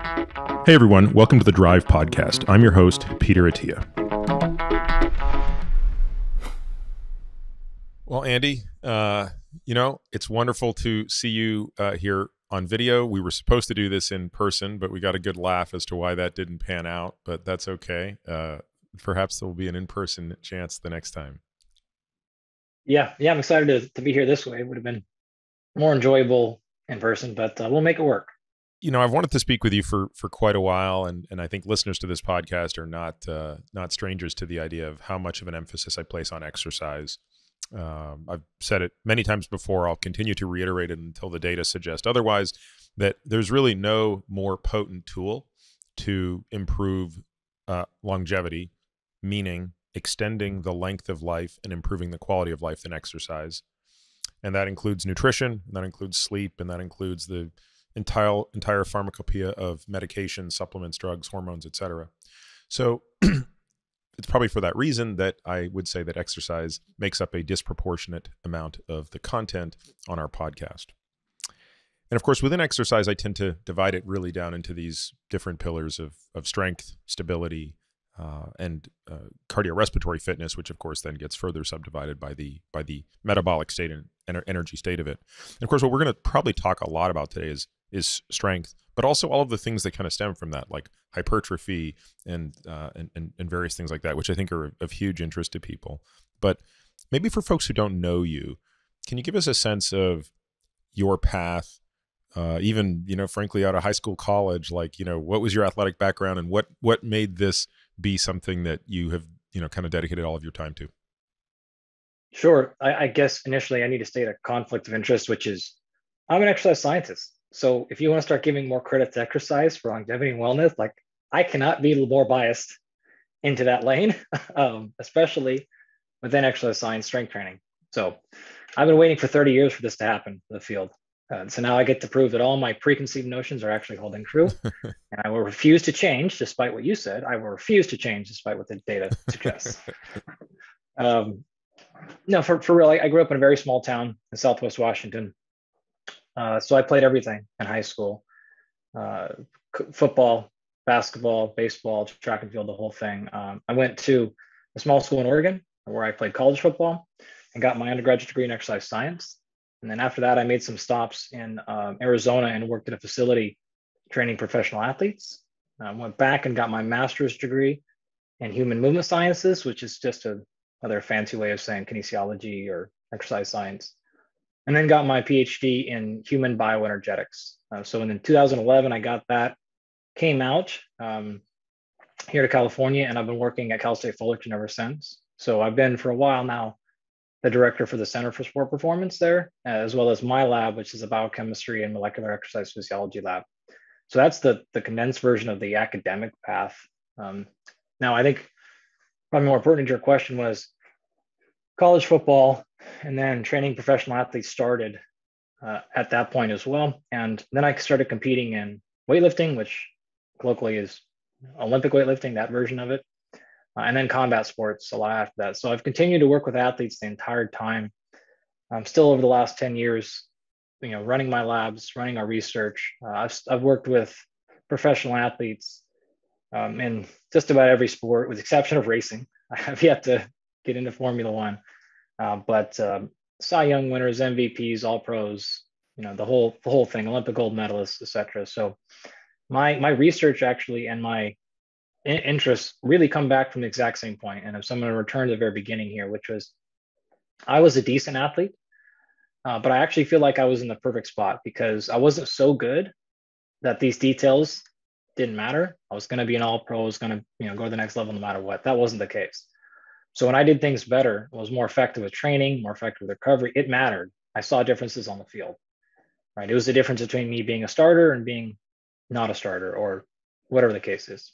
Hey everyone, welcome to the Drive Podcast. I'm your host, Peter Attia. Well, Andy, it's wonderful to see you here on video. We were supposed to do this in person, but we got a good laugh as to why that didn't pan out, but that's okay. Perhaps there will be an in-person chance the next time. Yeah, I'm excited to be here this way. It would have been more enjoyable in person, but we'll make it work. I've wanted to speak with you for quite a while, and I think listeners to this podcast are not strangers to the idea of how much of an emphasis I place on exercise. I've said it many times before. I'll continue to reiterate it until the data suggest otherwise, that there's really no more potent tool to improve longevity, meaning extending the length of life and improving the quality of life than exercise. And that includes nutrition, and that includes sleep, and that includes the entire pharmacopoeia of medications, supplements, drugs, hormones, etc. So it's probably for that reason that I would say that exercise makes up a disproportionate amount of the content on our podcast. And of course, within exercise, I tend to divide it really down into these different pillars of strength, stability, and cardiorespiratory fitness, which of course then gets further subdivided by the metabolic state and energy state of it. And of course, what we're going to probably talk a lot about today is strength, but also all of the things that kind of stem from that, like hypertrophy and various things like that, which I think are of huge interest to people. But maybe for folks who don't know you, can you give us a sense of your path, even, frankly, out of high school, college, what was your athletic background and what made this be something that you have, kind of dedicated all of your time to? Sure. I guess initially I need to state a conflict of interest, which is I'm an exercise scientist. So if you want to start giving more credit to exercise for longevity and wellness, I cannot be a little more biased into that lane, especially within exercise science, strength training. So I've been waiting for 30 years for this to happen for the field. So now I get to prove that all my preconceived notions are actually holding true. And I will refuse to change, despite what you said. I will refuse to change, despite what the data suggests. No, for real, I grew up in a very small town in Southwest Washington. So I played everything in high school, football, basketball, baseball, track and field, the whole thing. I went to a small school in Oregon where I played college football and got my undergraduate degree in exercise science. And then after that, I made some stops in Arizona and worked at a facility training professional athletes. Went back and got my master's degree in human movement sciences, which is just another fancy way of saying kinesiology or exercise science. And then got my Ph.D. in human bioenergetics. So in 2011, I got that, came out here to California, and I've been working at Cal State Fullerton ever since. So I've been for a while now the director for the Center for Sport Performance there, as well as my lab, which is a biochemistry and molecular exercise physiology lab. So that's the condensed version of the academic path. Now, I think probably more pertinent to your question was college football, and then training professional athletes started at that point as well. And then I started competing in weightlifting, which locally is Olympic weightlifting, that version of it. And then combat sports a lot after that. So I've continued to work with athletes the entire time. Still over the last 10 years, running my labs, running our research. I've worked with professional athletes in just about every sport, with the exception of racing. I have yet to get into Formula One, but Cy Young winners, MVPs, All Pros, the whole thing, Olympic gold medalists, etc. So my research actually and my interests really come back from the exact same point. And if I'm going to return to the very beginning here, which was I was a decent athlete, but I actually feel like I was in the perfect spot because I wasn't so good that these details didn't matter. I was going to be an all pro, I was going to go to the next level no matter what. That wasn't the case. So when I did things better, I was more effective with training, more effective with recovery. It mattered. I saw differences on the field, right? It was the difference between me being a starter and being not a starter, or whatever the case is.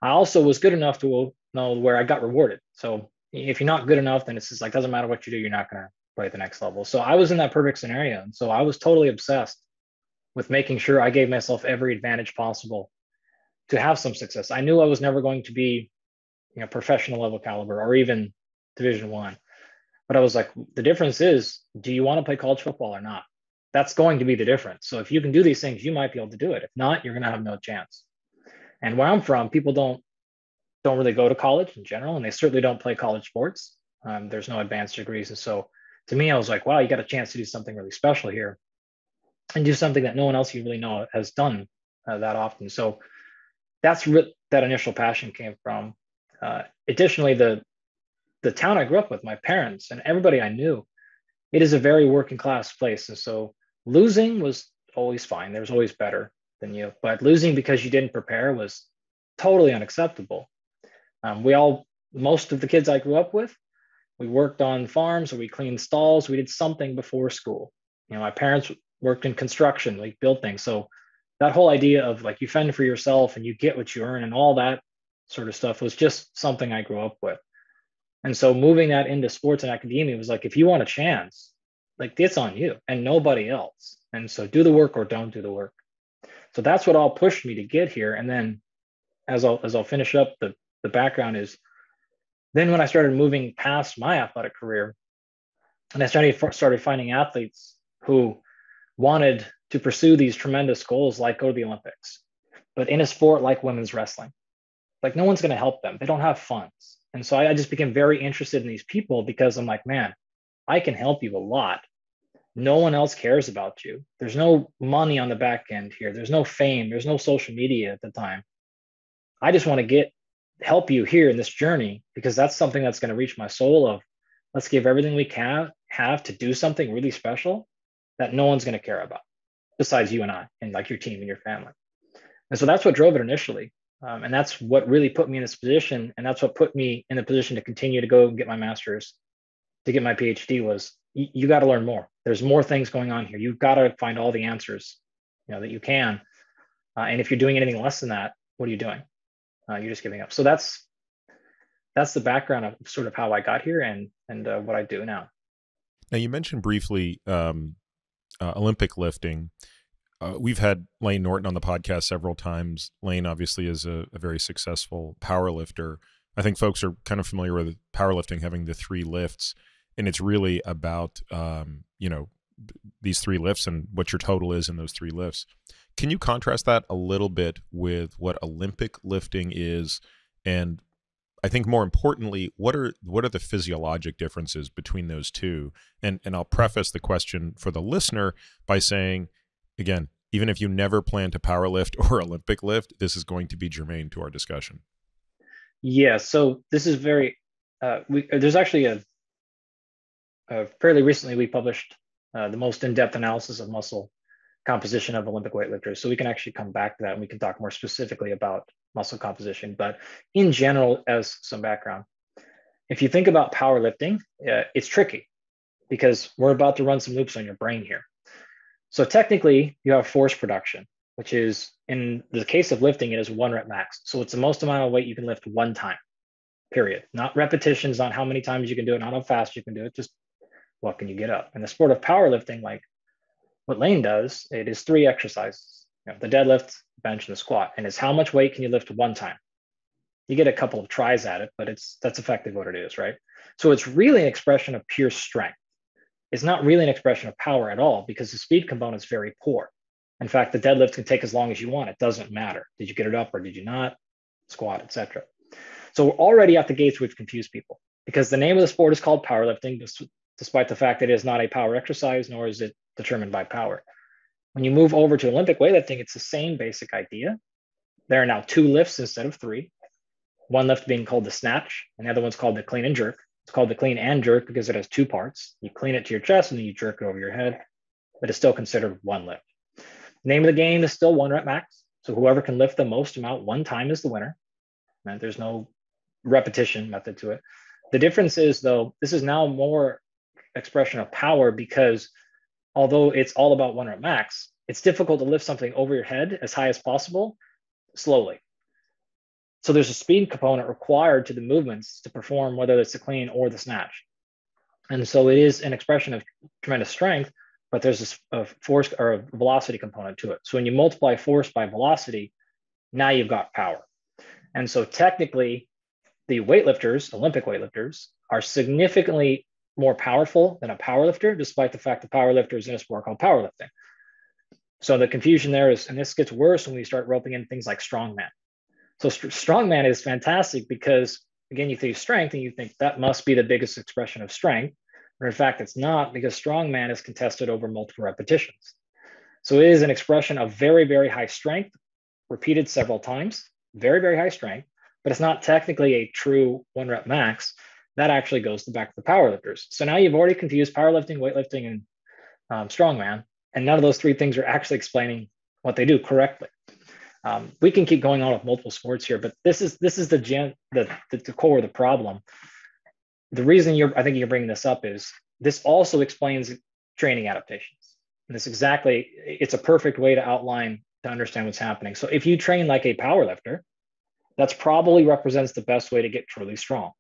I also was good enough to know where I got rewarded. So if you're not good enough, then it's just doesn't matter what you do, you're not going to play at the next level. So I was in that perfect scenario. And so I was totally obsessed with making sure I gave myself every advantage possible to have some success. I knew I was never going to be, professional level caliber or even Division I. But I was like, the difference is, do you want to play college football or not? That's going to be the difference. So if you can do these things, you might be able to do it. If not, you're going to have no chance. And where I'm from, people don't really go to college in general, and they certainly don't play college sports. There's no advanced degrees. And so to me, I was like, wow, you got a chance to do something really special here and do something that no one else you really know has done that often. So that's that initial passion came from. Additionally, the town I grew up with, my parents and everybody I knew, it is a very working class place. And so losing was always fine. There's always better than you, but losing because you didn't prepare was totally unacceptable. Most of the kids I grew up with, we worked on farms or we cleaned stalls. We did something before school. My parents worked in construction, like built things. So that whole idea of like you fend for yourself and you get what you earn and all that sort of stuff was just something I grew up with. And so moving that into sports and academia was like, if you want a chance, like it's on you and nobody else. And so do the work or don't do the work. So that's what all pushed me to get here. And then as I'll finish up, the background is then when I started moving past my athletic career and I started finding athletes who wanted to pursue these tremendous goals, like go to the Olympics, but in a sport like women's wrestling, like no one's going to help them. They don't have funds. And so I just became very interested in these people because I'm like, man, I can help you a lot. No one else cares about you. There's no money on the back end here. There's no fame. There's no social media at the time. I just want to help you here in this journey because that's something that's going to reach my soul of let's give everything we can have to do something really special that no one's going to care about besides you and I and like your team and your family. And so that's what drove it initially. And that's what really put me in this position. And that's what put me in the position to continue to go and get my master's, to get my PhD was you got to learn more. There's more things going on here. You've got to find all the answers, that you can. And if you're doing anything less than that, what are you doing? You're just giving up. So that's the background of sort of how I got here and what I do now. Now you mentioned briefly Olympic lifting. We've had Lane Norton on the podcast several times. Lane obviously is a very successful power lifter. I think folks are kind of familiar with powerlifting having the 3 lifts, and it's really about these 3 lifts and what your total is in those 3 lifts. Can you contrast that a little bit with what Olympic lifting is, and I think more importantly, what are the physiologic differences between those two? And I'll preface the question for the listener by saying, again, even if you never plan to power lift or Olympic lift, this is going to be germane to our discussion. Yeah, so this is very, there's actually fairly recently we published the most in-depth analysis of muscle composition of Olympic weightlifters. So we can actually come back to that and we can talk more specifically about muscle composition. But in general, as some background, if you think about powerlifting, it's tricky because we're about to run some loops on your brain here. So technically, you have force production, which is, in the case of lifting, it is 1 rep max. So it's the most amount of weight you can lift one time, period. Not repetitions, not how many times you can do it, not how fast you can do it, just what can you get up. In the sport of powerlifting, like what Lane does, it is 3 exercises, the deadlift, bench, and the squat. And it's how much weight can you lift one time? You get a couple of tries at it, but that's effectively what it is, right? So it's really an expression of pure strength. It's not really an expression of power at all because the speed component is very poor. In fact, the deadlift can take as long as you want. It doesn't matter. Did you get it up or did you not? Squat, etc. So already at the gates, we've confused people because the name of the sport is called powerlifting, despite the fact that it is not a power exercise, nor is it determined by power. When you move over to Olympic weightlifting, it's the same basic idea. There are now 2 lifts instead of 3. One lift being called the snatch, and the other one's called the clean and jerk. It's called the clean and jerk because it has 2 parts. You clean it to your chest and then you jerk it over your head, but it's still considered one lift. The name of the game is still 1 rep max. So whoever can lift the most amount one time is the winner. And there's no repetition method to it. The difference is, though, this is now more expression of power because although it's all about 1 rep max, it's difficult to lift something over your head as high as possible slowly. So there's a speed component required to the movements to perform, whether it's the clean or the snatch. And so it is an expression of tremendous strength, but there's a force or a velocity component to it. So when you multiply force by velocity, now you've got power. And so technically, the weightlifters, Olympic weightlifters, are significantly more powerful than a powerlifter, despite the fact that powerlifter is in a sport called powerlifting. So the confusion there is, and this gets worse when we start roping in things like strongman. So strongman is fantastic because, again, you think strength and you think that must be the biggest expression of strength. But in fact, it's not, because strongman is contested over multiple repetitions. So it is an expression of very, very high strength, repeated several times, very, very high strength, but it's not technically a true 1 rep max. That actually goes to back to the powerlifters. So now you've already confused powerlifting, weightlifting, and strongman, and none of those 3 things are actually explaining what they do correctly. We can keep going on with multiple sports here, but this is the core of the problem. The reason I think you're bringing this up is this also explains training adaptations. And it's a perfect way to outline, to understand what's happening. So if you train like a powerlifter, that's probably represents the best way to get truly strong.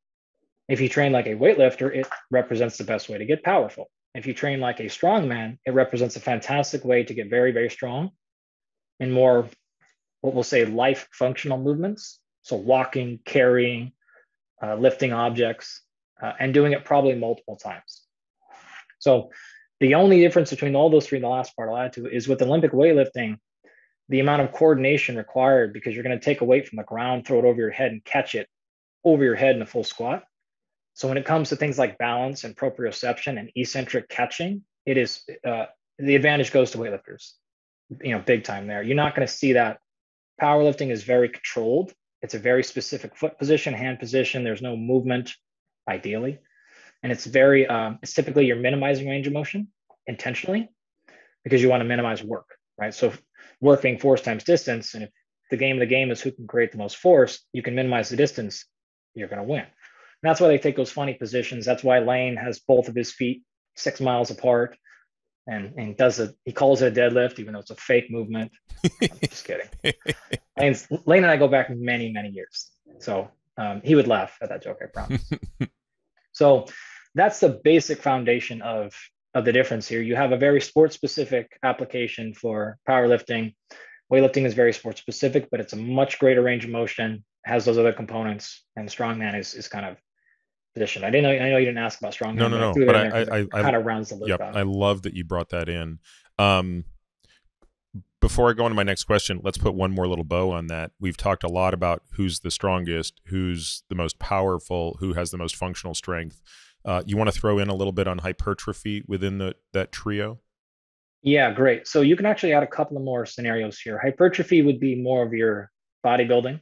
If you train like a weightlifter, it represents the best way to get powerful. If you train like a strongman, it represents a fantastic way to get very, very strong in more, what we'll say, life functional movements. So walking, carrying, lifting objects, and doing it probably multiple times. So the only difference between all those 3 in the last part I'll add to is with Olympic weightlifting, the amount of coordination required, because you're going to take a weight from the ground, throw it over your head, and catch it over your head in a full squat. So when it comes to things like balance and proprioception and eccentric catching, it is the advantage goes to weightlifters, big time there. You're not going to see that. Powerlifting is very controlled. It's a very specific foot position, hand position. There's no movement, ideally. And it's it's typically you're minimizing range of motion intentionally because you want to minimize work, right? So work being force times distance. And if the game is who can create the most force, you can minimize the distance, you're going to win. And that's why they take those funny positions. That's why Lane has both of his feet 6 miles apart and he calls it a deadlift, even though it's a fake movement. I'm just kidding. Lane and I go back many, many years. So he would laugh at that joke, I promise. So that's the basic foundation of the difference here. You have a very sports specific application for powerlifting. Weightlifting is very sports specific, but it's a much greater range of motion, has those other components, and strongman is kind of position. I know you didn't ask about strongman. No. But I kind of rounds the loop out. I love that you brought that in. Before I go on to my next question, let's put one more little bow on that. We've talked a lot about who's the strongest, who's the most powerful, who has the most functional strength. You want to throw in a little bit on hypertrophy within that trio? Yeah, great. So you can actually add a couple of more scenarios here. Hypertrophy would be more of your bodybuilding,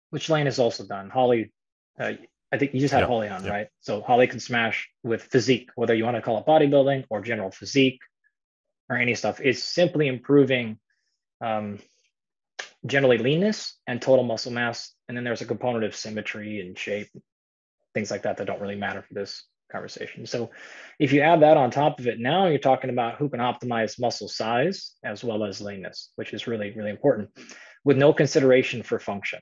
which Lane has also done. Holly, I think you just had Holly on, right? So Holly can smash with physique, whether you want to call it bodybuilding or general physique or any stuff. It's simply improving generally leanness and total muscle mass. And then there's a component of symmetry and shape, things like that don't really matter for this conversation. So if you add that on top of it, now you're talking about who can optimize muscle size as well as leanness, which is really, really important, with no consideration for function.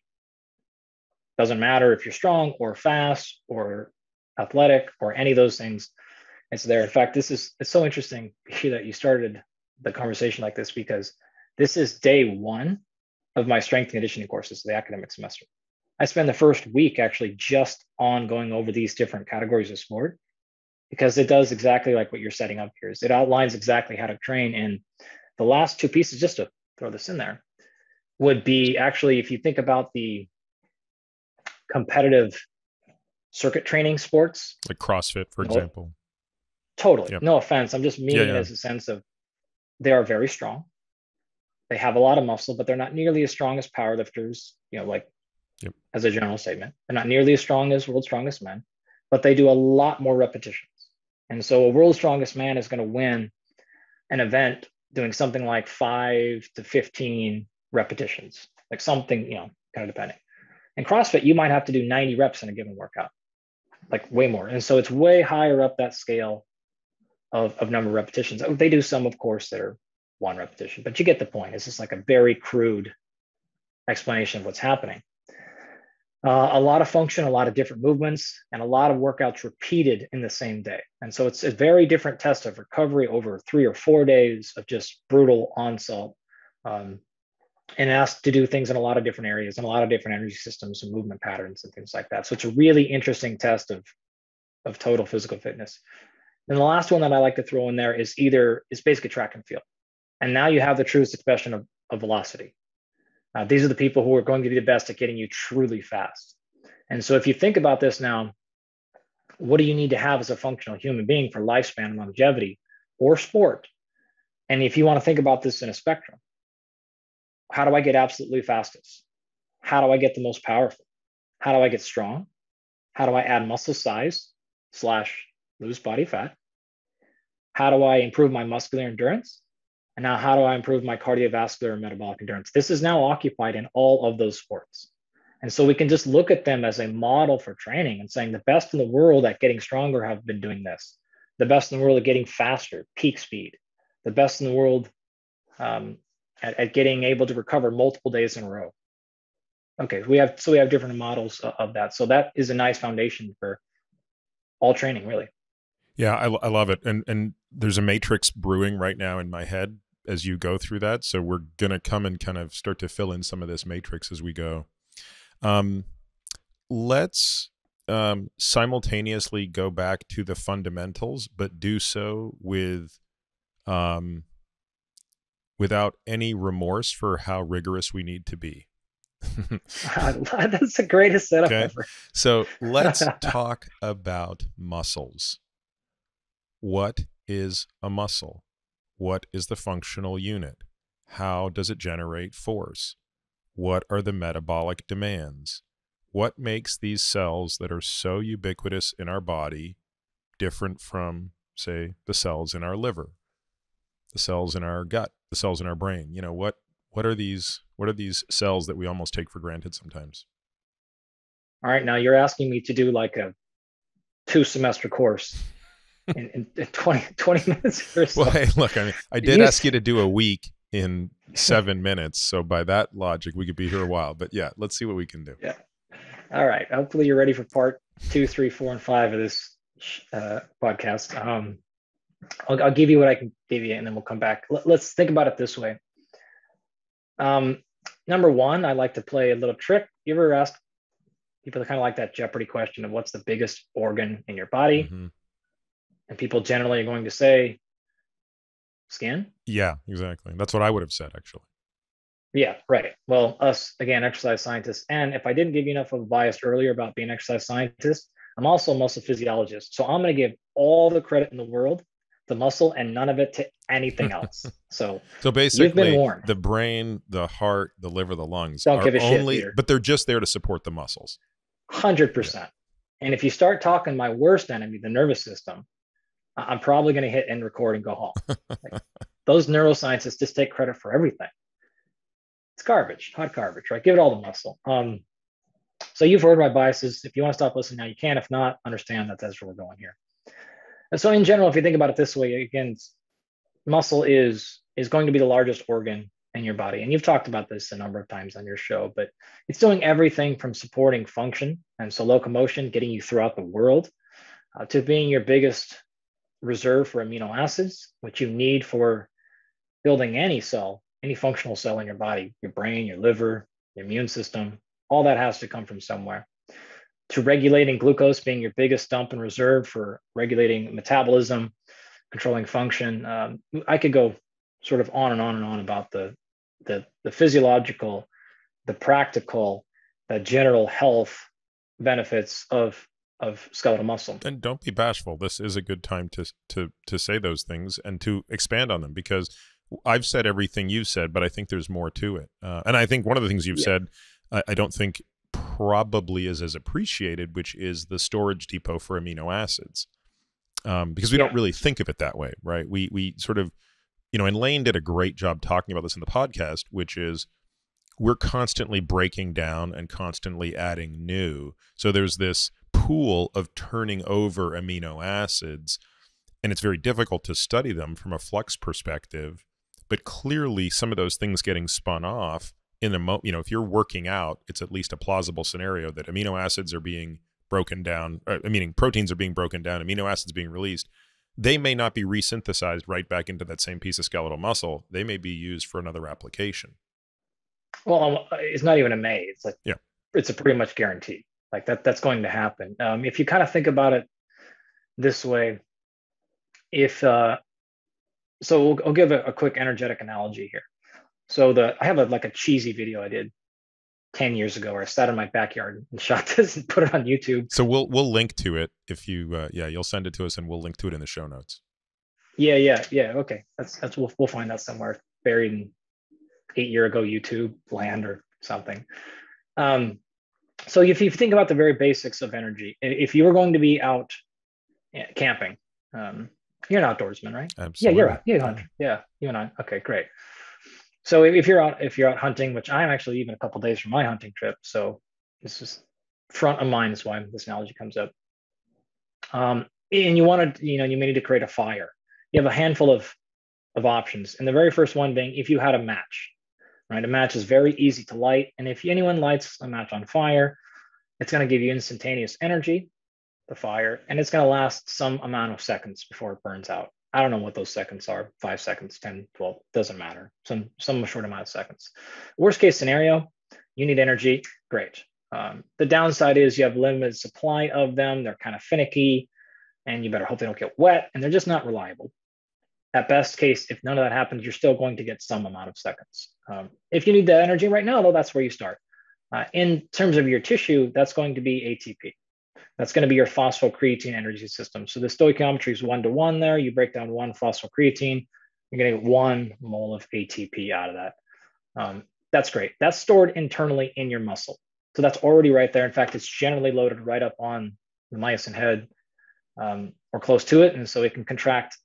Doesn't matter if you're strong or fast or athletic or any of those things. It's there. In fact, it's so interesting that you started the conversation like this, because this is day 1 of my strength and conditioning courses, the academic semester. I spend the first week actually just on going over these different categories of sport, because it does exactly like what you're setting up here. It outlines exactly how to train. And the last 2 pieces, just to throw this in there, would be actually, if you think about the competitive circuit training sports, like CrossFit, for example. Totally. Yep. No offense. I'm just meaning it as a sense of they are very strong. They have a lot of muscle, but they're not nearly as strong as powerlifters, as a general statement. They're not nearly as strong as world's strongest men, but they do a lot more repetitions. And so a world's strongest man is going to win an event doing something like 5 to 15 repetitions, like something, kind of depending. In CrossFit, you might have to do 90 reps in a given workout, like way more. And so it's way higher up that scale of number of repetitions. They do some, of course, that are 1 repetition, but you get the point. It's just like a very crude explanation of what's happening. A lot of function, a lot of different movements, and a lot of workouts repeated in the same day. And so it's a very different test of recovery over 3 or 4 days of just brutal onslaught, and asked to do things in a lot of different areas and a lot of different energy systems and movement patterns and things like that. So it's a really interesting test of of total physical fitness. And the last one that I like to throw in there is basically track and field. And now you have the truest expression of velocity. These are the people who are going to be the best at getting you truly fast. And so if you think about this now, what do you need to have as a functional human being for lifespan and longevity or sport? And if you want to think about this in a spectrum, how do I get absolutely fastest? How do I get the most powerful? How do I get strong? How do I add muscle size / lose body fat? How do I improve my muscular endurance? And now how do I improve my cardiovascular and metabolic endurance? This is now occupied in all of those sports. And so we can just look at them as a model for training and saying the best in the world at getting stronger have been doing this. The best in the world at getting faster, peak speed. The best in the world at getting able to recover multiple days in a row. Okay, we have different models of that. So that is a nice foundation for all training, really. Yeah, I love it. And there's a matrix brewing right now in my head as you go through that. So we're going to come and kind of start to fill in some of this matrix as we go. Let's simultaneously go back to the fundamentals, but do so with without any remorse for how rigorous we need to be. That's the greatest setup ever. So let's talk about muscles. What is a muscle? What is the functional unit? How does it generate force? What are the metabolic demands? What makes these cells that are so ubiquitous in our body different from, say, the cells in our liver, the cells in our gut, the cells in our brain? You know, what are these cells that we almost take for granted sometimes? All right, now you're asking me to do like a 2-semester course in 20 minutes or so. Well, hey, look, I mean, I did ask you to do a week in 7 minutes, so by that logic, we could be here a while. But yeah, let's see what we can do. Yeah. All right. Hopefully, you're ready for part 2, 3, 4, and 5 of this podcast. I'll give you what I can give you, and then we'll come back. Let's think about it this way. Number one, I like to play a little trick. You ever ask people kind of like that Jeopardy question of what's the biggest organ in your body? Mm-hmm. And people generally are going to say skin. Yeah, exactly. That's what I would have said, actually. Yeah, right. Well, us, again, exercise scientists. And if I didn't give you enough of a bias earlier about being an exercise scientist, I'm also a muscle physiologist. So I'm going to give all the credit in the world to muscle and none of it to anything else. So basically, you've been warned. The brain, the heart, the liver, the lungs don't give a shit, Peter. But they're just there to support the muscles. 100%. Yeah. And if you start talking my worst enemy, the nervous system, I'm probably going to hit end record and go home. Like, those neuroscientists just take credit for everything. It's garbage, hot garbage, right? Give it all the muscle. So you've heard my biases. If you want to stop listening now, you can. If not, understand that that's where we're going here. And so in general, if you think about it this way, again, muscle is going to be the largest organ in your body. And you've talked about this a number of times on your show, but it's doing everything from supporting function, and so locomotion, getting you throughout the world, to being your biggest reserve for amino acids, which you need for building any cell, any functional cell in your body, your brain, your liver, your immune system. All that has to come from somewhere. To regulating glucose, being your biggest dump and reserve for regulating metabolism, controlling function. I could go sort of on and on and on about the physiological, the practical, the general health benefits of skeletal muscle. And don't be bashful. This is a good time to say those things and to expand on them, because I've said everything you've said, but I think there's more to it. And I think one of the things you've said, I don't think probably is as appreciated, which is the storage depot for amino acids. Because we don't really think of it that way, right? We sort of, and Lane did a great job talking about this in the podcast, which is we're constantly breaking down and constantly adding new. So there's this pool of turning over amino acids, and it's very difficult to study them from a flux perspective. But clearly, some of those things getting spun off in if you're working out, it's at least a plausible scenario that amino acids are being broken down, meaning proteins are being broken down, amino acids being released. They may not be resynthesized right back into that same piece of skeletal muscle. They may be used for another application. Well, it's not even a may. It's like it's a pretty much guarantee. Like that's going to happen. If you kind of think about it this way. If so, I'll give a quick energetic analogy here. So I have like a cheesy video I did 10 years ago where I sat in my backyard and shot this and put it on YouTube. So we'll link to it if you you'll send it to us and we'll link to it in the show notes. Yeah. Okay, that's we'll find that somewhere buried in 8 year ago YouTube land or something. So if you think about the very basics of energy, if you were going to be out camping, you're an outdoorsman, right? Absolutely. Yeah, you're out. Yeah, hunter. Yeah, you and I. Okay, great. So if you're out hunting, which I'm actually even a couple days from my hunting trip, so this is front of mind. Is why this analogy comes up. And you want to, you may need to create a fire. You have a handful of options, and the very first one being if you had a match. Right, a match is very easy to light, and if anyone lights a match on fire, it's going to give you instantaneous energy, the fire, and it's going to last some amount of seconds before it burns out. I don't know what those seconds are, 5 seconds, 10, 12, doesn't matter. Some short amount of seconds. Worst case scenario, you need energy, great. The downside is you have limited supply of them. They're kind of finicky, and you better hope they don't get wet, and they're just not reliable. At best case, if none of that happens, you're still going to get some amount of seconds. If you need the energy right now, though, that's where you start. In terms of your tissue, that's going to be ATP. That's going to be your phosphocreatine energy system. So the stoichiometry is 1-to-1 there. You break down 1 phosphocreatine, you're going to get 1 mole of ATP out of that. That's great. That's stored internally in your muscle. So that's already right there. In fact, it's generally loaded right up on the myosin head or close to it. And so it can contract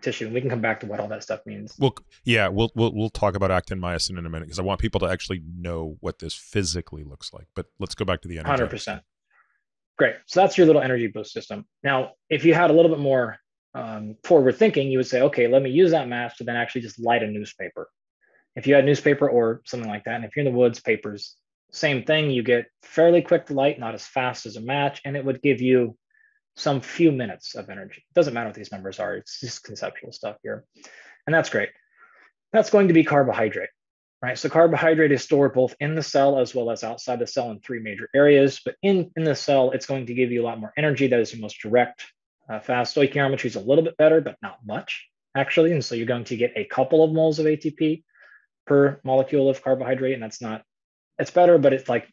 tissue. We can come back to what all that stuff means. We'll talk about actin myosin in a minute because I want people to actually know what this physically looks like. But let's go back to the energy. 100%. Great. So that's your little energy boost system. Now, if you had a little bit more forward thinking, you would say, okay, let me use that match to then actually just light a newspaper. If you had newspaper or something like that, and if you're in the woods, papers, same thing. You get fairly quick light, not as fast as a match, and it would give you some few minutes of energy. It doesn't matter what these numbers are. It's just conceptual stuff here. And that's great. That's going to be carbohydrate, right? So carbohydrate is stored both in the cell as well as outside the cell in 3 major areas. But in the cell, it's going to give you a lot more energy. That is the most direct, fast. Stoichiometry is a little bit better, but not much, actually. And so you're going to get a couple of moles of ATP per molecule of carbohydrate. And it's better, but it's like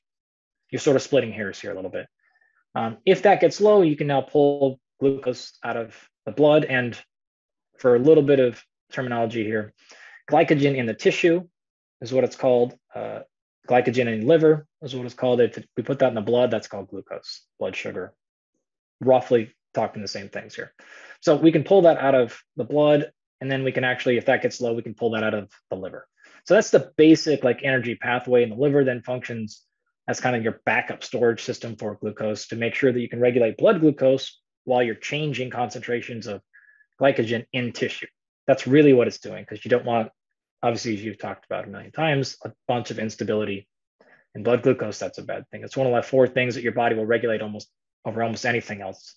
you're sort of splitting hairs here a little bit. If that gets low, you can now pull glucose out of the blood. And for a little bit of terminology here, glycogen in the tissue is what it's called. Glycogen in the liver is what it's called. If we put that in the blood, that's called glucose, blood sugar. Roughly talking the same things here. So we can pull that out of the blood, and then we can actually, if that gets low, we can pull that out of the liver. So that's the basic energy pathway, and the liver then functions as kind of your backup storage system for glucose to make sure that you can regulate blood glucose while you're changing concentrations of glycogen in tissue. That's really what it's doing, because you don't want, obviously, as you've talked about a million times, a bunch of instability in blood glucose. That's a bad thing. It's one of the 4 things that your body will regulate over almost anything else,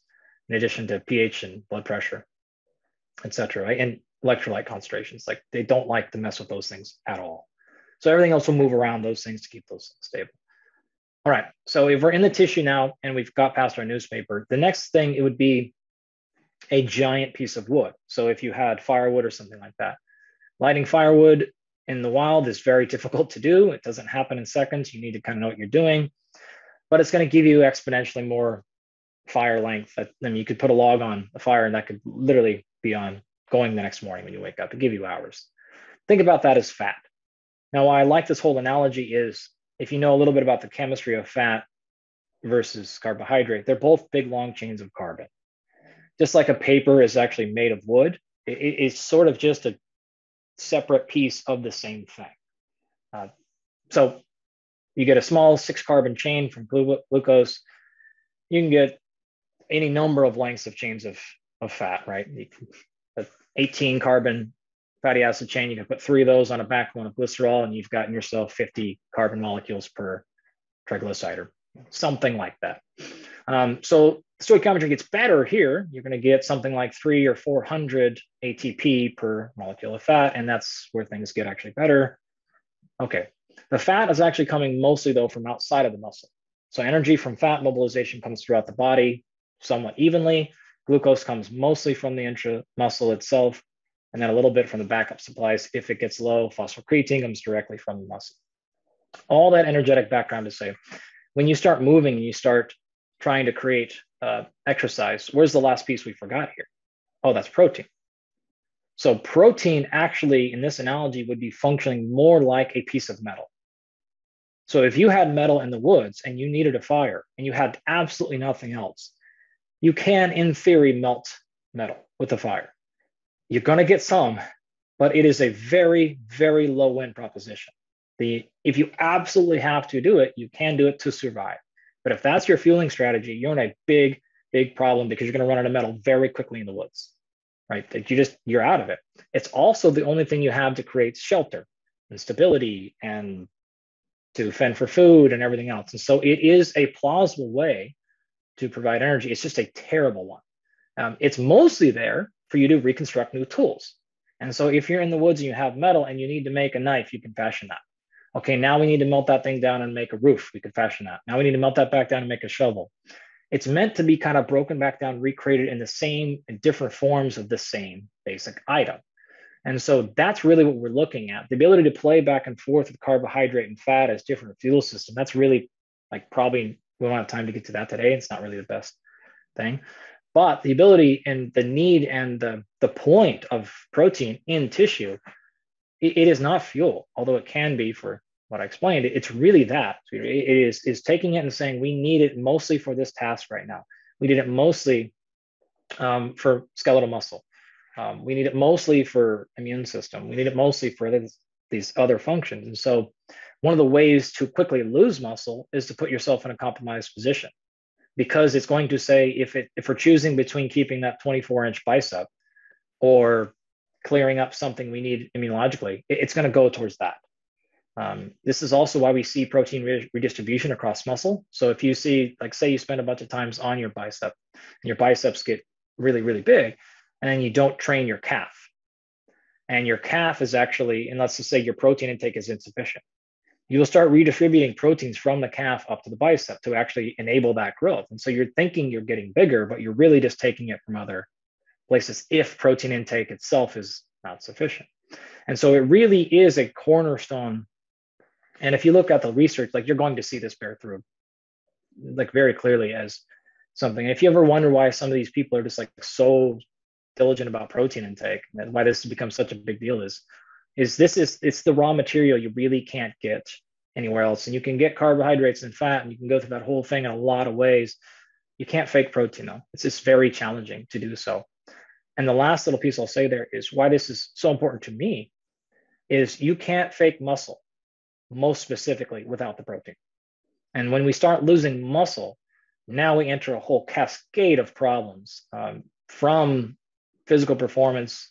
in addition to pH and blood pressure, et cetera, right? And electrolyte concentrations. They don't like to mess with those things at all. So everything else will move around those things to keep those stable. All right, so if we're in the tissue now and we've got past our newspaper, the next thing, it would be a giant piece of wood. So if you had firewood or something like that, lighting firewood in the wild is very difficult to do. It doesn't happen in seconds. You need to kind of know what you're doing, but it's going to give you exponentially more fire length. You could put a log on a fire and that could literally be on going the next morning when you wake up and give you hours. Think about that as fat. Now, why I like this whole analogy is if you know a little bit about the chemistry of fat versus carbohydrate, they're both big, long chains of carbon. Just like a paper is actually made of wood, it's sort of just a separate piece of the same thing. So you get a small 6-carbon chain from glucose. You can get any number of lengths of chains of fat, right? 18-carbon fatty acid chain, you can put 3 of those on a backbone of glycerol, and you've gotten yourself 50 carbon molecules per triglyceride, or something like that. So stoichiometry gets better here. You're going to get something like 300 or 400 ATP per molecule of fat, and that's where things get actually better. Okay, the fat is actually coming mostly, though, from outside of the muscle. So energy from fat mobilization comes throughout the body somewhat evenly, Glucose comes mostly from the intramuscle itself, and then a little bit from the backup supplies. If it gets low, phosphocreatine comes directly from the muscle. All that energetic background to say, when you start moving and you start trying to create exercise, where's the last piece we forgot here? Oh, that's protein. So protein actually, in this analogy, would be functioning more like a piece of metal. So if you had metal in the woods and you needed a fire and you had absolutely nothing else, you can, in theory, melt metal with a fire. You're going to get some, but it is a very, very low win proposition. If you absolutely have to do it, you can do it to survive. But if that's your fueling strategy, you're in a big, big problem because you're going to run out of metal very quickly in the woods, right? That you're out of it. It's also the only thing you have to create shelter and stability and to fend for food and everything else. And so it is a plausible way to provide energy. It's just a terrible one. It's mostly there for you to reconstruct new tools. And so if you're in the woods and you have metal and you need to make a knife, you can fashion that. Okay, now we need to melt that thing down and make a roof. We could fashion that. Now we need to melt that back down and make a shovel. It's meant to be kind of broken back down, recreated in the same, in different forms of the same basic item. And so that's really what we're looking at. The ability to play back and forth with carbohydrate and fat as different fuel system. That's really like probably we don't have time to get to that today. It's not really the best thing. But the ability and the need and the point of protein in tissue, it is not fuel, although it can be for what I explained. It's really that. It is taking it and saying we need it mostly for this task right now. We need it mostly for skeletal muscle. We need it mostly for immune system. We need it mostly for these other functions. And so one of the ways to quickly lose muscle is to put yourself in a compromised position, because it's going to say if we're choosing between keeping that 24-inch bicep or clearing up something we need immunologically, it's going to go towards that. This is also why we see protein redistribution across muscle. So if you see, like, say you spend a bunch of times on your bicep and your biceps get really, really big, and then you don't train your calf, and your calf is actually, and let's just say your protein intake is insufficient, you will start redistributing proteins from the calf up to the bicep to actually enable that growth. And so you're thinking you're getting bigger, but you're really just taking it from other places if protein intake itself is not sufficient. And so it really is a cornerstone. And if you look at the research, like, you're going to see this bear through like very clearly as something. And if you ever wonder why some of these people are just like so diligent about protein intake and why this has become such a big deal is it's the raw material you really can't get anywhere else. And you can get carbohydrates and fat, and you can go through that whole thing in a lot of ways. You can't fake protein though. It's just very challenging to do so. And the last little piece I'll say there is why this is so important to me is you can't fake muscle, most specifically without the protein. And when we start losing muscle, now we enter a whole cascade of problems, from physical performance.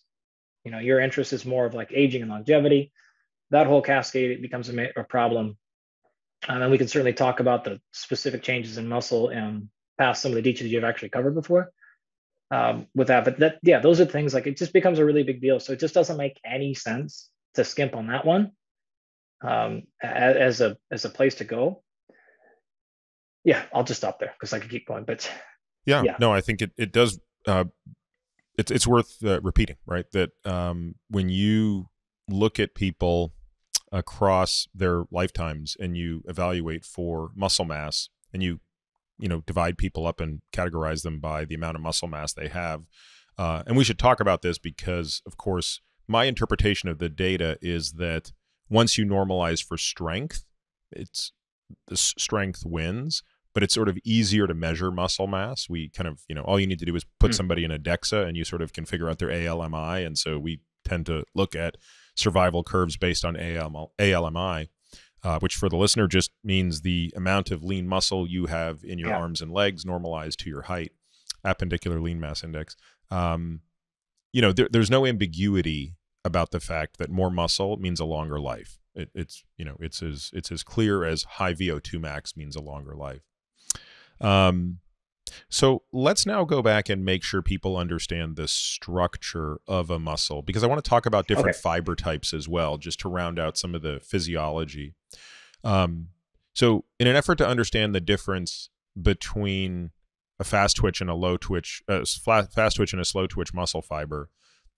You know, your interest is more of like aging and longevity. That whole cascade, it becomes a problem. And we can certainly talk about the specific changes in muscle and past some of the details you've actually covered before with that. But those are things like, it just becomes a really big deal. So it just doesn't make any sense to skimp on that one as a place to go. Yeah, I'll just stop there because I could keep going. But yeah, no, I think it does. It's worth repeating, right? That when you look at people across their lifetimes and you evaluate for muscle mass, and you divide people up and categorize them by the amount of muscle mass they have, and we should talk about this because, of course, my interpretation of the data is that once you normalize for strength, the strength wins. But it's sort of easier to measure muscle mass. We kind of, all you need to do is put somebody in a DEXA and you sort of can figure out their ALMI. And so we tend to look at survival curves based on ALMI, which for the listener just means the amount of lean muscle you have in your arms and legs normalized to your height, appendicular lean mass index. There's no ambiguity about the fact that more muscle means a longer life. It's as clear as high VO2 max means a longer life. So let's now go back and make sure people understand the structure of a muscle, because I want to talk about different fiber types as well, just to round out some of the physiology. So in an effort to understand the difference between a fast twitch and a low twitch, fast twitch and a slow twitch muscle fiber,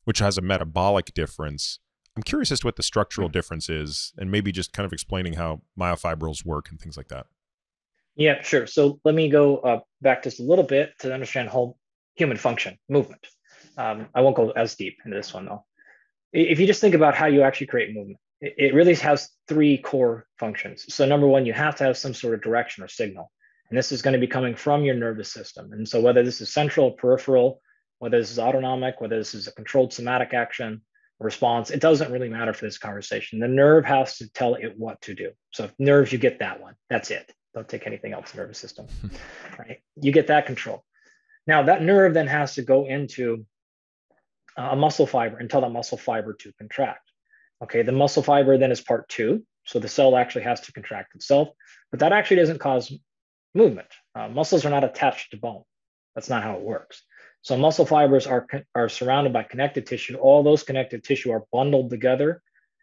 which has a metabolic difference. I'm curious as to what the structural difference is, and maybe just kind of explaining how myofibrils work and things like that. Yeah, sure. So let me go back just a little bit to understand whole human function, movement. I won't go as deep into this one though. If you just think about how you actually create movement, it really has three core functions. So number one, you have to have some sort of direction or signal. And this is going to be coming from your nervous system. And so whether this is central, peripheral, whether this is autonomic, whether this is a controlled somatic action, response, it doesn't really matter for this conversation. The nerve has to tell it what to do. So if nerves, you get that one. That's it. Don't take anything else, nervous system, right? You get that control. Now that nerve then has to go into a muscle fiber and tell that muscle fiber to contract. Okay, the muscle fiber then is part two. So the cell actually has to contract itself, but that actually doesn't cause movement. Muscles are not attached to bone. That's not how it works. So muscle fibers are surrounded by connective tissue. All those connective tissue are bundled together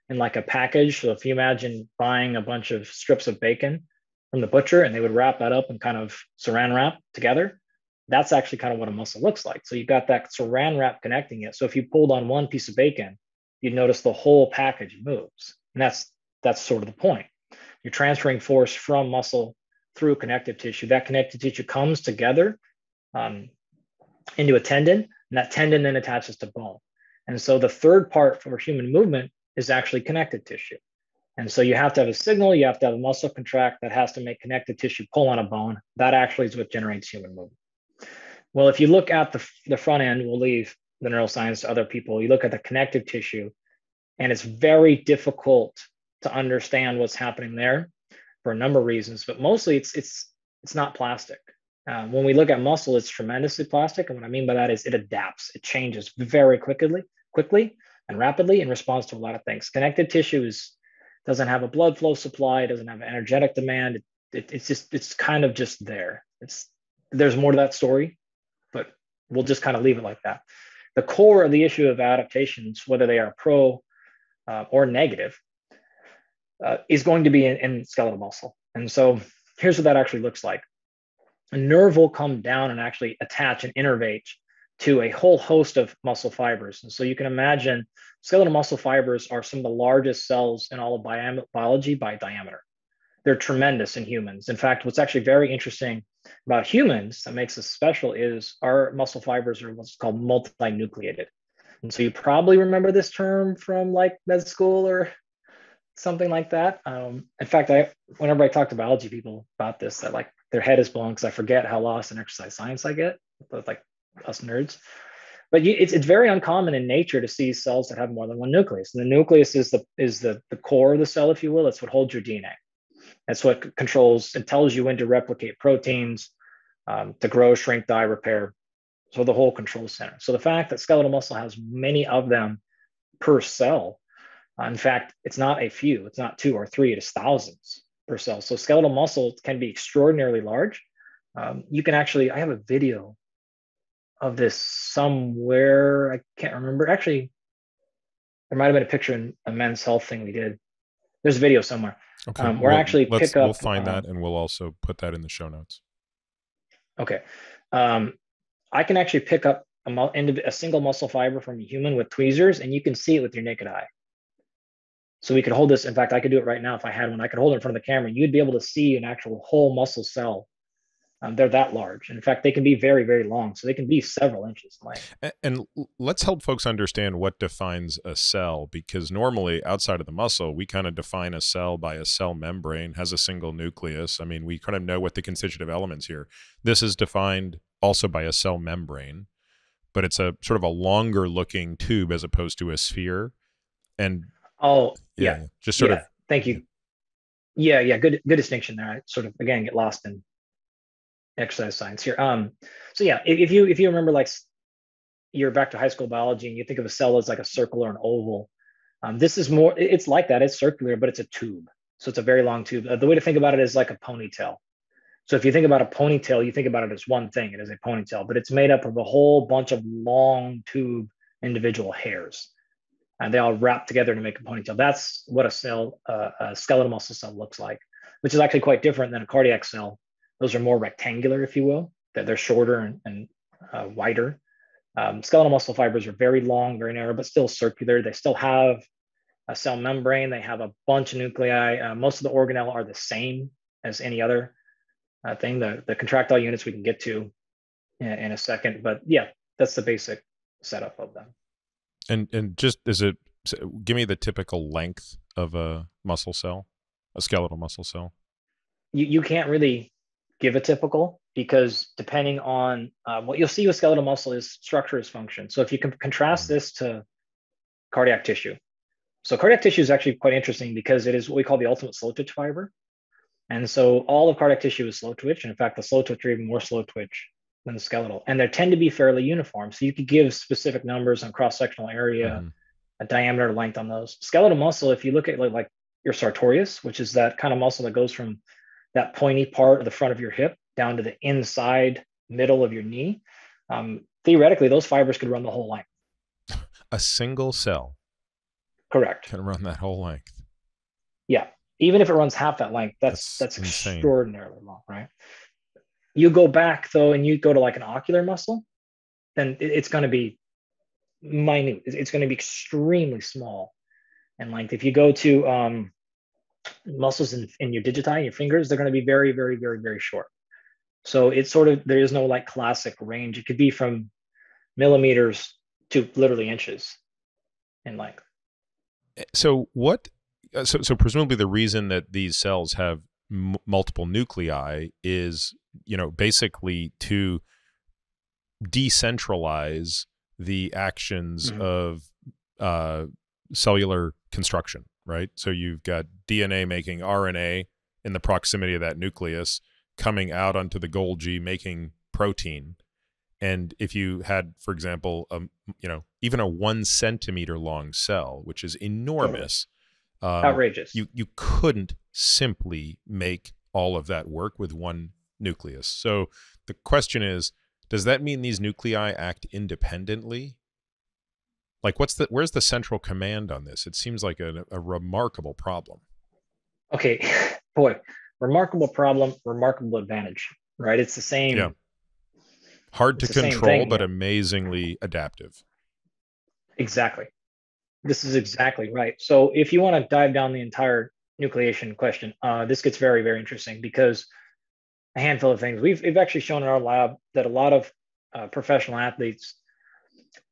in like a package. So if you imagine buying a bunch of strips of bacon from the butcher and they would wrap that up and kind of saran wrap together, that's actually kind of what a muscle looks like. So you've got that saran wrap connecting it. So if you pulled on one piece of bacon, you'd notice the whole package moves. And that's sort of the point. You're transferring force from muscle through connective tissue. That connective tissue comes together into a tendon, and that tendon then attaches to bone. And so the third part for human movement is actually connective tissue. And so you have to have a signal, you have to have a muscle contract that has to make connective tissue pull on a bone. That actually is what generates human movement. Well, if you look at the front end, we'll leave the neuroscience to other people. You look at the connective tissue, and it's very difficult to understand what's happening there for a number of reasons, but mostly it's not plastic. When we look at muscle, it's tremendously plastic. And what I mean by that is it adapts, it changes very quickly and rapidly in response to a lot of things. Connective tissue doesn't have a blood flow supply, it doesn't have an energetic demand. It's kind of just there. There's more to that story, but we'll just kind of leave it like that. The core of the issue of adaptations, whether they are pro or negative, is going to be in skeletal muscle. And so here's what that actually looks like. A nerve will come down and actually attach and innervate to a whole host of muscle fibers. And so you can imagine skeletal muscle fibers are some of the largest cells in all of biology by diameter. They're tremendous in humans. In fact, what's actually very interesting about humans that makes us special is our muscle fibers are what's called multinucleated. And so you probably remember this term from like med school or something like that. In fact, whenever I talk to biology people about this, that like their head is blown because I forget how lost in exercise science I get, like us nerds. But it's very uncommon in nature to see cells that have more than one nucleus. And the nucleus is the core of the cell, if you will. It's what holds your DNA. That's what controls and tells you when to replicate proteins, to grow, shrink, die, repair. So the whole control center. So the fact that skeletal muscle has many of them per cell, in fact, it's not a few, it's not two or three, it is thousands per cell. So skeletal muscle can be extraordinarily large. You can actually, I have a video of this somewhere, I can't remember. Actually, there might have been a picture in a men's health thing we did. There's a video somewhere. Okay, we'll find that and we'll also put that in the show notes. Okay. I can actually pick up a single muscle fiber from a human with tweezers, and you can see it with your naked eye. So we could hold this. In fact, I could do it right now if I had one. I could hold it in front of the camera. You'd be able to see an actual whole muscle cell. They're that large. In fact, they can be very, very long. So they can be several inches in length. And let's help folks understand what defines a cell, because normally outside of the muscle, we kind of define a cell by a cell membrane, has a single nucleus. I mean, we kind of know what the constitutive elements here. This is defined also by a cell membrane, but it's a sort of a longer looking tube as opposed to a sphere. And just sort of. Thank you. Yeah. Good distinction there. I sort of, again, get lost in exercise science here. So yeah, if you remember, like you're back to high school biology and you think of a cell as like a circle or an oval, this is more, it's like that. It's circular, but it's a tube. So it's a very long tube. The way to think about it is like a ponytail. So if you think about a ponytail, you think about it as one thing. It is a ponytail, but it's made up of a whole bunch of long tube individual hairs. And they all wrap together to make a ponytail. That's what a skeletal muscle cell looks like, which is actually quite different than a cardiac cell. Those are more rectangular, if you will. They're shorter and wider. Skeletal muscle fibers are very long, very narrow, but still circular. They still have a cell membrane. They have a bunch of nuclei. Most of the organelle are the same as any other thing. The contractile units we can get to in a second, but yeah, that's the basic setup of them. And just give me the typical length of a muscle cell, a skeletal muscle cell. You can't really give a typical, because depending on what you'll see with skeletal muscle is structure is function. So if you can contrast this to cardiac tissue. So cardiac tissue is actually quite interesting because it is what we call the ultimate slow twitch fiber. And so all of cardiac tissue is slow twitch. And in fact, the slow twitch are even more slow twitch than the skeletal. And they tend to be fairly uniform. So you could give specific numbers on cross-sectional area, a diameter, length on those. Skeletal muscle, if you look at like your sartorius, which is that kind of muscle that goes from that pointy part of the front of your hip down to the inside middle of your knee, theoretically, those fibers could run the whole length. A single cell. Correct. Can run that whole length. Yeah. Even if it runs half that length, that's extraordinarily long, right? You go back though, and you go to like an ocular muscle, then it's going to be minute. It's going to be extremely small in length. If you go to muscles in your digiti, your fingers, they're going to be very, very, very, very short. So it's sort of, there is no like classic range. It could be from millimeters to literally inches in length. So so presumably the reason that these cells have multiple nuclei is, basically to decentralize the actions of cellular construction, right? So you've got DNA making RNA in the proximity of that nucleus, coming out onto the Golgi, making protein. And if you had, for example, even a 1 centimeter long cell, which is enormous, outrageous, you couldn't simply make all of that work with one nucleus. So the question is, does that mean these nuclei act independently? Like, where's the central command on this? It seems like a remarkable problem. Okay, boy, remarkable problem, remarkable advantage, right? It's the same. Yeah. Hard to control, but amazingly adaptive. Exactly. This is exactly right. So if you want to dive down the entire nucleation question, this gets very, very interesting, because a handful of things. We've actually shown in our lab that a lot of professional athletes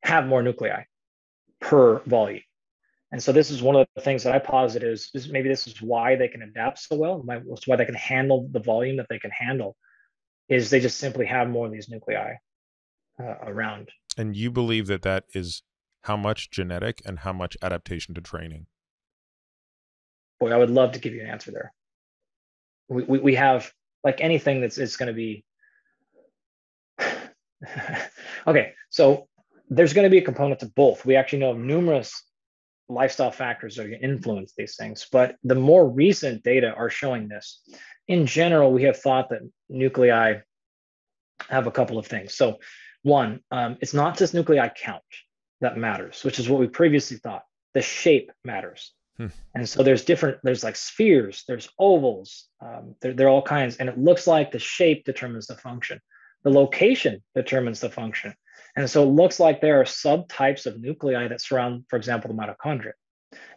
have more nuclei per volume. And so this is one of the things that I posit is maybe this is why they can adapt so well, why they can handle the volume that they can handle, is they just simply have more of these nuclei around. And you believe that is how much genetic and how much adaptation to training? Boy, I would love to give you an answer there. We have, like anything it's going to be. Okay, so there's going to be a component to both. We actually know of numerous lifestyle factors that can influence these things, but the more recent data are showing this. In general, we have thought that nuclei have a couple of things. So one, it's not just nuclei count that matters, which is what we previously thought. The shape matters. And so there's like spheres, there's ovals, they're all kinds. And it looks like the shape determines the function. The location determines the function. And so it looks like there are subtypes of nuclei that surround, for example, the mitochondria.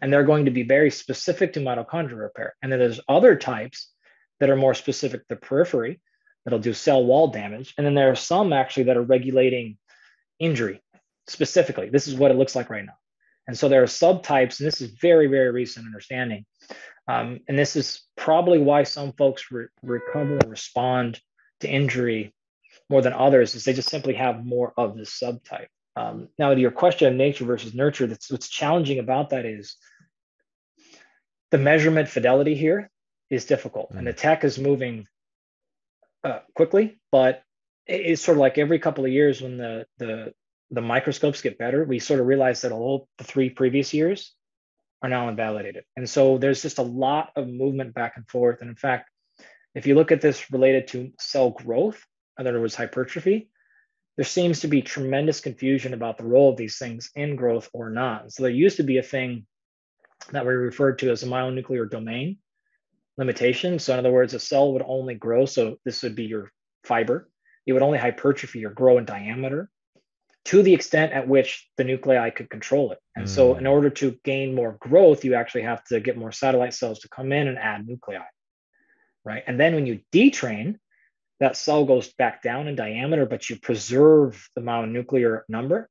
And they're going to be very specific to mitochondrial repair. And then there's other types that are more specific to the periphery that'll do cell wall damage. And then there are some actually that are regulating injury specifically. This is what it looks like right now. And so there are subtypes, and this is very, very recent understanding. And this is probably why some folks recover and respond to injury more than others, is they just simply have more of this subtype. Now, to your question of nature versus nurture, what's challenging about that is the measurement fidelity here is difficult, and the tech is moving quickly, but it's sort of like every couple of years when the microscopes get better, we sort of realize that all the 3 previous years are now invalidated. And so there's just a lot of movement back and forth. And in fact, if you look at this related to cell growth, in other words, hypertrophy, there seems to be tremendous confusion about the role of these things in growth or not. So there used to be a thing that we referred to as a myonuclear domain limitation. So in other words, a cell would only grow. So this would be your fiber. it would only hypertrophy or grow in diameter to the extent at which the nuclei could control it. And so in order to gain more growth, you actually have to get more satellite cells to come in and add nuclei, right? And then when you detrain, that cell goes back down in diameter, but you preserve the mononuclear number.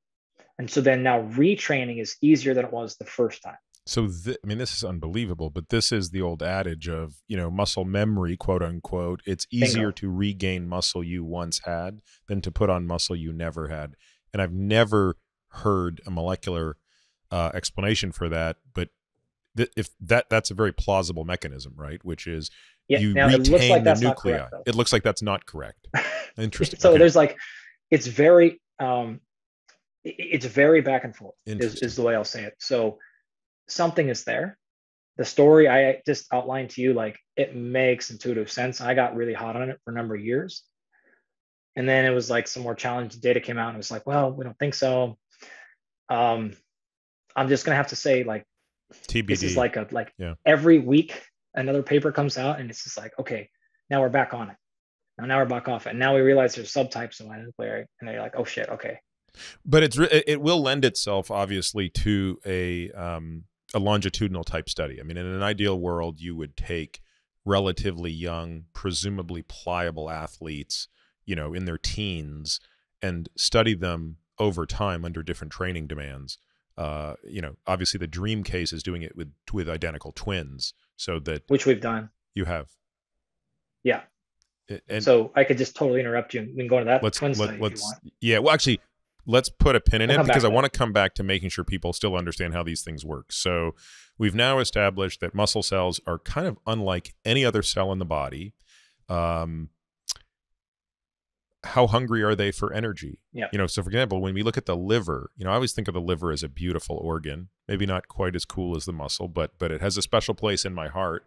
And so then now retraining is easier than it was the first time. So, I mean, this is unbelievable, but this is the old adage of, you know, muscle memory, quote unquote. It's easier to regain muscle you once had than to put on muscle you never had. And I've never heard a molecular explanation for that, but if that's a very plausible mechanism, right? Which is you retain the nuclei. It looks like that's not correct. Interesting. So there's like, it's very back and forth is the way I'll say it. So something is there. The story I just outlined to you, like, it makes intuitive sense. I got really hot on it for a number of years. And then it was like some more challenging data came out and it was like, well, we don't think so. I'm just gonna have to say, like, TBD. This is like every week another paper comes out and it's just like, okay, now we're back on it. Now we're back off it. And now we realize there's subtypes of mononuclear, and they're like, oh shit, okay. But it will lend itself obviously to a longitudinal type study. I mean, in an ideal world, you would take relatively young, presumably pliable athletes, you know, in their teens, and study them over time under different training demands. You know, obviously the dream case is doing it with identical twins, so that, which we've done. You have. Yeah. And so I could just totally interrupt you. We can go to that twin study if you want. Yeah, well, actually, let's put a pin in it because I want to come back to making sure people still understand how these things work. So we've now established that muscle cells are kind of unlike any other cell in the body. How hungry are they for energy? Yeah. You know, so for example, when we look at the liver, you know, I always think of the liver as a beautiful organ, maybe not quite as cool as the muscle, but it has a special place in my heart.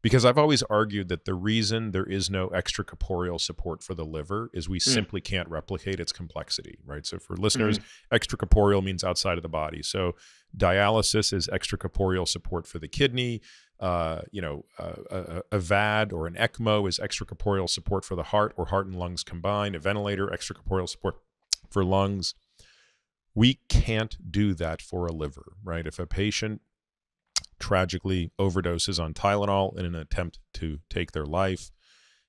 Because I've always argued that the reason there is no extracorporeal support for the liver is we simply can't replicate its complexity, right? So for listeners, extracorporeal means outside of the body. So dialysis is extracorporeal support for the kidney. You know, a VAD or an ECMO is extracorporeal support for the heart or heart and lungs combined. A ventilator, extracorporeal support for lungs. We can't do that for a liver, right? If a patient tragically overdoses on Tylenol in an attempt to take their life,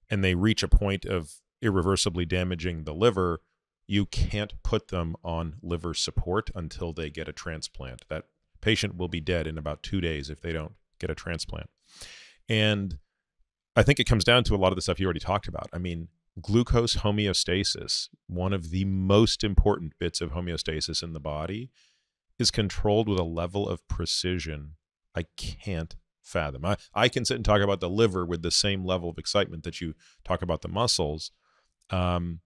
and they reach a point of irreversibly damaging the liver, you can't put them on liver support until they get a transplant. That patient will be dead in about 2 days if they don't get a transplant. And I think it comes down to a lot of the stuff you already talked about. I mean, glucose homeostasis, one of the most important bits of homeostasis in the body, is controlled with a level of precision I can't fathom. I can sit and talk about the liver with the same level of excitement that you talk about the muscles. And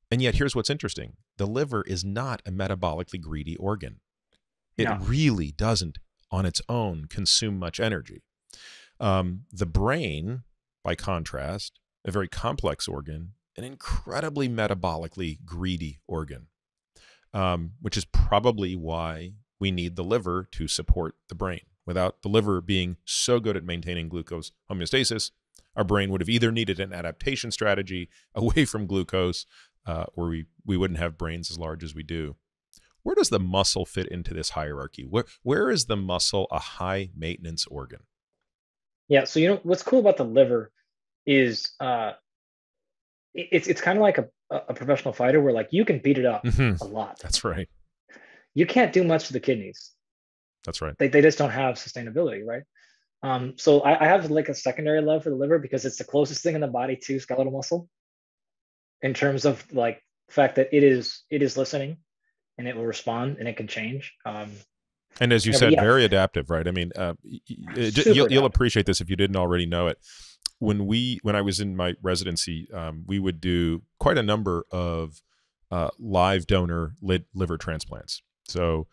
yet here's what's interesting. The liver is not a metabolically greedy organ. It really doesn't on its own consume much energy. The brain, by contrast, a very complex organ, an incredibly metabolically greedy organ, which is probably why we need the liver to support the brain. Without the liver being so good at maintaining glucose homeostasis, our brain would have either needed an adaptation strategy away from glucose, or we wouldn't have brains as large as we do. Where does the muscle fit into this hierarchy? Where is the muscle a high maintenance organ? Yeah, so you know what's cool about the liver is it's kind of like a professional fighter where, like, you can beat it up a lot. That's right. You can't do much to the kidneys. That's right. They just don't have sustainability, right? So I have like a secondary love for the liver because it's the closest thing in the body to skeletal muscle in terms of like the fact that it is listening and it will respond and it can change. And as you said, very adaptive, right? I mean, you'll appreciate this if you didn't already know it. When I was in my residency, we would do quite a number of live donor liver transplants. So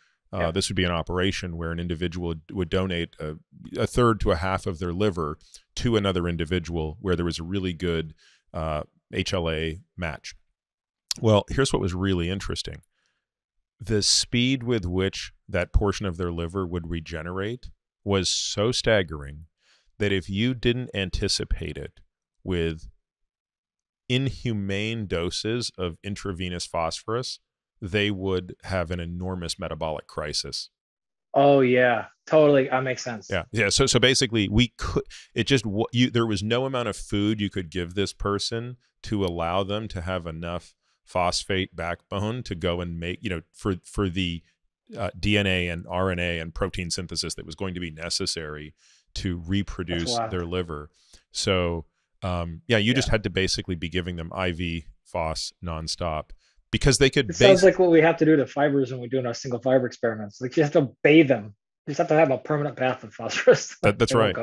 this would be an operation where an individual would donate a third to a half of their liver to another individual where there was a really good HLA match. Well, here's what was really interesting. The speed with which that portion of their liver would regenerate was so staggering that if you didn't anticipate it with inhumane doses of intravenous phosphorus, they would have an enormous metabolic crisis. Oh yeah, totally. That makes sense. Yeah. So basically, there was no amount of food you could give this person to allow them to have enough phosphate backbone to go and make, for the DNA and RNA and protein synthesis that was going to be necessary to reproduce their liver. So you just had to basically be giving them IV phos nonstop, because they could. It sounds like what we have to do to fibers when we're doing our single fiber experiments. Like you have to bathe them. You just have to have a permanent bath of phosphorus. That's right.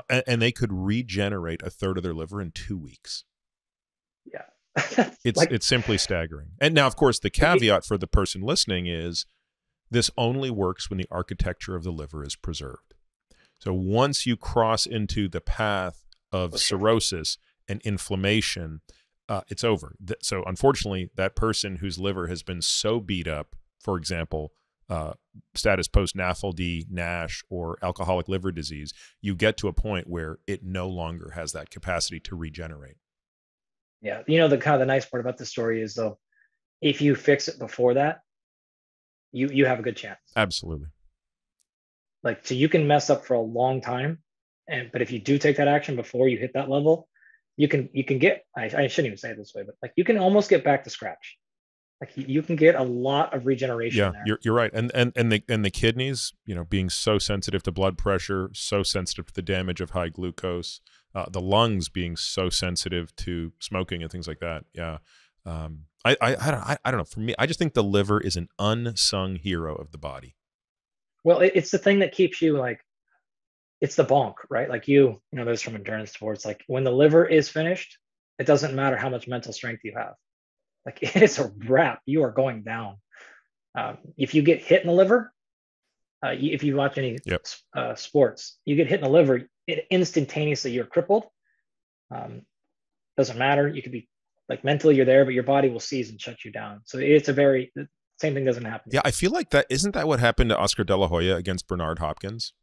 And they could regenerate a third of their liver in 2 weeks. Yeah. It's simply staggering. And now, of course, the caveat for the person listening is this only works when the architecture of the liver is preserved. So once you cross into the path of cirrhosis and inflammation, it's over. So unfortunately, that person whose liver has been so beat up, for example, status post-NAFLD, NASH, or alcoholic liver disease, you get to a point where it no longer has that capacity to regenerate. Yeah. The nice part about this story is, though, if you fix it before that, you have a good chance. Absolutely. So you can mess up for a long time, but if you do take that action before you hit that level, you can get, I shouldn't even say it this way, but you can almost get back to scratch. You can get a lot of regeneration there. You're right. And the kidneys, being so sensitive to blood pressure, so sensitive to the damage of high glucose, the lungs being so sensitive to smoking and things like that. Yeah. I don't know. For me, I just think the liver is an unsung hero of the body. Well, it's the thing that keeps you it's the bonk, right? There's from endurance sports, when the liver is finished, it doesn't matter how much mental strength you have. It's a wrap. You are going down. If you get hit in the liver, if you watch any sports, you get hit in the liver, instantaneously you're crippled. Doesn't matter. You could be mentally you're there, but your body will seize and shut you down. So it's the same thing doesn't happen. Yeah, I feel like isn't that what happened to Oscar De La Hoya against Bernard Hopkins?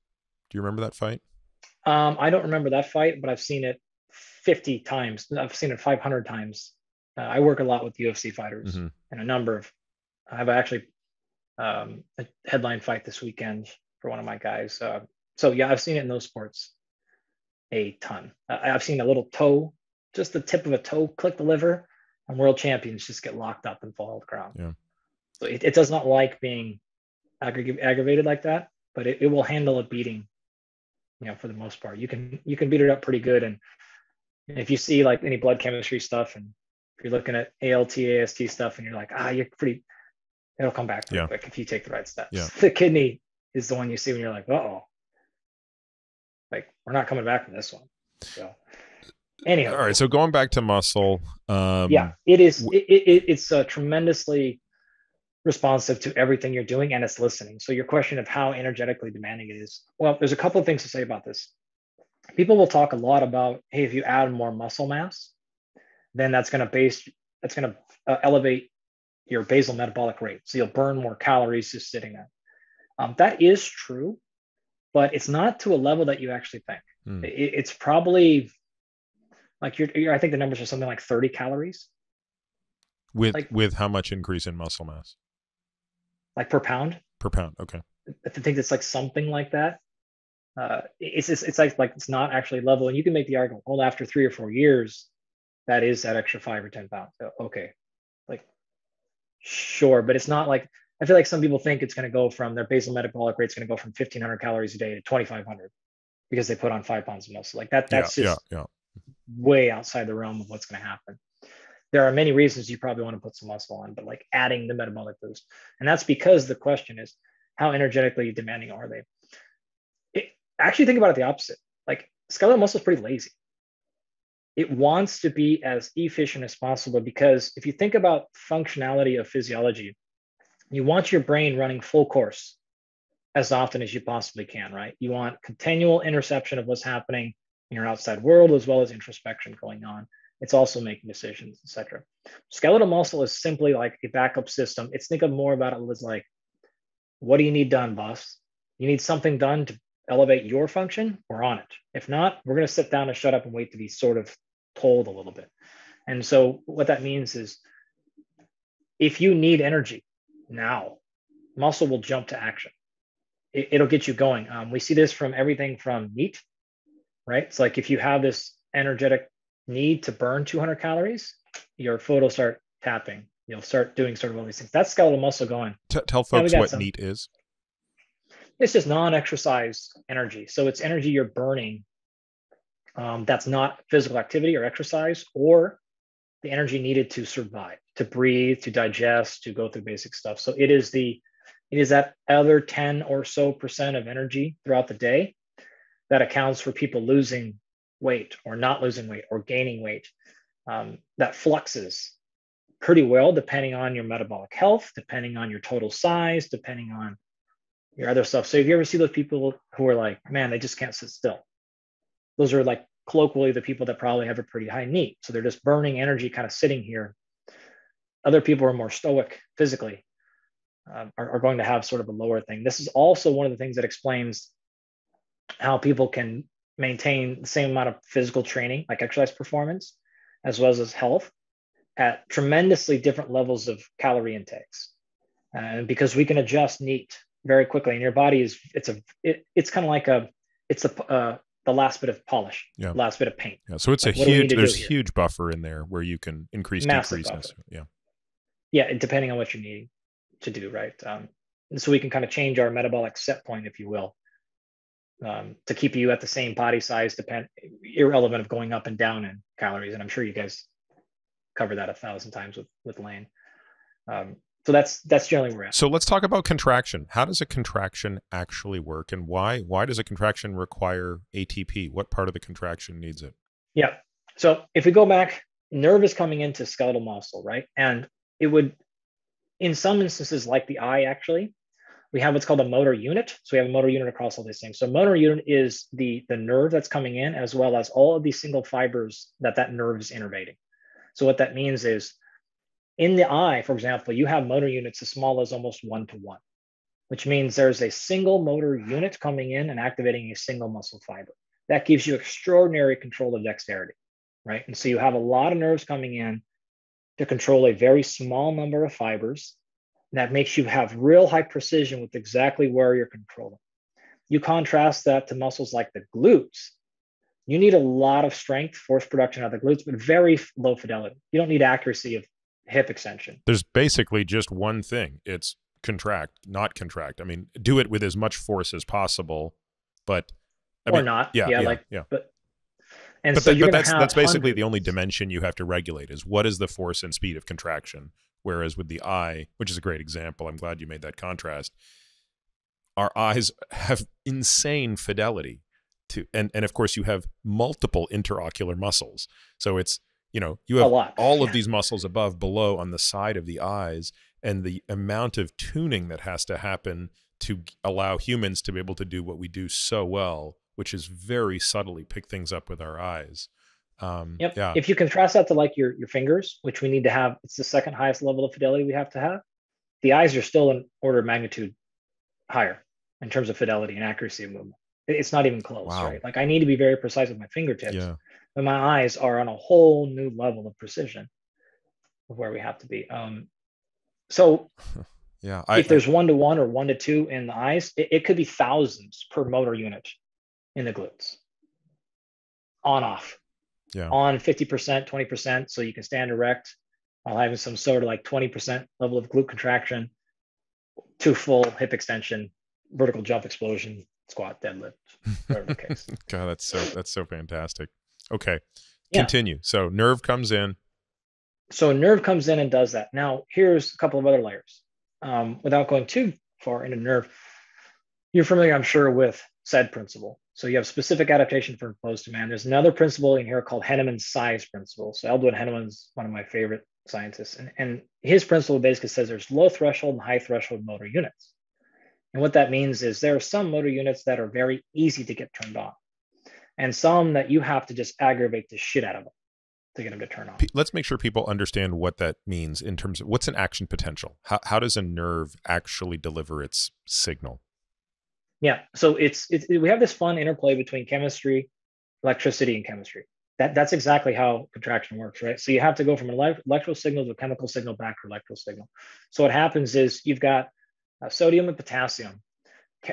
Do you remember that fight? I don't remember that fight, but I've seen it 50 times. I've seen it 500 times. I work a lot with UFC fighters, and a number of. I have actually a headline fight this weekend for one of my guys. So yeah, I've seen it in those sports a ton. I've seen a little toe, just the tip of a toe, click the liver, and world champions just get locked up and fall to the ground. Yeah. So it does not like being aggravated like that, but it will handle a beating. For the most part, you can beat it up pretty good. And if you see any blood chemistry stuff, and if you're looking at ALT, AST stuff, and you're like, you're pretty, it'll come back pretty quick if you take the right steps. Yeah. The kidney is the one you see when you're like, we're not coming back from this one. So anyhow. All right. So going back to muscle. It is. It's tremendously responsive to everything you're doing, and it's listening. So your question of how energetically demanding it is, well, there's a couple of things to say about this. People will talk a lot about, hey, if you add more muscle mass, then that's going to elevate your basal metabolic rate. So you'll burn more calories just sitting there. That is true, but it's not to a level that you actually think. It's probably I think the numbers are something like 30 calories. With how much increase in muscle mass? Per pound? Per pound, okay. I think it's something like that. It's it's not actually level, and you can make the argument, well, after 3 or 4 years, that is that extra 5 or 10 pounds. So, okay, sure, but it's not I feel like some people think it's going to go from their basal metabolic rate's going to go from 1,500 calories a day to 2,500 because they put on 5 pounds of muscle. That's just way outside the realm of what's going to happen. There are many reasons you probably want to put some muscle on, but adding the metabolic boost. And that's because the question is, how energetically demanding are they? Actually, think about it the opposite. Skeletal muscle is pretty lazy. It wants to be as efficient as possible, because if you think about functionality of physiology, you want your brain running full course as often as you possibly can, right? You want continual interception of what's happening in your outside world, as well as introspection going on. It's also making decisions, etc. Skeletal muscle is simply like a backup system. Think of more about it as what do you need done, boss? You need something done to elevate your function? We're on it. If not, we're going to sit down and shut up and wait to be sort of told a little bit. And so what that means is if you need energy now, muscle will jump to action. It'll get you going. We see this from everything from meat, right? It's like if you have this energetic need to burn 200 calories, your foot will start tapping. You'll start doing sort of all these things. That's skeletal muscle going. Tell folks what NEAT is. It's just non-exercise energy. So it's energy you're burning that's not physical activity or exercise, or the energy needed to survive, to breathe, to digest, to go through basic stuff. So it is that other 10 or so percent of energy throughout the day that accounts for people losing weight or not losing weight or gaining weight. That fluxes pretty well depending on your metabolic health, depending on your total size, depending on your other stuff. So if you ever see those people who are like, man, they just can't sit still, those are like colloquially the people that probably have a pretty high NEAT. So they're just burning energy kind of sitting here. Other people are more stoic physically, are going to have sort of a lower thing. This is also one of the things that explains how people can maintain the same amount of physical training, like exercise performance, as well as health, at tremendously different levels of calorie intakes. And because we can adjust NEAT very quickly, and your body it's kind of like the last bit of polish, last bit of paint. Yeah, so it's like, there's a huge buffer in there where you can increase, decrease. Yeah, depending on what you're needing to do, right? And so we can kind of change our metabolic set point, if you will, to keep you at the same body size, irrelevant of going up and down in calories. And I'm sure you guys cover that 1,000 times with Lane. So that's generally where we're at. So let's talk about contraction. How does a contraction actually work, and why does a contraction require ATP? What part of the contraction needs it? Yeah. So if we go back, nerve is coming into skeletal muscle, right? And it would, in some instances, like the eye, actually, we have what's called a motor unit. So we have a motor unit across all these things. So motor unit is the nerve that's coming in, as well as all of these single fibers that nerve is innervating. So what that means is, in the eye, for example, you have motor units as small as almost 1-to-1, which means there's a single motor unit coming in and activating a single muscle fiber. That gives you extraordinary control of dexterity, right? And so you have a lot of nerves coming in to control a very small number of fibers. And that makes you have real high precision with exactly where you're controlling. You contrast that to muscles like the glutes. You need a lot of strength, force production out of the glutes, but very low fidelity. You don't need accuracy of hip extension. There's basically just one thing. It's contract, not contract. I mean, do it with as much force as possible, but not. But that's basically the only dimension you have to regulate is what is the force and speed of contraction. Whereas with the eye, which is a great example, I'm glad you made that contrast. Our eyes have insane fidelity and of course you have multiple interocular muscles. So it's, you have all of these muscles above, below, on the side of the eyes, and the amount of tuning that has to happen to allow humans to be able to do what we do so well, which is very subtly pick things up with our eyes. Yeah. If you contrast that to like your fingers, which we need to have, it's the second highest level of fidelity we have to have. The eyes are still an order of magnitude higher in terms of fidelity and accuracy of movement. It's not even close, right? Like I need to be very precise with my fingertips, but my eyes are on a whole new level of precision of where we have to be. So if there's 1-to-1 or 1-to-2 in the eyes, it could be thousands per motor unit in the glutes. On, off. On 50%, 20%, so you can stand erect while having some sort of like 20% level of glute contraction, to full hip extension, vertical jump explosion, squat, deadlift, whatever the case. God, that's so fantastic. Okay, continue. So nerve comes in. So nerve comes in and does that. Now, here's a couple of other layers. Without going too far into nerve, you're familiar, I'm sure, with SAID principle. So you have specific adaptation for enclosed demand. There's another principle in here called Henneman's size principle. So Aldwin Henneman's one of my favorite scientists. And his principle basically says there's low threshold and high threshold motor units. And what that means is there are some motor units that are very easy to get turned on, and some that you have to just aggravate the shit out of them to get them to turn on. Let's make sure people understand what that means in terms of what's an action potential. How does a nerve actually deliver its signal? Yeah, so we have this fun interplay between chemistry, electricity, and chemistry. That's exactly how contraction works, right? So you have to go from an electrical signal to a chemical signal back to electrical signal. So what happens is you've got sodium and potassium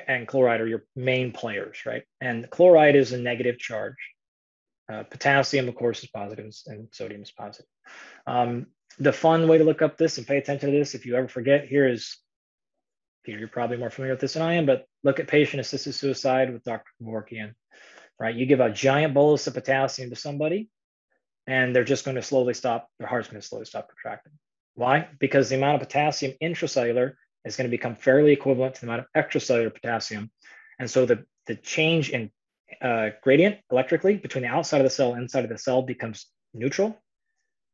and chloride are your main players, right? And chloride is a negative charge. Potassium, of course, is positive, and sodium is positive. The fun way to look up this and pay attention to this, if you ever forget, here is, Peter, you're probably more familiar with this than I am, but look at patient-assisted suicide with Dr. Kevorkian, right? You give a giant bolus of potassium to somebody, and they're just going to slowly stop, their heart's going to slowly stop contracting. Why? Because the amount of potassium intracellular is going to become fairly equivalent to the amount of extracellular potassium. And so the change in gradient electrically between the outside of the cell and inside of the cell becomes neutral.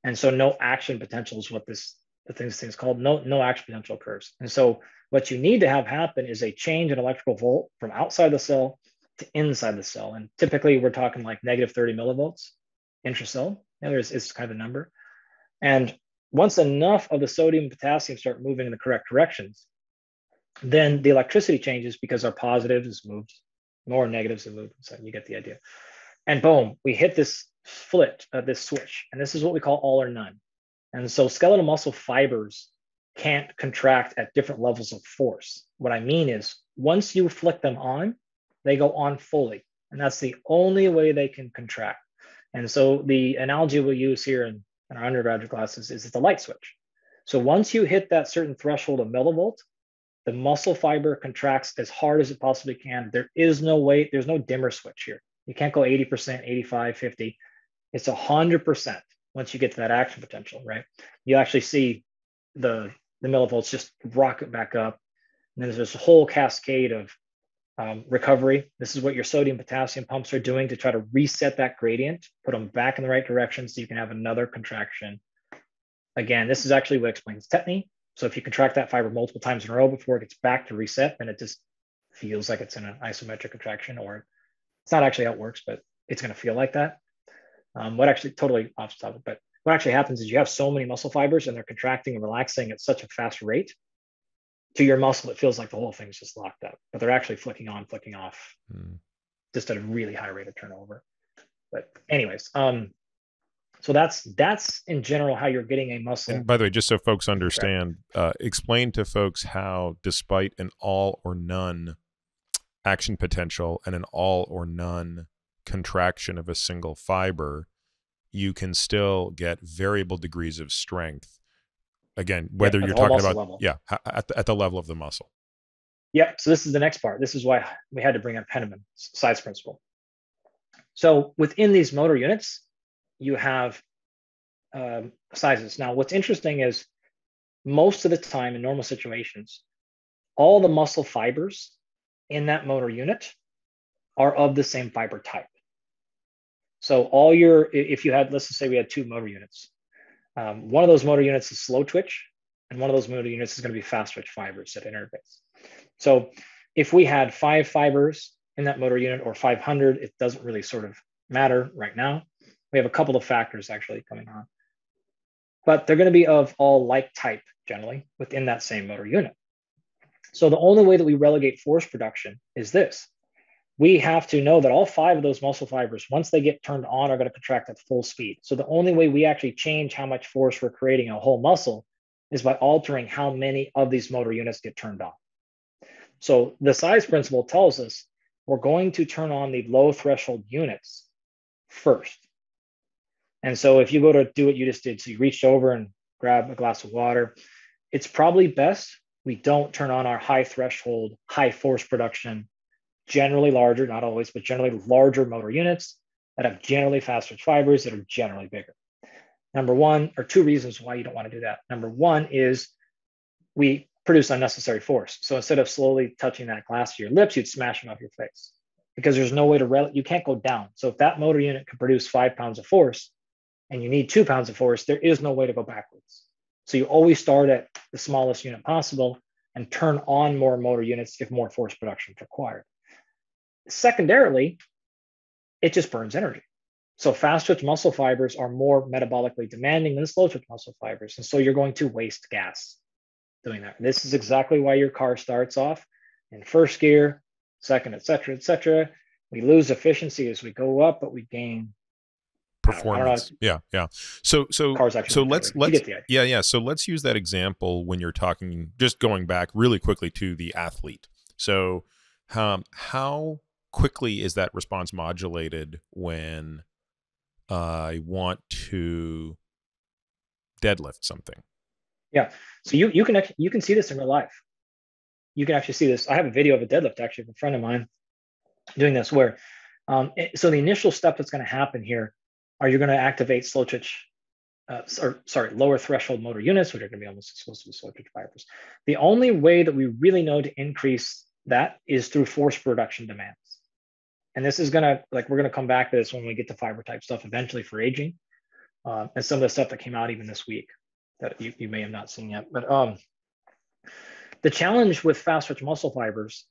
And so no action potential is what this thing is called. No action potential occurs. And so what you need to have happen is a change in electrical volt from outside the cell to inside the cell. And typically we're talking like negative 30 millivolts intracell. It's kind of a number. And once enough of the sodium and potassium start moving in the correct directions, then the electricity changes because our positives is moved, more negatives have moved. So you get the idea. And boom, we hit this this switch. And this is what we call all or none. And so skeletal muscle fibers can't contract at different levels of force. What I mean is once you flick them on, they go on fully. And that's the only way they can contract. And so the analogy we'll use here in our undergraduate classes is it's a light switch. So once you hit that certain threshold of millivolt, the muscle fiber contracts as hard as it possibly can. There is no way, there's no dimmer switch here. You can't go 80%, 85, 50. It's 100% once you get to that action potential, right? You actually see the millivolts just rocket back up. And then there's this whole cascade of recovery. This is what your sodium potassium pumps are doing to try to reset that gradient, put them back in the right direction so you can have another contraction. Again, this is actually what explains tetany. So if you contract that fiber multiple times in a row before it gets back to reset, then it just feels like it's in an isometric contraction, or it's not actually how it works, but it's going to feel like that. What actually, totally off topic, but what actually happens is you have so many muscle fibers and they're contracting and relaxing at such a fast rate to your muscle, it feels like the whole thing's just locked up, but they're actually flicking on, flicking off, just at a really high rate of turnover. But anyways, so that's in general how you're getting a muscle. And by the way, just so folks understand, explain to folks how, despite an all or none action potential and an all or none contraction of a single fiber, you can still get variable degrees of strength. Again, whether you're talking about level. At the level of the muscle. Yep. So this is the next part. This is why we had to bring up Henneman's size principle. So within these motor units, you have sizes. Now, what's interesting is most of the time in normal situations, all the muscle fibers in that motor unit are of the same fiber type. So if you had, let's just say we had two motor units. One of those motor units is slow twitch, and one of those motor units is going to be fast twitch fibers at interface. So if we had 5 fibers in that motor unit or 500, it doesn't really sort of matter right now. We have a couple of factors actually coming on, but they're going to be of all like type generally within that same motor unit. So the only way that we relegate force production is this. We have to know that all 5 of those muscle fibers, once they get turned on, are going to contract at full speed. So the only way we actually change how much force we're creating in a whole muscle is by altering how many of these motor units get turned on. So the size principle tells us we're going to turn on the low threshold units first. And so if you go to do what you just did, so you reached over and grab a glass of water, it's probably best we don't turn on our high threshold, high force production, generally larger, not always, but generally larger motor units that have generally faster fibers that are generally bigger. Number one, or 2 reasons why you don't want to do that. Number one is we produce unnecessary force. So instead of slowly touching that glass to your lips, you'd smash it off your face because there's no way to, you can't go down. So if that motor unit can produce 5 pounds of force and you need 2 pounds of force, there is no way to go backwards. So you always start at the smallest unit possible and turn on more motor units if more force production is required. Secondarily, it just burns energy. So fast twitch muscle fibers are more metabolically demanding than slow twitch muscle fibers. And so you're going to waste gas doing that. This is exactly why your car starts off in first gear, second, et cetera, et cetera. We lose efficiency as we go up, but we gain power. I don't know performance. Yeah, yeah. So if cars actually so work that way. You let's get the idea. yeah, yeah. So let's use that example when you're talking. Just going back really quickly to the athlete. So, how quickly is that response modulated when I want to deadlift something? Yeah. So you can see this in real life. You can actually see this. I have a video of a deadlift actually of a friend of mine doing this where so the initial step that's going to happen here are you're going to activate slow twitch or sorry, lower threshold motor units, which are going to be almost exclusively slow twitch fibers. The only way that we really know to increase that is through force production demands. And this is going to, like, we're going to come back to this when we get to fiber type stuff eventually for aging, and some of the stuff that came out even this week that you may have not seen yet. But the challenge with fast twitch muscle fibers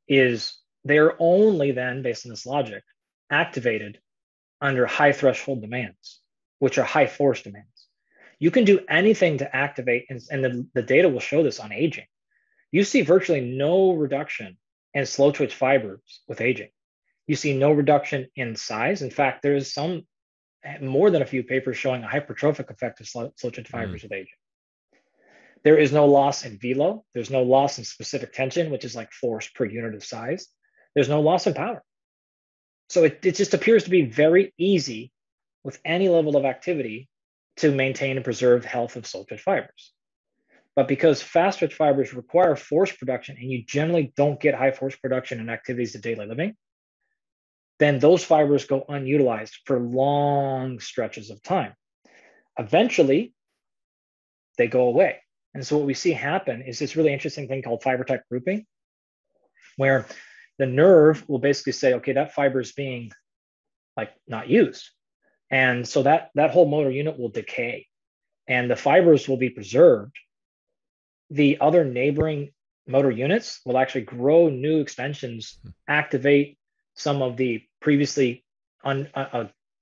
is they're only then, based on this logic, activated under high threshold demands, which are high force demands. You can do anything to activate, and the data will show this on aging. You see virtually no reduction in slow twitch fibers with aging. You see no reduction in size. In fact, there's some more than a few papers showing a hypertrophic effect of slow twitch fibers with aging. There is no loss in velo. There's no loss in specific tension, which is like force per unit of size. There's no loss in power. So it just appears to be very easy with any level of activity to maintain and preserve health of slow twitch fibers. But because fast twitch fibers require force production and you generally don't get high force production in activities of daily living, then those fibers go unutilized for long stretches of time. Eventually, they go away. And so what we see happen is this really interesting thing called fiber type grouping, where the nerve will basically say, okay, that fiber is being like not used. And so that whole motor unit will decay and the fibers will be preserved. The other neighboring motor units will actually grow new extensions, activate some of the previously gone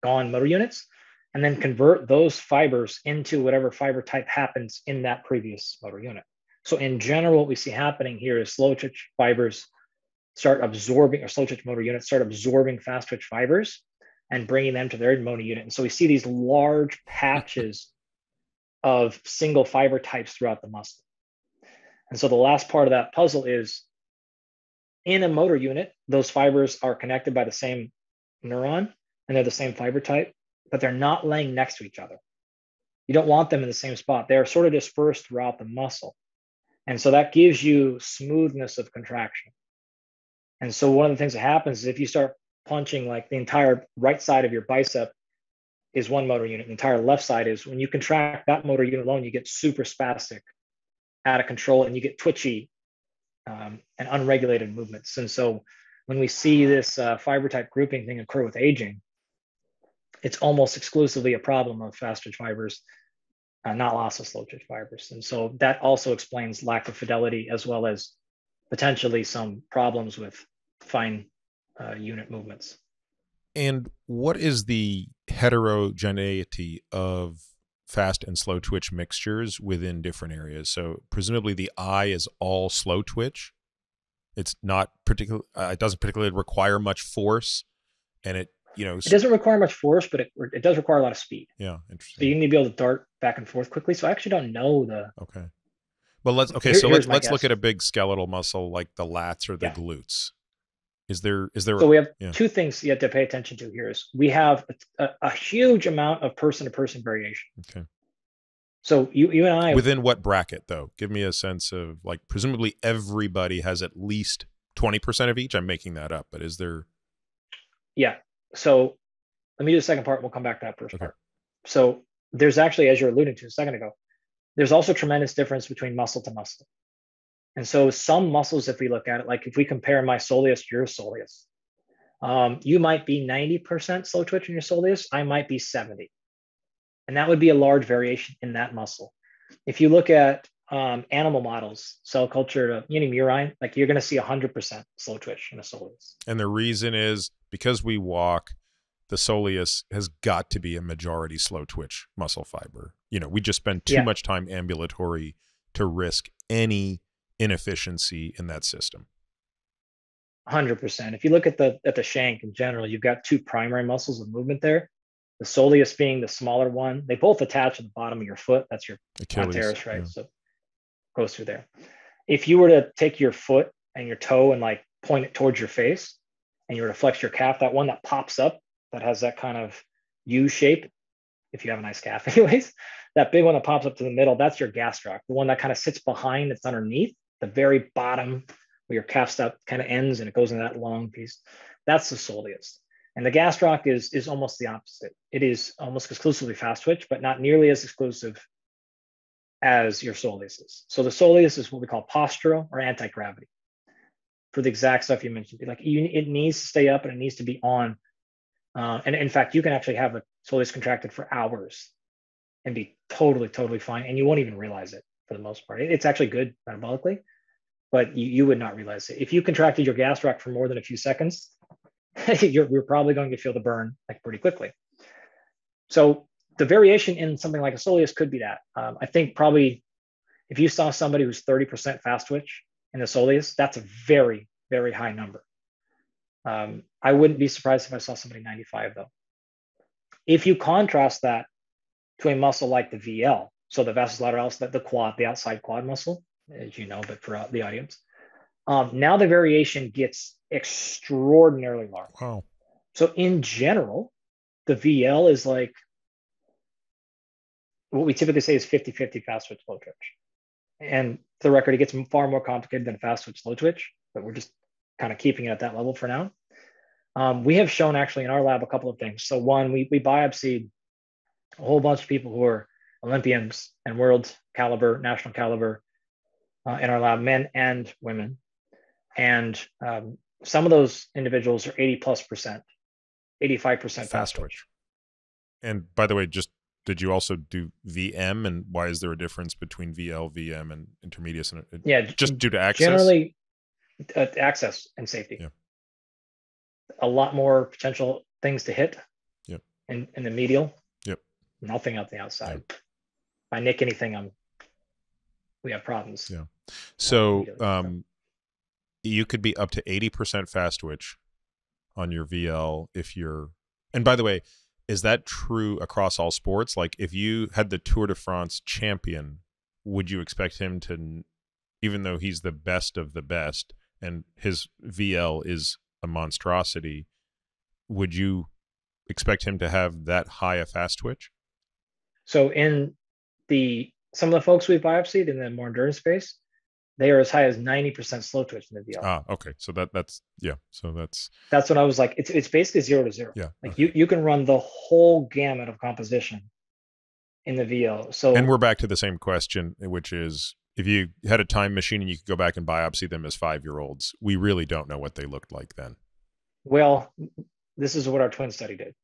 motor units, and then convert those fibers into whatever fiber type happens in that previous motor unit. So in general, what we see happening here is slow twitch fibers start absorbing, or slow twitch motor units start absorbing fast twitch fibers and bringing them to their motor unit. And so we see these large patches of single fiber types throughout the muscle. And so the last part of that puzzle is in a motor unit, those fibers are connected by the same neuron and they're the same fiber type, but they're not laying next to each other. You don't want them in the same spot. They're sort of dispersed throughout the muscle. And so that gives you smoothness of contraction. And so one of the things that happens is if you start punching, like the entire right side of your bicep is one motor unit, the entire left side is, when you contract that motor unit alone, you get super spastic, out of control, and you get twitchy and unregulated movements. And so when we see this fiber type grouping thing occur with aging, it's almost exclusively a problem of fast twitch fibers, not loss of slow twitch fibers. And so that also explains lack of fidelity, as well as potentially some problems with fine unit movements. And what is the heterogeneity of fast and slow twitch mixtures within different areas? So presumably the eye is all slow twitch. It's not particular. It doesn't particularly require much force, and it doesn't require much force, but it does require a lot of speed. Yeah, interesting. So you need to be able to dart back and forth quickly. So I actually don't know the. Okay. Well, let's look at a big skeletal muscle like the lats or the glutes. Is there? So we have two things you have to pay attention to here. Is we have a huge amount of person to person variation. Okay. So you and I, within what bracket though? Give me a sense of, like, presumably everybody has at least 20% of each. I'm making that up, but is there? Yeah. So let me do the second part. We'll come back to that first part. So there's actually, as you're alluding to a second ago, there's also tremendous difference between muscle to muscle. And so some muscles, if we look at it, like if we compare my soleus to your soleus, you might be 90% slow twitch in your soleus. I might be 70. And that would be a large variation in that muscle. If you look at animal models, cell culture, murine, like you're going to see 100% slow twitch in a soleus. And the reason is because we walk, the soleus has got to be a majority slow twitch muscle fiber. We just spend too much time ambulatory to risk any inefficiency in that system. 100%. If you look at the shank in general, you've got two primary muscles of movement there. the soleus being the smaller one. They both attach at the bottom of your foot. That's your Achilles, plantaris, right? So it goes through there. If you were to take your foot and your toe and like point it towards your face, and you were to flex your calf, that one that pops up, that has that kind of U shape, if you have a nice calf anyways, that big one that pops up to the middle, that's your gastroc. The one that kind of sits behind, it's underneath, the very bottom where your calf stop kind of ends and it goes into that long piece. That's the soleus. And the gastroc is almost the opposite. It is almost exclusively fast twitch, but not nearly as exclusive as your soleus is. So the soleus is what we call postural or anti-gravity for the exact stuff you mentioned. Like it needs to stay up and it needs to be on. And in fact, you can actually have a soleus contracted for hours and be totally, totally fine. And you won't even realize it for the most part. It's actually good metabolically, but you would not realize it. If you contracted your gastroc for more than a few seconds, you're probably going to feel the burn like pretty quickly. So the variation in something like a soleus could be that. I think probably if you saw somebody who's 30% fast twitch in the soleus, that's a very, very high number. I wouldn't be surprised if I saw somebody 95 though. If you contrast that to a muscle like the VL, so the vastus lateralis, the quad, the outside quad muscle, as you know, but for the audience, now the variation gets extraordinarily large. Wow. So in general, the VL is like what we typically say is 50-50 fast twitch, slow twitch. And for the record, it gets far more complicated than fast twitch, slow twitch, but we're just kind of keeping it at that level for now. We have shown actually in our lab a couple of things. So one, we biopsied a whole bunch of people who are Olympians and world caliber, national caliber in our lab, men and women. And some of those individuals are 80+%, 85% fast twitch. And by the way, did you also do VM, and why is there a difference between VL, VM, and intermediate? Yeah, just due to access? Generally, access and safety. Yeah. A lot more potential things to hit. Yep. In the medial. Yep. Nothing out the outside. Yep. If I nick anything, we have problems. Yeah. So you could be up to 80% fast twitch on your VL if you're. And by the way, is that true across all sports? Like if you had the Tour de France champion, would you expect him to, even though he's the best of the best and his VL is a monstrosity, would you expect him to have that high a fast twitch? So in some of the folks we've biopsied in the more endurance space, they are as high as 90% slow twitch in the VL. Ah, okay. So that's yeah. So that's when I was like, it's basically 0 to 0. Yeah. Like okay. you can run the whole gamut of composition in the VL. So and we're back to the same question, which is if you had a time machine and you could go back and biopsy them as 5-year-olds, we really don't know what they looked like then. Well, this is what our twin study did.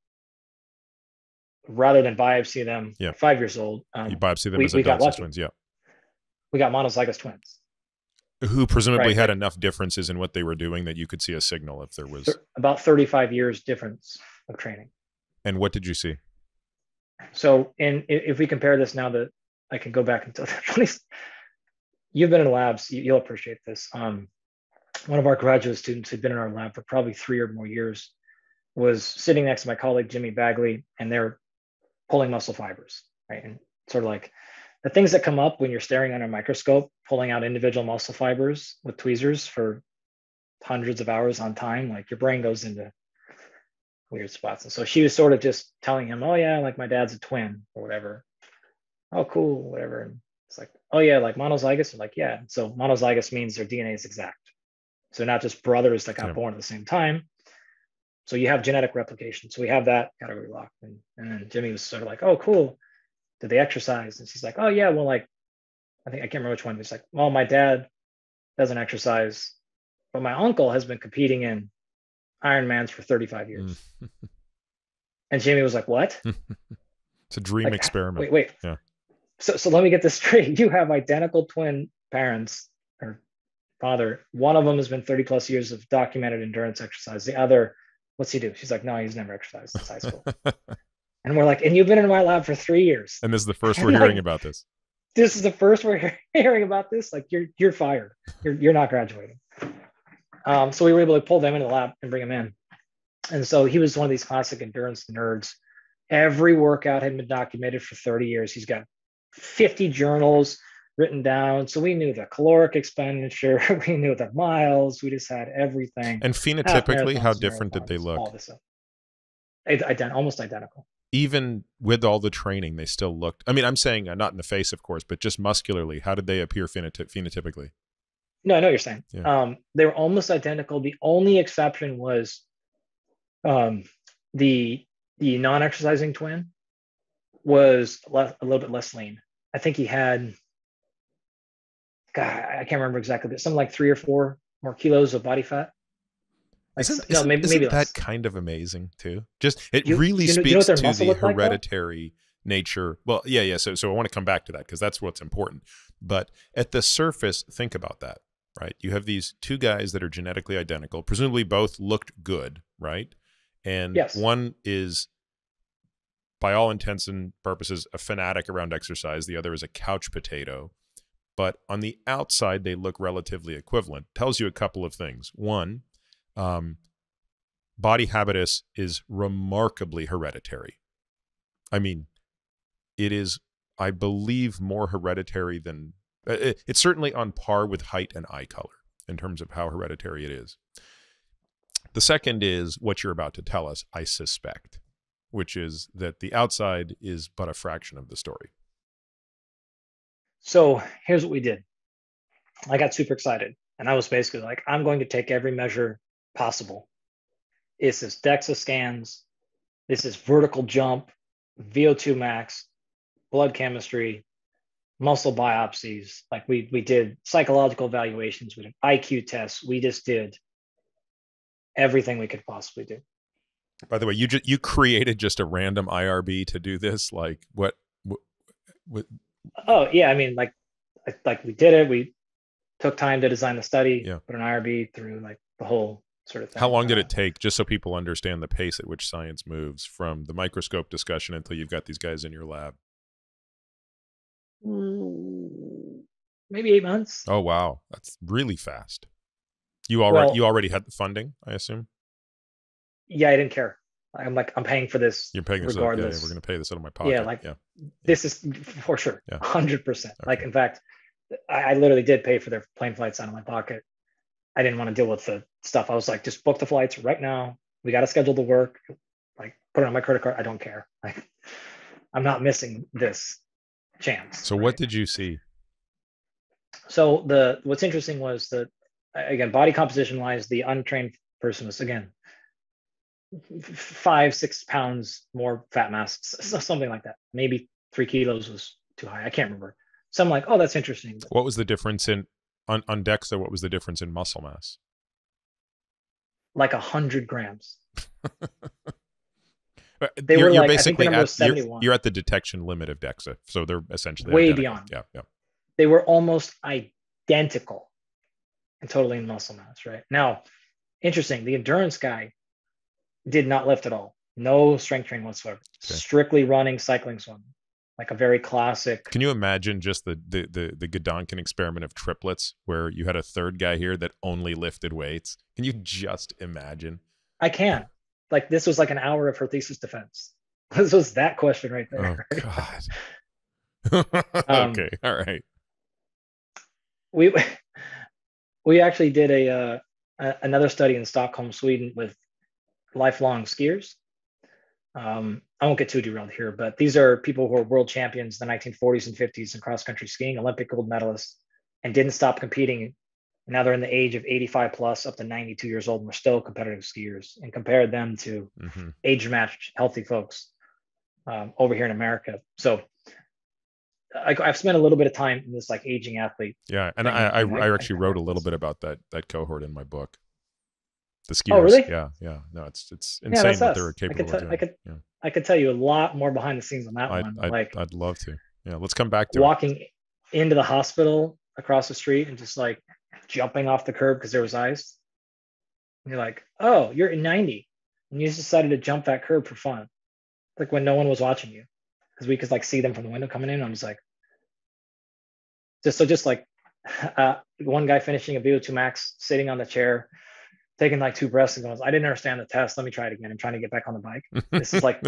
Rather than biopsy them 5 years old, you biopsy them as adults as twins. Yeah. We got monozygous twins. Who presumably had enough differences in what they were doing that you could see a signal if there was about 35 years difference of training. And what did you see? So, if we compare this now, that I can go back and tell the funniest. You've been in labs, you'll appreciate this. One of our graduate students who'd been in our lab for probably 3 or more years was sitting next to my colleague Jimmy Bagley, and they're pulling muscle fibers, right? And sort of like the things that come up when you're staring under a microscope, pulling out individual muscle fibers with tweezers for hundreds of hours on time, like your brain goes into weird spots. And so she was sort of just telling him, oh yeah, like my dad's a twin or whatever. Oh, cool, whatever. And it's like, oh yeah, like monozygous? I'm like, yeah. And so monozygous means their DNA is exact. So not just brothers that got born at the same time. So you have genetic replication. So we have that category locked. And then Jimmy was sort of like, oh, cool. Did they exercise? And she's like, oh yeah, well, like, I can't remember which one. It's like, well, my dad doesn't exercise, but my uncle has been competing in Ironmans for 35 years. And Jimmy was like, what? It's a dream experiment. Wait. Yeah. So let me get this straight. You have identical twin parents or father. One of them has been 30+ years of documented endurance exercise. The other, what's he do? She's like, no, he's never exercised since high school. And we're like, and you've been in my lab for 3 years. And this is the first we're hearing about this. This is the first we're hearing about this. Like you're fired. You're not graduating. So we were able to pull them into the lab and bring them in. And so he was one of these classic endurance nerds. Every workout had been documented for 30 years. He's got 50 journals written down. So we knew the caloric expenditure, we knew the miles, we just had everything. And Half phenotypically, how marathons, different did they marathons, look? all this stuff. Almost identical. Even with all the training, they still looked. I mean, I'm saying not in the face, of course, but just muscularly. How did they appear phenotypically? No, I know what you're saying. Yeah. They were almost identical. The only exception was the non-exercising twin was a little bit less lean. I think he had, God, I can't remember exactly, but something like 3 or 4 more kilos of body fat. Like, no, maybe Isn't less. that kind of amazing too? Just it You, really you know speaks what their to muscle the looked like, though? hereditary nature. Well, yeah. So I want to come back to that because that's what's important. But at the surface, think about that, right? You have these two guys that are genetically identical, presumably both looked good, right? And Yes. one is, by all intents and purposes, a fanatic around exercise. The other is a couch potato. But on the outside, they look relatively equivalent. Tells you a couple of things. One, body habitus is remarkably hereditary. I mean, it is, I believe, more hereditary than, it's certainly on par with height and eye color in terms of how hereditary it is. The second is what you're about to tell us, I suspect, which is that the outside is but a fraction of the story. So here's what we did. I got super excited, and I was basically like, I'm going to take every measure possible. This is DEXA scans, this is vertical jump, VO2 max, blood chemistry, muscle biopsies. Like we did psychological evaluations, we did IQ tests, we just did everything we could possibly do. By the way, you created just a random IRB to do this? Like what Oh yeah, I mean, like we did it. We took time to design the study, Yeah. put an IRB through like the whole sort of thing. How long did it take, just so people understand the pace at which science moves from the microscope discussion until you've got these guys in your lab? Maybe 8 months. Oh wow, that's really fast. You already had the funding, I assume. Yeah, I didn't care. I'm like, I'm paying for this. You're paying this regardless. yeah, we're going to pay this out of my pocket. Yeah, like this is for sure, 100%. Okay. Like, in fact, I literally did pay for their plane flights out of my pocket. I didn't want to deal with the stuff. I was like, just book the flights right now. We got to schedule the work. Like, put it on my credit card. I don't care. Like, I'm not missing this chance. So what did you see? So what's interesting was that, again, body composition wise, the untrained person was, again, 5-6 pounds more fat mass, something like that. Maybe 3 kilos was too high. I can't remember. So I'm like, oh, that's interesting. What was the difference on DEXA? What was the difference in muscle mass? Like 100 grams. You're like, basically I think the you're at the detection limit of DEXA, so they're essentially way identical. beyond. Yeah. They were almost identical in total lean muscle mass. Right now, interesting. The endurance guy did not lift at all. No strength training whatsoever. Okay. Strictly running, cycling, swimming. Like a very classic. Can you imagine just the Godonkin experiment of triplets, where you had a third guy here that only lifted weights? Can you just imagine? I can. Like, this was like an hour of her thesis defense. This was that question right there. Oh God. Okay. All right. We actually did another study in Stockholm, Sweden, with lifelong skiers. I won't get too derailed here, but these are people who are world champions in the 1940s and 50s in cross-country skiing, Olympic gold medalists, and didn't stop competing. Now they're in the age of 85 plus up to 92 years old, and we're still competitive skiers, and compared them to age-matched healthy folks over here in America. So I've spent a little bit of time in this like aging athlete. Yeah, and I actually wrote a little bit about that cohort in my book. The skiers. Oh, really? Yeah. No, it's insane what they were capable of doing. I could tell you a lot more behind the scenes on that one. I'd love to. Yeah, let's come back to walking into the hospital across the street and just like jumping off the curb because there was ice. And you're like, oh, you're 90, and you just decided to jump that curb for fun, like when no one was watching you, because we could like see them from the window coming in. I'm just like, just like one guy finishing a VO2 max, sitting on the chair, taking like 2 breaths and goes, I didn't understand the test. Let me try it again. I'm trying to get back on the bike. This is like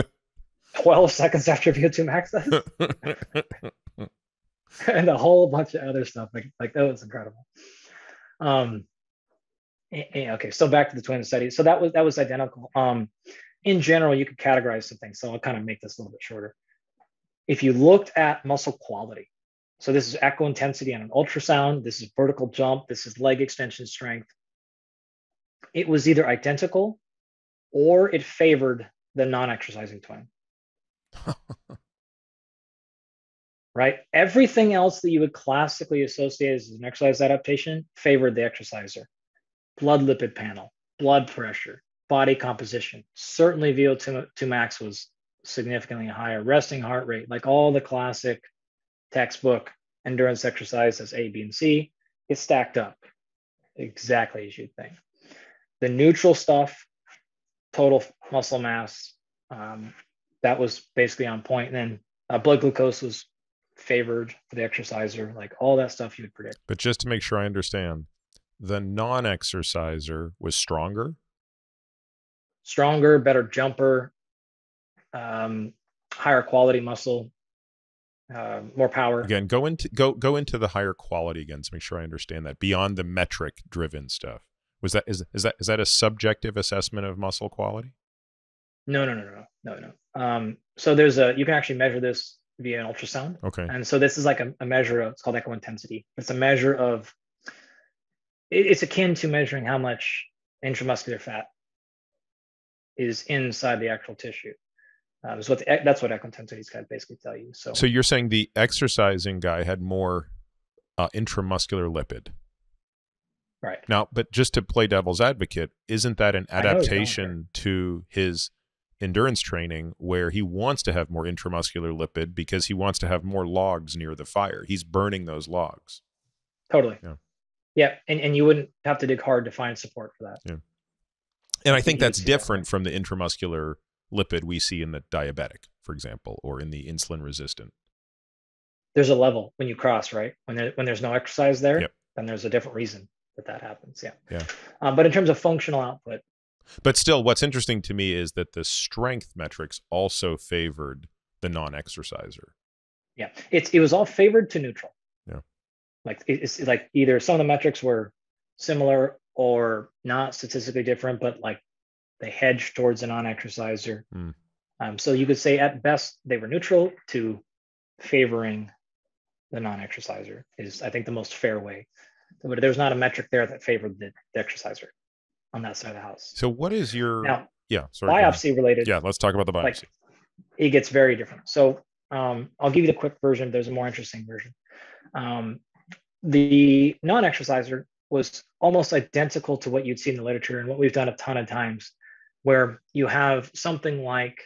12 seconds after VO2 max does, and a whole bunch of other stuff. Like that was incredible. Okay, so back to the twin study. So that was identical. In general, you could categorize some things. So I'll kind of make this a little bit shorter. If you looked at muscle quality, so this is echo intensity on an ultrasound, this is vertical jump, this is leg extension strength. It was either identical or it favored the non-exercising twin. Right? Everything else that you would classically associate as an exercise adaptation favored the exerciser. Blood lipid panel, blood pressure, body composition. Certainly VO2 max was significantly higher. Resting heart rate, like all the classic textbook endurance exercises A, B, and C, it stacked up exactly as you'd think. The neutral stuff, total muscle mass, that was basically on point. And then blood glucose was favored for the exerciser, like all that stuff you would predict. But just to make sure I understand, the non-exerciser was stronger? Stronger, better jumper, higher quality muscle, more power. Again, go into the higher quality again to make sure I understand that beyond the metric driven stuff. Is that a subjective assessment of muscle quality? No. So you can actually measure this via an ultrasound. Okay. And so this is like a measure of, it's called echo intensity. It's a measure of, it's akin to measuring how much intramuscular fat is inside the actual tissue. That's what echo intensity is going to basically tell you. So you're saying the exercising guy had more intramuscular lipid. Right. Now, but just to play devil's advocate, isn't that an adaptation to his endurance training where he wants to have more intramuscular lipid because he wants to have more logs near the fire? He's burning those logs. Totally. Yeah. And you wouldn't have to dig hard to find support for that. Yeah. And I think that's different from the intramuscular lipid we see in the diabetic, for example, or in the insulin resistant. There's a level when you cross, right? When there's no exercise there, yep. Then there's a different reason that happens. Yeah. But in terms of functional output. But still, what's interesting to me is that the strength metrics also favored the non-exerciser. Yeah. It was all favored to neutral. Yeah. Like it's like either some of the metrics were similar or not statistically different, but like they hedged towards a non-exerciser. So you could say at best they were neutral to favoring the non-exerciser is, I think, the most fair way. But there's not a metric there that favored the exerciser on that side of the house. So what is your biopsy related? Yeah, let's talk about the biopsy. Like, it gets very different. So I'll give you the quick version. There's a more interesting version. The non-exerciser was almost identical to what you'd see in the literature and what we've done a ton of times, where you have something like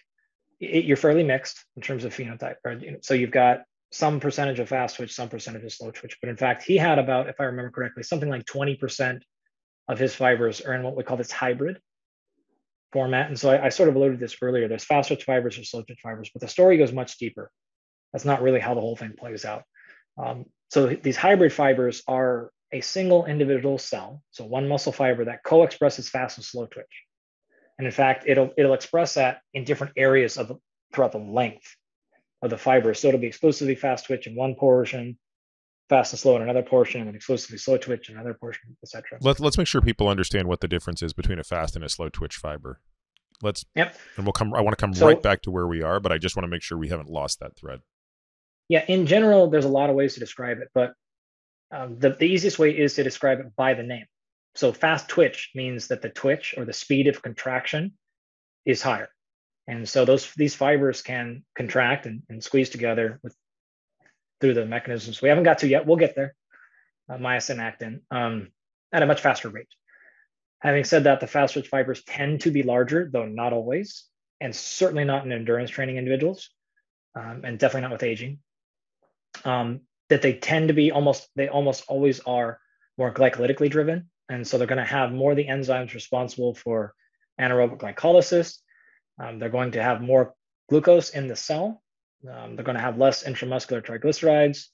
you're fairly mixed in terms of phenotype. So you've got some percentage of fast twitch, some percentage of slow twitch. But in fact, he had about, if I remember correctly, something like 20% of his fibers are in what we call this hybrid format. And so I sort of alluded to this earlier. There's fast twitch fibers or slow twitch fibers, but the story goes much deeper. That's not really how the whole thing plays out. So these hybrid fibers are a single individual cell, so one muscle fiber that co-expresses fast and slow twitch. And in fact, it'll express that in different areas throughout the length of the fiber. So it'll be exclusively fast twitch in one portion, fast and slow in another portion, and then exclusively slow twitch in another portion, etc. Let's make sure people understand what the difference is between a fast and a slow twitch fiber. And we'll come. I want to come right back to where we are, but I just want to make sure we haven't lost that thread. Yeah, in general, there's a lot of ways to describe it, but the easiest way is to describe it by the name. So fast twitch means that the twitch or the speed of contraction is higher. And so these fibers can contract and squeeze together through the mechanisms we haven't got to yet. We'll get there, myosin, actin, at a much faster rate. Having said that, the fast twitch fibers tend to be larger, though not always, and certainly not in endurance training individuals, and definitely not with aging. That they tend to be they almost always are more glycolytically driven. And so they're going to have more of the enzymes responsible for anaerobic glycolysis. They're going to have more glucose in the cell. They're going to have less intramuscular triglycerides,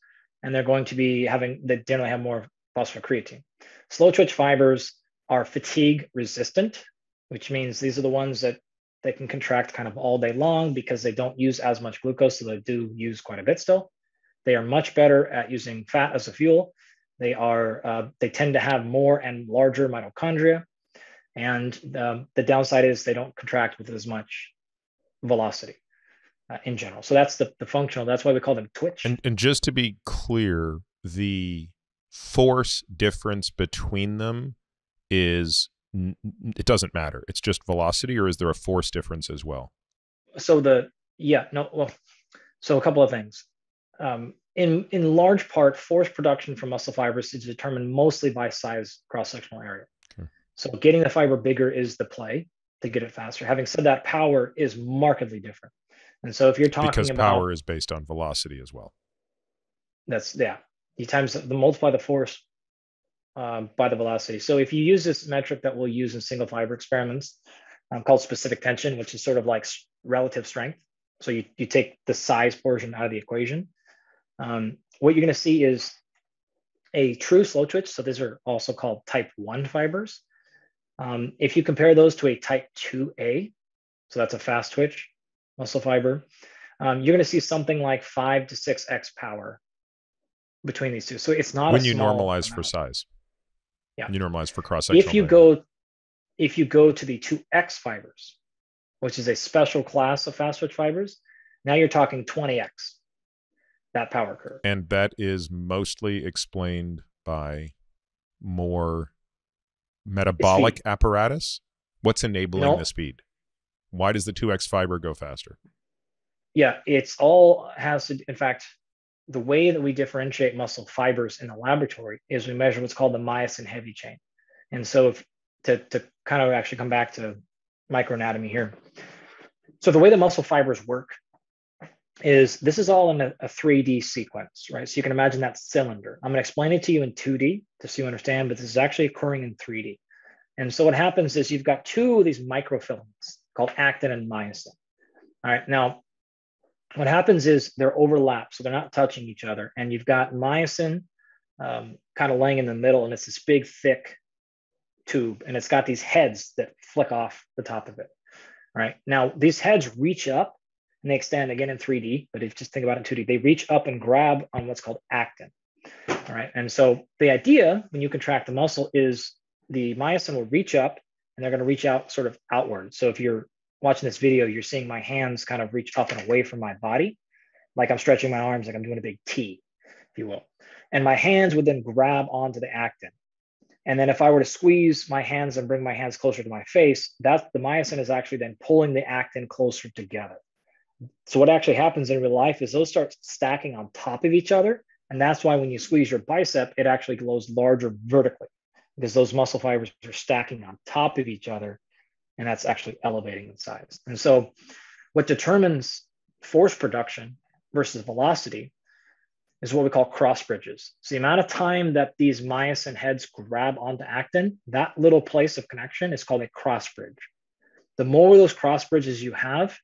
and they generally have more phosphocreatine. Slow twitch fibers are fatigue resistant, which means these are the ones that They can contract kind of all day long because they don't use as much glucose, so they do use quite a bit still. They are much better at using fat as a fuel. They tend to have more and larger mitochondria, and the downside is they don't contract with as much velocity in general. So that's the functional. That's why we call them twitch. And just to be clear, the force difference between them is, it doesn't matter. It's just velocity, or is there a force difference as well? So so a couple of things. In large part, force production from muscle fibers is determined mostly by size cross-sectional area. Okay. So getting the fiber bigger is the play to get it faster. Having said that, power is markedly different. And so if you're talking because about power is based on velocity as well. You times the multiply the force by the velocity. So if you use this metric that we'll use in single fiber experiments called specific tension, which is sort of like relative strength. So you take the size portion out of the equation. What you're going to see is a true slow twitch. So these are also called type 1 fibers. If you compare those to a type 2A, so that's a fast twitch muscle fiber, you're going to see something like 5 to 6x power between these two. So it's not when a you small normalize amount. For size. Yeah. You normalize for cross-sectional. If you go to the 2x fibers, which is a special class of fast twitch fibers, now you're talking 20x that power curve. And that is mostly explained by more metabolic apparatus. What's enabling the speed? Why does the 2x fiber go faster? Yeah, it's all has to, in fact, the way that we differentiate muscle fibers in the laboratory is we measure what's called the myosin heavy chain. And so to kind of actually come back to microanatomy here. So the way the muscle fibers work is this is all in a 3D sequence, right? So you can imagine that cylinder. I'm going to explain it to you in 2D just so you understand, but this is actually occurring in 3D. And so what happens is you've got two of these microfilaments called actin and myosin. All right, now what happens is they're overlapped, so they're not touching each other. And you've got myosin kind of laying in the middle, and it's this big, thick tube, and it's got these heads that flick off the top of it. All right, now these heads reach up, and they extend again in 3D, but if you just think about it in 2D, they reach up and grab on what's called actin. All right, and so the idea when you contract the muscle is the myosin will reach up, and they're going to reach out sort of outward. So if you're watching this video, you're seeing my hands kind of reach up and away from my body, like I'm stretching my arms, like I'm doing a big T, if you will. And my hands would then grab onto the actin. And then if I were to squeeze my hands and bring my hands closer to my face, that's the myosin is actually then pulling the actin closer together. So what actually happens in real life is those start stacking on top of each other. And that's why when you squeeze your bicep, it actually grows larger vertically because those muscle fibers are stacking on top of each other. And that's actually elevating in size. And so what determines force production versus velocity is what we call cross bridges. So the amount of time that these myosin heads grab onto actin, that little place of connection is called a cross bridge. The more of those cross bridges you have,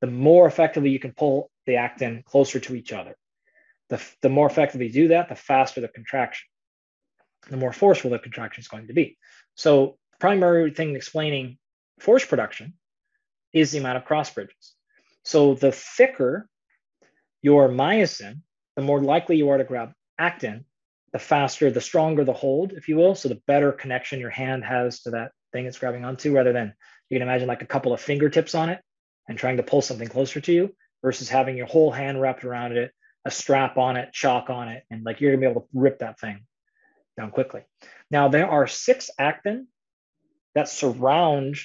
the more effectively you can pull the actin closer to each other. The more effectively you do that, the faster the contraction, the more forceful the contraction is going to be. So the primary thing explaining force production is the amount of cross bridges. So the thicker your myosin, the more likely you are to grab actin, the faster, the stronger the hold, if you will. So the better connection your hand has to that thing it's grabbing onto, rather than you can imagine like a couple of fingertips on it and trying to pull something closer to you versus having your whole hand wrapped around it, a strap on it, chalk on it, and like you're gonna be able to rip that thing down quickly. Now there are 6 actin that surround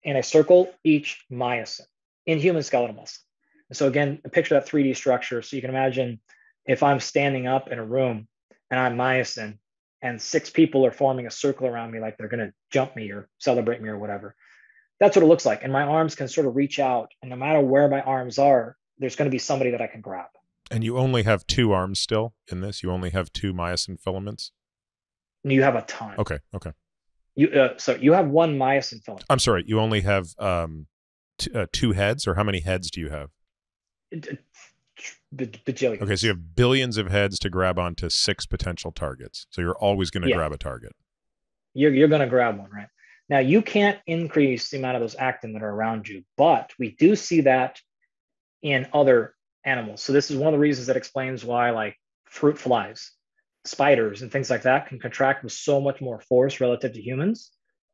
in a circle each myosin in human skeletal muscle. And so again, picture that 3D structure. So you can imagine if I'm standing up in a room and I'm myosin and 6 people are forming a circle around me like they're going to jump me or celebrate me or whatever. That's what it looks like. And my arms can sort of reach out. And no matter where my arms are, there's going to be somebody that I can grab. And you only have 2 arms still in this? You only have 2 myosin filaments? You have a ton. Okay. So you have 1 myosin filament. I'm sorry. You only have 2 heads, or how many heads do you have? Bajillions. Okay, so you have billions of heads to grab onto 6 potential targets. So you're always going to grab a target. You're going to grab one, right? Now, you can't increase the amount of those actin that are around you, but we do see that in other animals. So this is one of the reasons that explains why like fruit flies, spiders, and things like that can contract with so much more force relative to humans,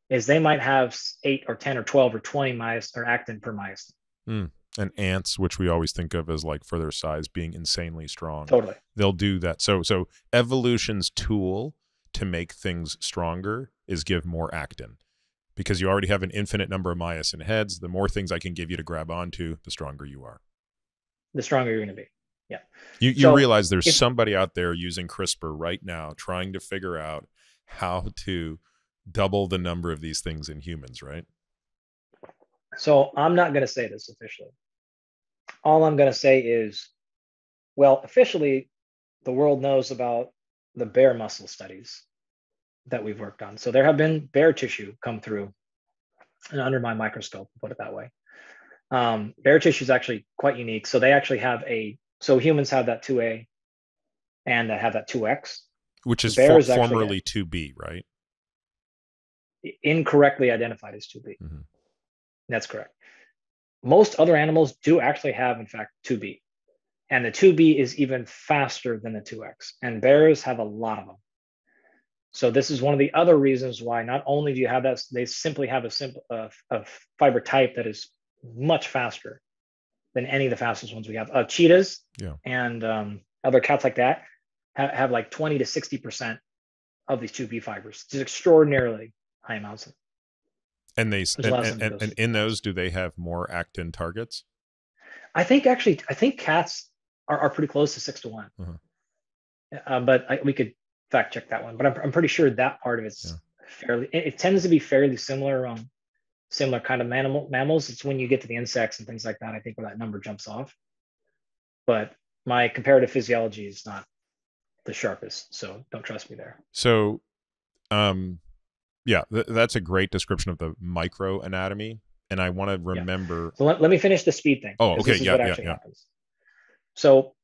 is they might have 8 or 10 or 12 or 20 myosin or actin per myosin. And ants, which we always think of as like for their size being insanely strong, Totally. they'll do that. So evolution's tool to make things stronger is give more actin, because you already have an infinite number of myosin heads. The more things I can give you to grab onto, the stronger you are. The stronger you're going to be. Yeah. You realize there's somebody out there using CRISPR right now trying to figure out how to double the number of these things in humans, right? So I'm not going to say this officially. All I'm going to say is, well, officially, the world knows about the bear muscle studies that we've worked on. So there have been bear tissue come through and under my microscope, put it that way. Bear tissue is actually quite unique. So they actually have so humans have that 2A and have that 2X. Which is formerly 2B, right? Incorrectly identified as 2B. Mm-hmm. That's correct. Most other animals do actually have, in fact, 2B. And the 2B is even faster than the 2X. And bears have a lot of them. So this is one of the other reasons why not only do you have that, they simply have a fiber type that is much faster than any of the fastest ones we have. Cheetahs and other cats like that have like 20 to 60% of these 2B fibers. It's extraordinarily high amounts of them. And and in those, do they have more actin targets? I think cats are pretty close to 6 to 1. Uh-huh. But we could fact check that one. But I'm pretty sure that part of it's fairly. It tends to be fairly similar similar kind of mammals. It's when you get to the insects and things like that, I think, where that number jumps off. But my comparative physiology is not the sharpest, so don't trust me there. So, that's a great description of the microanatomy, and I want to remember. So let me finish the speed thing. Oh, okay. This is what actually happens. So,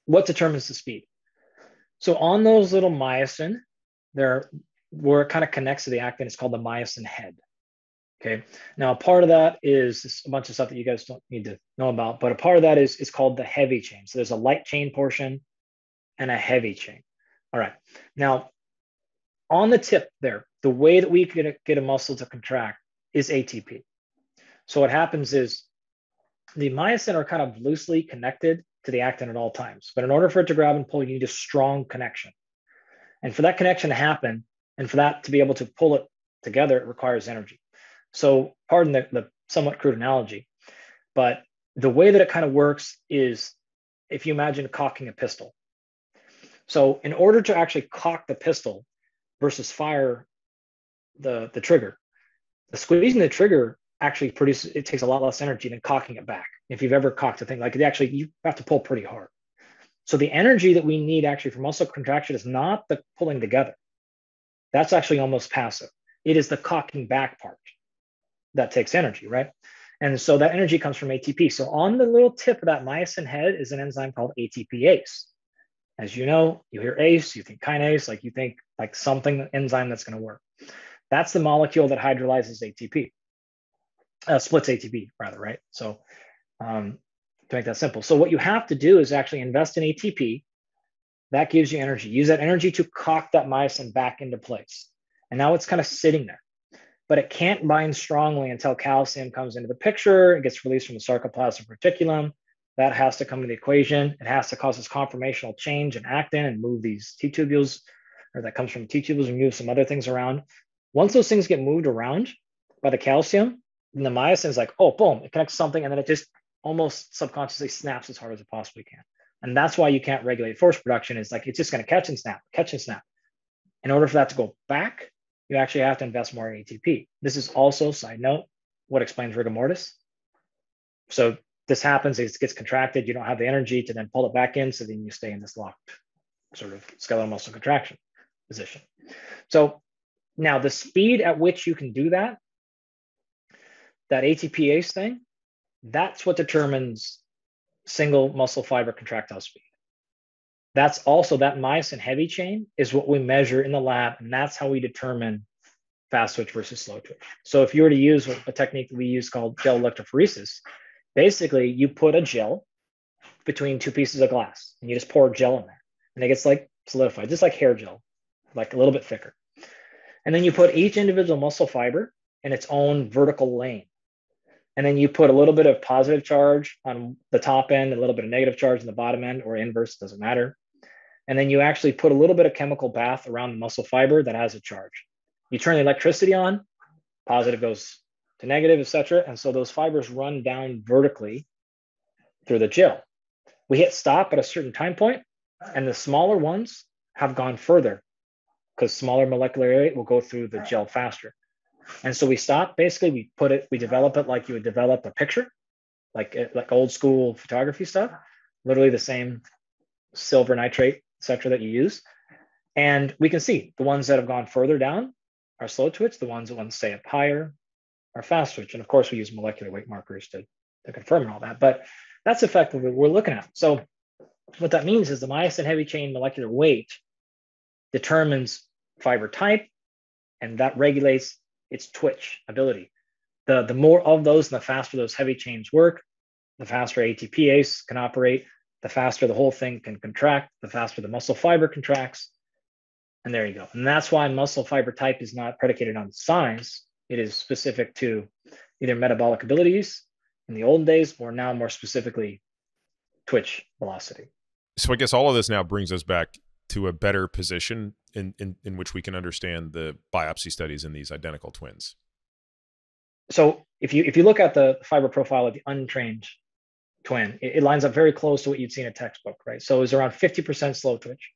what determines the speed? So on those little myosin, where it kind of connects to the actin, it's called the myosin head. Okay. Now, a part of that is a bunch of stuff that you guys don't need to know about, but a part of that is called the heavy chain. So there's a light chain portion and a heavy chain. All right. Now, on the tip there, the way that we get a muscle to contract is ATP. So what happens is the myosin are kind of loosely connected to the actin at all times. But in order for it to grab and pull, you need a strong connection. And for that connection to happen, and for that to be able to pull it together, it requires energy. So pardon the somewhat crude analogy, but the way that it kind of works is if you imagine cocking a pistol. So in order to actually cock the pistol versus fire the trigger, the squeezing the trigger actually it takes a lot less energy than cocking it back. If you've ever cocked a thing, like you have to pull pretty hard. So the energy that we need actually for muscle contraction is not the pulling together. That's actually almost passive. It is the cocking back part that takes energy, right? And so that energy comes from ATP. So on the little tip of that myosin head is an enzyme called ATPase. As you know, you hear ACE, you think kinase, like you think like something enzyme that's going to work. That's the molecule that hydrolyzes ATP, splits ATP rather, right? So to make that simple. So what you have to do is actually invest in ATP. That gives you energy. Use that energy to cock that myosin back into place. And now it's kind of sitting there. But it can't bind strongly until calcium comes into the picture. It gets released from the sarcoplasmic reticulum. That has to come into the equation. It has to cause this conformational change in actin and move these T-tubules, or that comes from T-tubules, and move some other things around. Once those things get moved around by the calcium, then the myosin is like, oh, boom, it connects something, and then it just almost subconsciously snaps as hard as it possibly can. And that's why you can't regulate force production. It's like it's just going to catch and snap. In order for that to go back, you actually have to invest more in ATP. This is also, side note, what explains rigor mortis. So this happens, it gets contracted, you don't have the energy to then pull it back in, so then you stay in this locked sort of skeletal muscle contraction position. So now the speed at which you can do that ATPase thing, that's what determines single muscle fiber contractile speed. That's also that myosin heavy chain is what we measure in the lab, and that's how we determine fast twitch versus slow twitch. So if you were to use a technique that we use called gel electrophoresis, basically you put a gel between two pieces of glass and you just pour gel in there and it gets like solidified, just like hair gel, like a little bit thicker. And then you put each individual muscle fiber in its own vertical lane. And then you put a little bit of positive charge on the top end, a little bit of negative charge on the bottom end, or inverse, doesn't matter. And then you actually put a little bit of chemical bath around the muscle fiber that has a charge. You turn the electricity on, positive goes to negative, etc. And so those fibers run down vertically through the gel. We hit stop at a certain time point, and the smaller ones have gone further because smaller molecular area will go through the gel faster. And so we stop, basically we develop it like you would develop a picture, like old school photography stuff, literally the same silver nitrate, etc. that you use. And we can see the ones that have gone further down are slow twitch, the ones that stay up higher are fast twitch. And of course we use molecular weight markers to confirm all that, but that's effectively what we're looking at. So what that means is the myosin heavy chain molecular weight determines fiber type, and that regulates its twitch ability. The more of those, the faster those heavy chains work, the faster ATPase can operate, the faster the whole thing can contract, the faster the muscle fiber contracts. And there you go. And that's why muscle fiber type is not predicated on size. It is specific to either metabolic abilities in the olden days, or now more specifically, twitch velocity. So I guess all of this now brings us back to a better position in which we can understand the biopsy studies in these identical twins. So if you look at the fiber profile of the untrained twin, it lines up very close to what you'd see in a textbook, right? So it's around 50% slow twitch,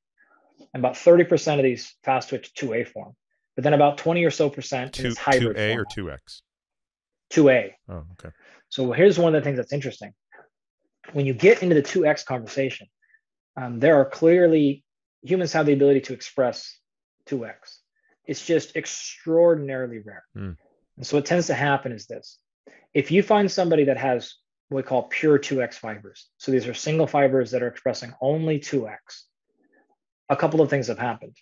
and about 30% of these fast twitch 2A form, but then about 20 or so percent in this hybrid 2A form. or 2X? 2A. Oh, okay. So here's one of the things that's interesting. When you get into the 2X conversation, there are clearly, humans have the ability to express 2X. It's just extraordinarily rare. And so what tends to happen is this. If you find somebody that has what we call pure 2X fibers, so these are single fibers that are expressing only 2X, a couple of things have happened.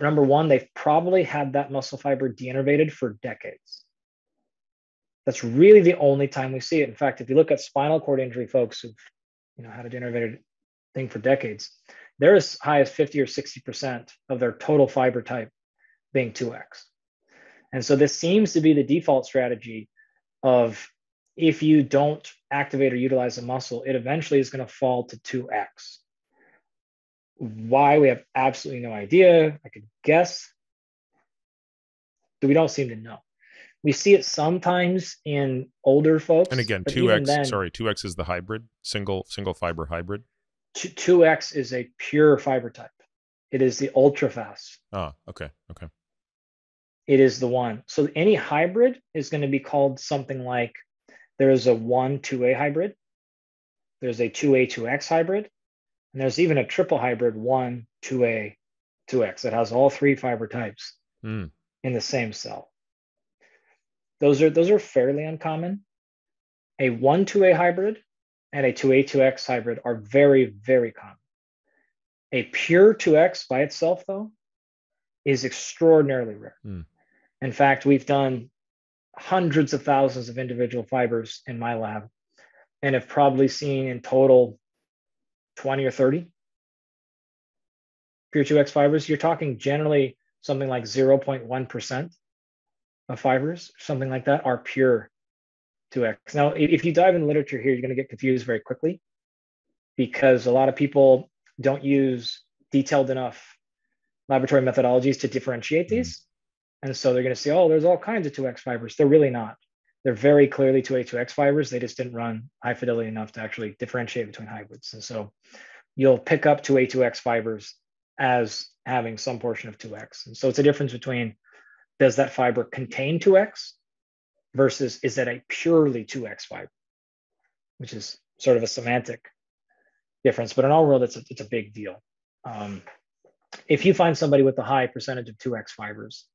Number one, they've probably had that muscle fiber deinnervated for decades. That's really the only time we see it. In fact, if you look at spinal cord injury folks who've had a deinnervated thing for decades, they're as high as 50 or 60% of their total fiber type being 2X. And so this seems to be the default strategy of, if you don't activate or utilize a muscle, it eventually is going to fall to 2X. Why? We have absolutely no idea. I could guess, but we don't seem to know. We see it sometimes in older folks. And again, 2X is the hybrid, single fiber hybrid. 2X is a pure fiber type. It is the ultra fast. Oh, okay. It is the one. So any hybrid is going to be called something like, there is a 1-2A hybrid, there's a 2A 2X hybrid, and there's even a triple hybrid 1-2A 2X that has all three fiber types in the same cell. Those are fairly uncommon. A 1-2A hybrid and a 2A 2X hybrid are very, very common. A pure 2X by itself, though, is extraordinarily rare. In fact, we've done hundreds of thousands of individual fibers in my lab and have probably seen in total 20 or 30 pure 2X fibers. You're talking generally something like 0.1% of fibers, something like that, are pure 2X. Now, if you dive in literature here, you're going to get confused very quickly, because a lot of people don't use detailed enough laboratory methodologies to differentiate these. And so they're going to say, oh, there's all kinds of 2X fibers. They're really not. They're very clearly 2A, 2X fibers. They just didn't run high fidelity enough to actually differentiate between hybrids. And so you'll pick up 2A, 2X fibers as having some portion of 2X. And so it's a difference between, does that fiber contain 2X versus is that a purely 2X fiber, which is sort of a semantic difference. But in our world, it's a big deal. If you find somebody with a high percentage of 2X fibers,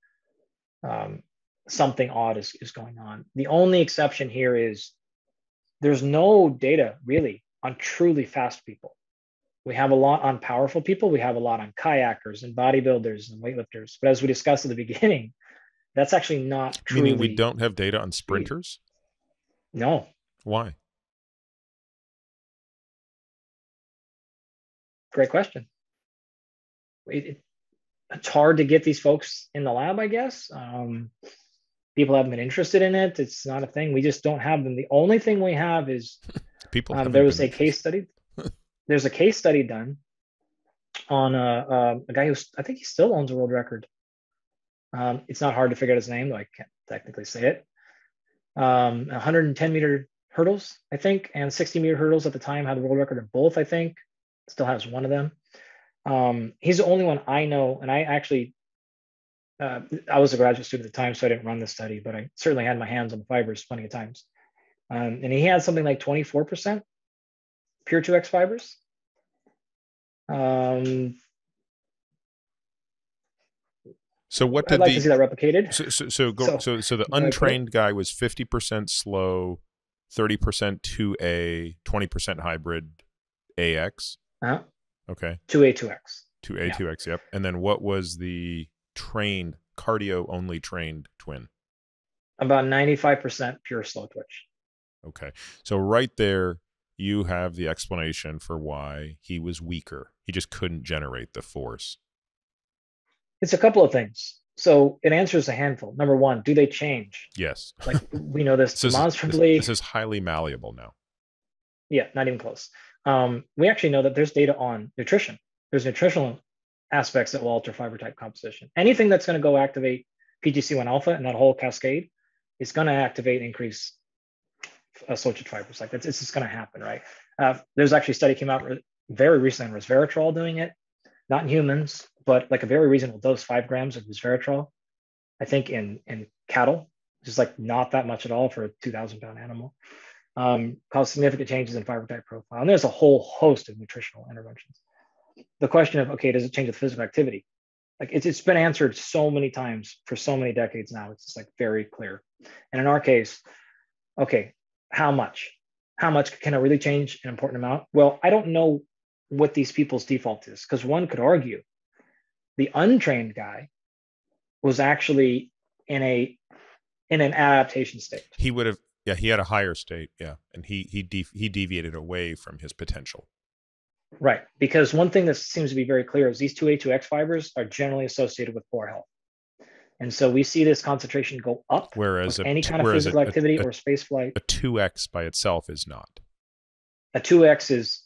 something odd is going on. The only exception here is there's no data really on truly fast people. We have a lot on powerful people. We have a lot on kayakers and bodybuilders and weightlifters. But as we discussed at the beginning, That's actually not Meaning we truly don't have data on speed. sprinters? No, Why? great question. It's hard to get these folks in the lab, I guess. People haven't been interested in it. It's not a thing. We just don't have them. The only thing we have is People there haven't was been a case interested. study. There's a case study done on a guy who I think he still owns a world record. It's not hard to figure out his name, though I can't technically say it. 110-meter hurdles, I think, and 60-meter hurdles at the time had the world record in both, I think. Still has one of them. He's the only one I know, and I actually, I was a graduate student at the time, so I didn't run the study, but I certainly had my hands on the fibers plenty of times. And he had something like 24% pure 2X fibers. So what did I'd like to see that replicated. So the untrained guy was 50% slow, 30% 2A, 20% hybrid AX. Okay. 2A, 2X. 2A, yeah. 2X, yep. And then what was the trained, cardio-only trained twin? About 95% pure slow twitch. Okay. So right there, you have the explanation for why he was weaker. He just couldn't generate the force. It's a couple of things. So it answers a handful. Number one, do they change? Yes. Like we know this demonstrably. This is highly malleable now. Yeah, not even close. We actually know that there's data on nutrition. There's nutritional aspects that will alter fiber type composition. Anything that's going to go activate PGC1 alpha and that whole cascade is going to activate and increase slow twitch fibers. Like it's just going to happen, right? There's actually a study came out very recently on resveratrol doing it, not in humans, but like a very reasonable dose, 5 grams of resveratrol, I think in cattle, which is like not that much at all for a 2,000-pound animal, caused significant changes in fiber type profile. And there's a whole host of nutritional interventions. The question of, okay, does it change with physical activity? Like it's been answered so many times for so many decades now. It's just like very clear. And in our case, okay, how much? How much can it really change an important amount? Well, I don't know what these people's default is, because one could argue the untrained guy was actually in an adaptation state. He would have, yeah, he had a higher state, yeah, and he deviated away from his potential. Right, because one thing that seems to be very clear is these 2A, 2X fibers are generally associated with poor health. And so we see this concentration go up, whereas any kind of physical activity or space flight. A 2X by itself is not. A 2X is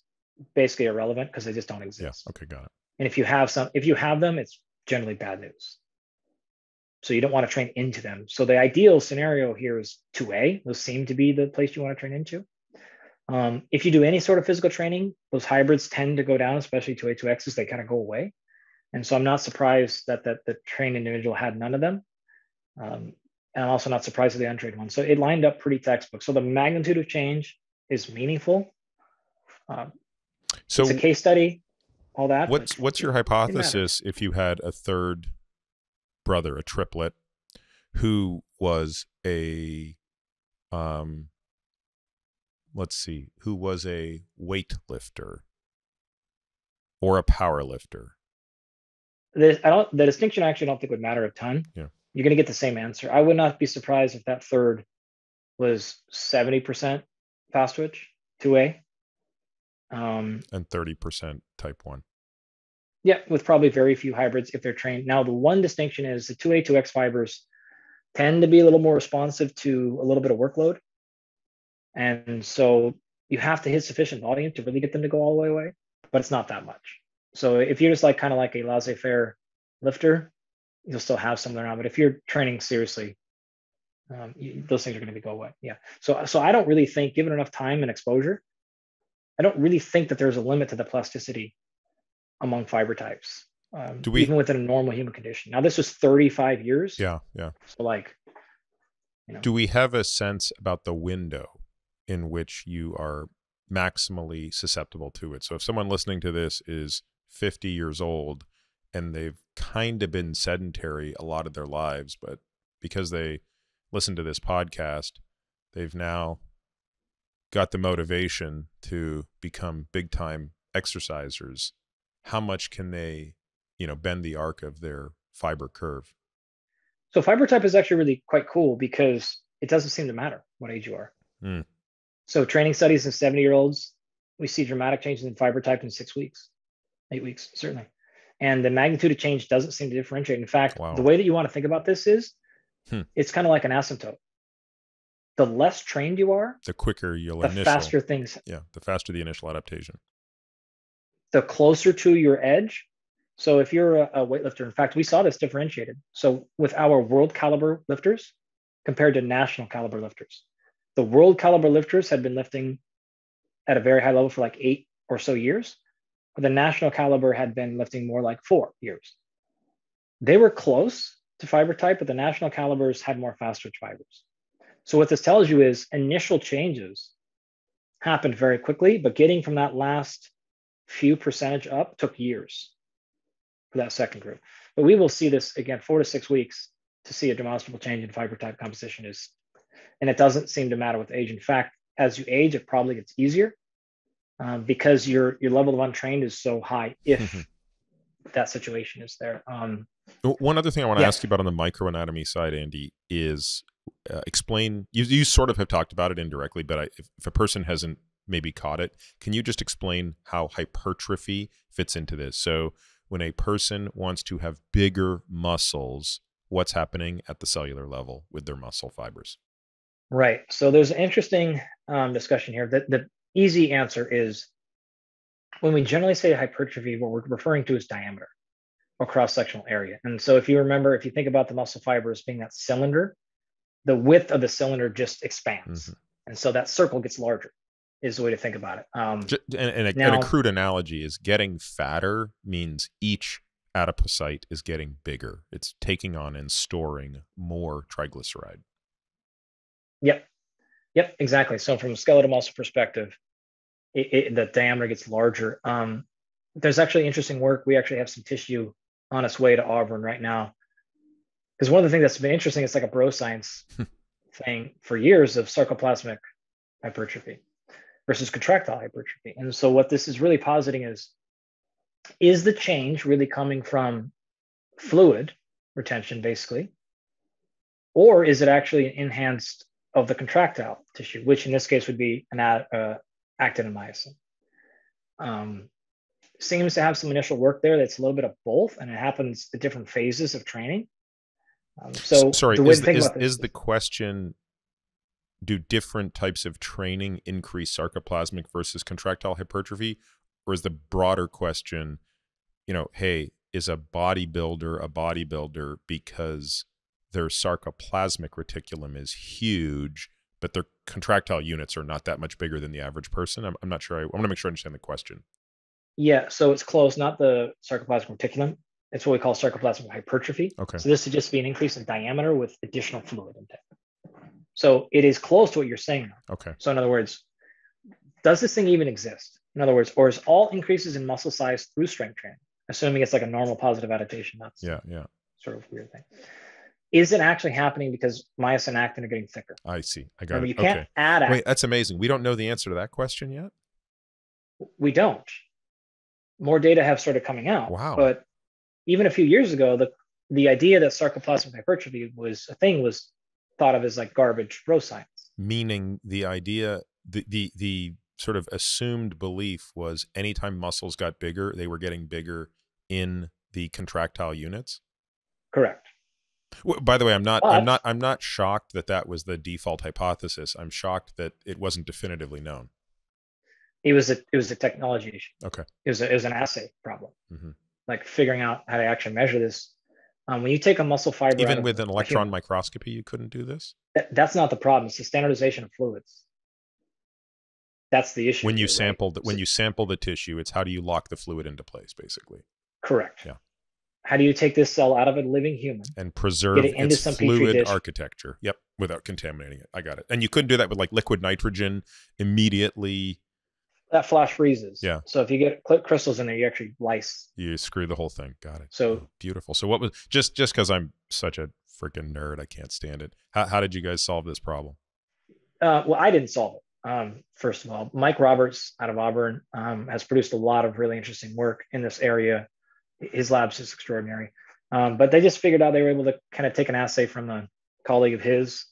basically irrelevant because they just don't exist. Yeah, okay, got it. And if you have them, it's generally bad news. So you don't want to train into them. So the ideal scenario here is 2A. Those seem to be the place you want to train into. If you do any sort of physical training, those hybrids tend to go down, especially 2A, 2Xs, they kind of go away. And so I'm not surprised that the trained individual had none of them. And I'm also not surprised at the untrained one. So it lined up pretty textbook. So the magnitude of change is meaningful. So it's a case study, all that. What's your hypothesis if you had a third brother, a triplet, who was a who was a weightlifter or a power lifter? The distinction I actually don't think would matter a ton. Yeah. You're going to get the same answer. I would not be surprised if that third was 70% fast twitch, 2A. And 30% type 1. Yeah, with probably very few hybrids if they're trained. Now, the one distinction is the 2A, 2X fibers tend to be a little more responsive to a little bit of workload. And so you have to hit sufficient volume to really get them to go all the way away, but it's not that much. So if you're just like kind of like a laissez-faire lifter, you'll still have some around. But if you're training seriously, those things are going to go away. Yeah. So I don't really think, given enough time and exposure, I don't really think that there's a limit to the plasticity among fiber types, even within a normal human condition. Now, this was 35 years. Yeah, yeah. So like, do we have a sense about the window in which you are maximally susceptible to it? So if someone listening to this is 50 years old and they've kind of been sedentary a lot of their lives, but because they listen to this podcast, they've now got the motivation to become big time exercisers, how much can they, bend the arc of their fiber curve? So fiber type is actually really quite cool because it doesn't seem to matter what age you are. Mm. So training studies in 70-year-olds, we see dramatic changes in fiber type in 6 weeks, 8 weeks, certainly. And the magnitude of change doesn't seem to differentiate. In fact, Wow. the way that you want to think about this is it's kind of like an asymptote. The less trained you are, the quicker you'll the faster things. Yeah, the faster the initial adaptation. The closer to your edge. So if you're a weightlifter, in fact, we saw this differentiated. So with our world caliber lifters compared to national caliber lifters, the world caliber lifters had been lifting at a very high level for like 8 or so years, but the national caliber had been lifting more like 4 years. They were close to fiber type, but the national calibers had more fast twitch fibers. So what this tells you is initial changes happened very quickly, but getting from that last few percentage up took years for that second group. But we will see this again, 4 to 6 weeks to see a demonstrable change in fiber type composition is, and it doesn't seem to matter with age. In fact, as you age, it probably gets easier because your level of untrained is so high if that situation is there. One other thing I want to ask you about on the microanatomy side, Andy, is explain, you sort of have talked about it indirectly, but if a person hasn't maybe caught it, can you just explain how hypertrophy fits into this? So when a person wants to have bigger muscles, what's happening at the cellular level with their muscle fibers? Right. So there's an interesting discussion here. The easy answer is when we generally say hypertrophy, what we're referring to is diameter or cross-sectional area. And so if you remember, if you think about the muscle fibers being that cylinder, the width of the cylinder just expands. And so that circle gets larger is the way to think about it. And a crude analogy is getting fatter means each adipocyte is getting bigger. It's taking on and storing more triglyceride. Yep, exactly. So from a skeletal muscle perspective, the diameter gets larger. There's actually interesting work. We actually have some tissue on its way to Auburn right now. Because one of the things that's been interesting, it's like a bro science thing for years of sarcoplasmic hypertrophy versus contractile hypertrophy. And so what this is really positing is the change really coming from fluid retention, basically, or is it actually an enhanced of the contractile tissue, which in this case would be an actin and myosin. Seems to have some initial work there that's a little bit of both, and it happens at different phases of training. Sorry, is the question, do different types of training increase sarcoplasmic versus contractile hypertrophy? Or is the broader question, hey, is a bodybuilder because their sarcoplasmic reticulum is huge, but their contractile units are not that much bigger than the average person? I'm not sure. I want to make sure I understand the question. Yeah, so it's close, not the sarcoplasmic reticulum. It's what we call sarcoplasmic hypertrophy. Okay. So this would just be an increase in diameter with additional fluid intake. So it is close to what you're saying. Okay. So in other words, does this thing even exist? In other words, or is all increases in muscle size through strength training, assuming it's like a normal positive adaptation? That's sort of a weird thing. Is it actually happening because myosin and actin are getting thicker? I see. I got it. You can't add actin. Wait, that's amazing. We don't know the answer to that question yet? We don't. More data have started coming out. Wow. But even a few years ago, the idea that sarcoplasmic hypertrophy was a thing was thought of as like garbage bro science. Meaning the idea, the sort of assumed belief was anytime muscles got bigger, they were getting bigger in the contractile units? Correct. Well, by the way, I'm not shocked that was the default hypothesis. I'm shocked that it wasn't definitively known. It was a technology issue. Okay. It was an assay problem, like figuring out how to actually measure this. When you take a muscle fiber, even with an electron microscopy, you couldn't do this. That's not the problem. It's the standardization of fluids. That's the issue. When you sample the tissue, it's how do you lock the fluid into place, basically. Correct. Yeah. How do you take this cell out of a living human and preserve its fluid architecture? Yep, without contaminating it. I got it. And you couldn't do that with like liquid nitrogen immediately. That flash freezes. Yeah. So if you get crystals in there, you actually lyse. You screw the whole thing. Got it. So beautiful. So what was just because I'm such a freaking nerd, I can't stand it. How did you guys solve this problem? Well, I didn't solve it. First of all, Mike Roberts out of Auburn has produced a lot of really interesting work in this area. His lab's just extraordinary. But they just figured out they were able to kind of take an assay from a colleague of his,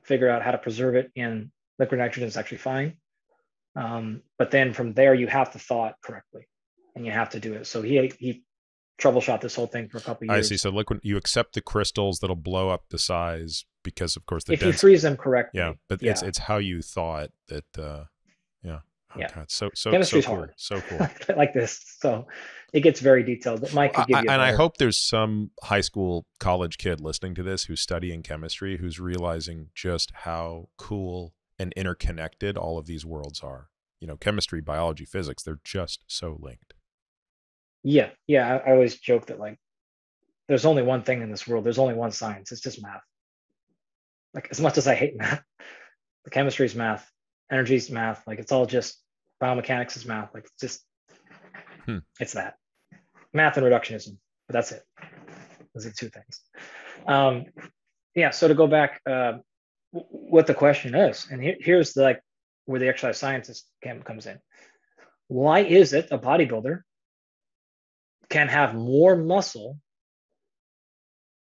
figure out how to preserve it in liquid nitrogen is actually fine. But then from there, you have to thaw it correctly, and you have to do it. So he troubleshot this whole thing for a couple of years. I see. So liquid, you accept the crystals that'll blow up the size because, of course, if you freeze them correctly. Yeah, but it's how you thaw it that. Yeah. Oh, yeah. God, so chemistry's cool. hard. So cool. Like this. So it gets very detailed. But Mike could give you. And I hope there's some high school, college kid listening to this who's studying chemistry who's realizing just how cool and interconnected all of these worlds are. You know, chemistry, biology, physics, they're just so linked. Yeah. I always joke that like there's only one thing in this world. There's only one science. It's just math. Like as much as I hate math, the chemistry is math, energy is math. Like it's all just biomechanics is math. Like it's just, it's that math and reductionism, but that's it. Those are two things. Yeah. So to go back, what the question is, and here's like where the exercise scientist comes in. Why is it a bodybuilder can have more muscle,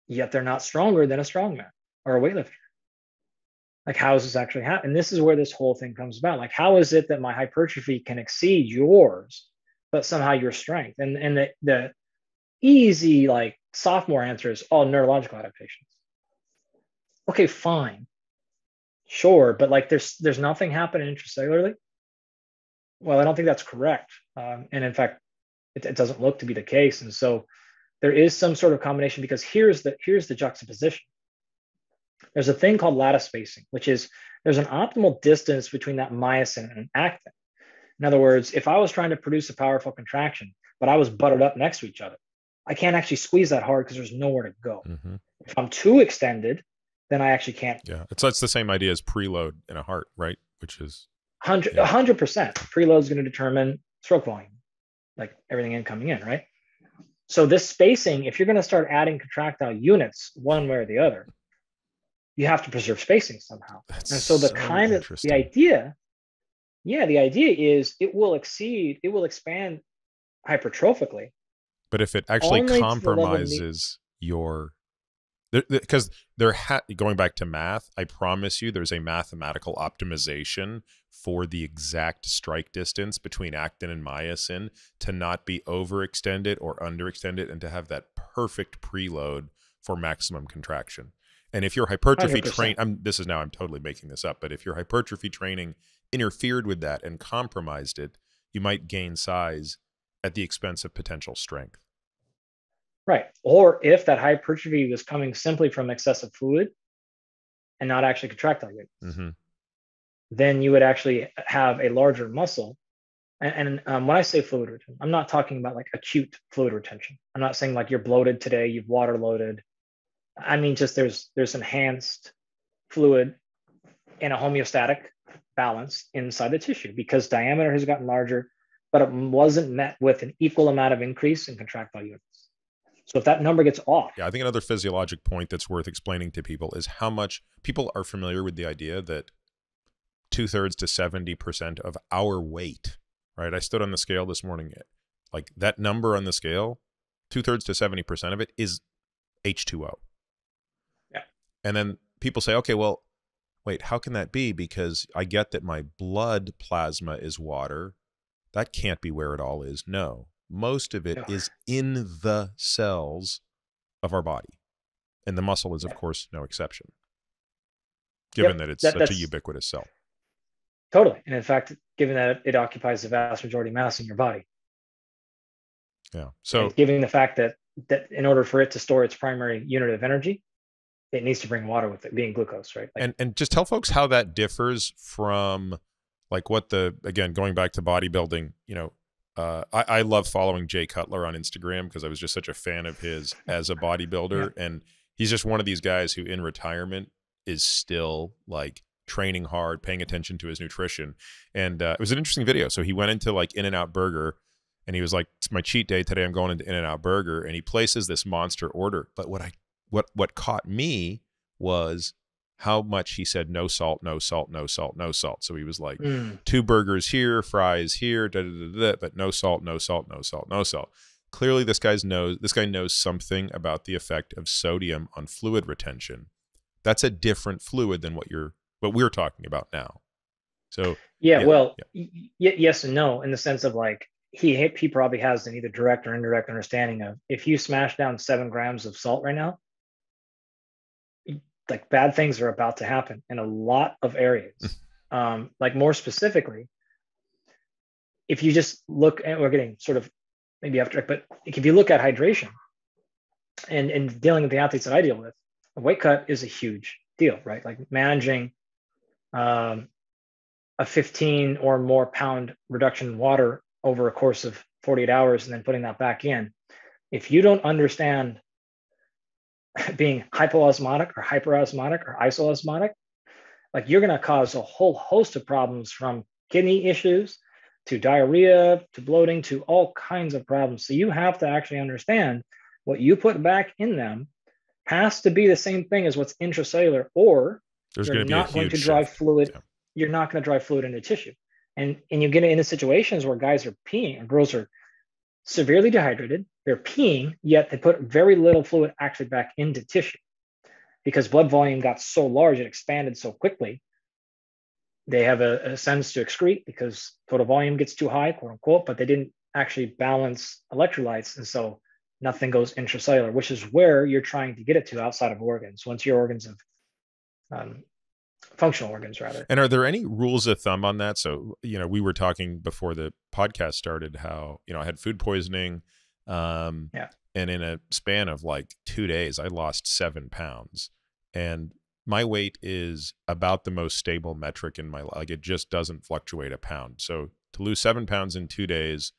yet they're not stronger than a strongman or a weightlifter? Like, how is this actually happen? And this is where this whole thing comes about. Like, how is it that my hypertrophy can exceed yours, but somehow your strength? And the easy, like, sophomore answer is all neurological adaptations. Okay, fine. Sure, but like there's nothing happening intracellularly. Well, I don't think that's correct. And in fact, it doesn't look to be the case. And so there is some sort of combination, because here's the juxtaposition. There's a thing called lattice spacing, which is there's an optimal distance between that myosin and actin. In other words, if I was trying to produce a powerful contraction, but I was buttered up next to each other, I can't actually squeeze that hard because there's nowhere to go. Mm-hmm. If I'm too extended, then I actually can't. Yeah, it's the same idea as preload in a heart, right? Which is 100%. Preload is going to determine stroke volume, like everything coming in, right? So this spacing, if you're going to start adding contractile units one way or the other, you have to preserve spacing somehow. And so the idea is it will expand hypertrophically. But if it actually compromises your, because going back to math, I promise you there's a mathematical optimization for the exact strike distance between actin and myosin to not be overextended or underextended, and to have that perfect preload for maximum contraction. And if your hypertrophy training, I'm totally making this up, but if your hypertrophy training interfered with that and compromised it, you might gain size at the expense of potential strength. Right. Or if that hypertrophy was coming simply from excessive fluid and not actually contractile units, then you would actually have a larger muscle. And when I say fluid retention, I'm not talking about like acute fluid retention. I'm not saying like you're bloated today, you've water loaded. I mean, just there's enhanced fluid in a homeostatic balance inside the tissue because diameter has gotten larger, but it wasn't met with an equal amount of increase in contractile units. So if that number gets off. Yeah, I think another physiologic point that's worth explaining to people is how much people are familiar with the idea that 2/3 to 70% of our weight, right? I stood on the scale this morning. Like that number on the scale, 2/3 to 70% of it is H2O. And then people say, okay, well, wait, how can that be? Because I get that my blood plasma is water. That can't be where it all is. No, most of it is in the cells of our body. And the muscle is, of course, no exception, given that it's such a ubiquitous cell. Totally. And in fact, given that it occupies the vast majority of mass in your body. Yeah. So given the fact that in order for it to store its primary unit of energy, it needs to bring water with it, being glucose, right? Like, and just tell folks how that differs from like again, going back to bodybuilding, I love following Jay Cutler on Instagram because I was just such a fan of his as a bodybuilder. And he's just one of these guys who in retirement is still like training hard, paying attention to his nutrition. And it was an interesting video. So he went into like In-N-Out Burger and he was like, it's my cheat day today. I'm going into In-N-Out Burger. And he places this monster order. But what caught me was how much he said no salt, no salt, no salt, no salt. So he was like 2 burgers here, fries here, but no salt, no salt, no salt, no salt. clearly this guy knows something about the effect of sodium on fluid retention. That's a different fluid than what we're talking about now. So Yeah, yeah, well, yeah. yes and no, in the sense of like he probably has an either direct or indirect understanding of if you smash down 7 grams of salt right now, like bad things are about to happen in a lot of areas. Like more specifically, if you just look at, we're getting sort of maybe after, but if you look at hydration and dealing with the athletes that I deal with, a weight cut is a huge deal, right? Like managing um, a 15 or more pound reduction in water over a course of 48 hours and then putting that back in. If you don't understand being hypoosmotic or hyperosmotic or isoosmotic, like you're going to cause a whole host of problems from kidney issues to diarrhea to bloating to all kinds of problems. So you have to actually understand what you put back in them has to be the same thing as what's intracellular, or There's you're going to be a not going huge to drive shift. fluid. Yeah. You're not going to drive fluid into tissue. And you get into situations where guys are peeing and girls are severely dehydrated. They're peeing, yet they put very little fluid actually back into tissue because blood volume got so large, it expanded so quickly. They have a sense to excrete because total volume gets too high, quote unquote, but they didn't actually balance electrolytes. And so nothing goes intracellular, which is where you're trying to get it to outside of organs. Once your organs have functional organs, rather. And are there any rules of thumb on that? So, we were talking before the podcast started how, I had food poisoning. Yeah. And in a span of like 2 days, I lost 7 pounds. And my weight is about the most stable metric in my life. Like it just doesn't fluctuate a pound. So to lose 7 pounds in 2 days,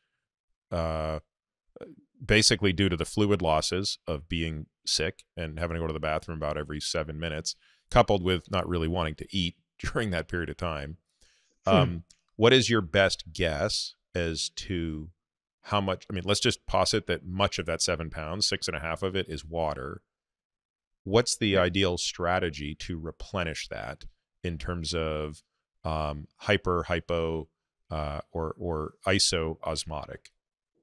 basically due to the fluid losses of being sick and having to go to the bathroom about every 7 minutes, coupled with not really wanting to eat during that period of time. What is your best guess as to how much? I mean, let's just posit that much of that 7 pounds, 6.5 of it is water. What's the ideal strategy to replenish that in terms of hypo, or isoosmotic?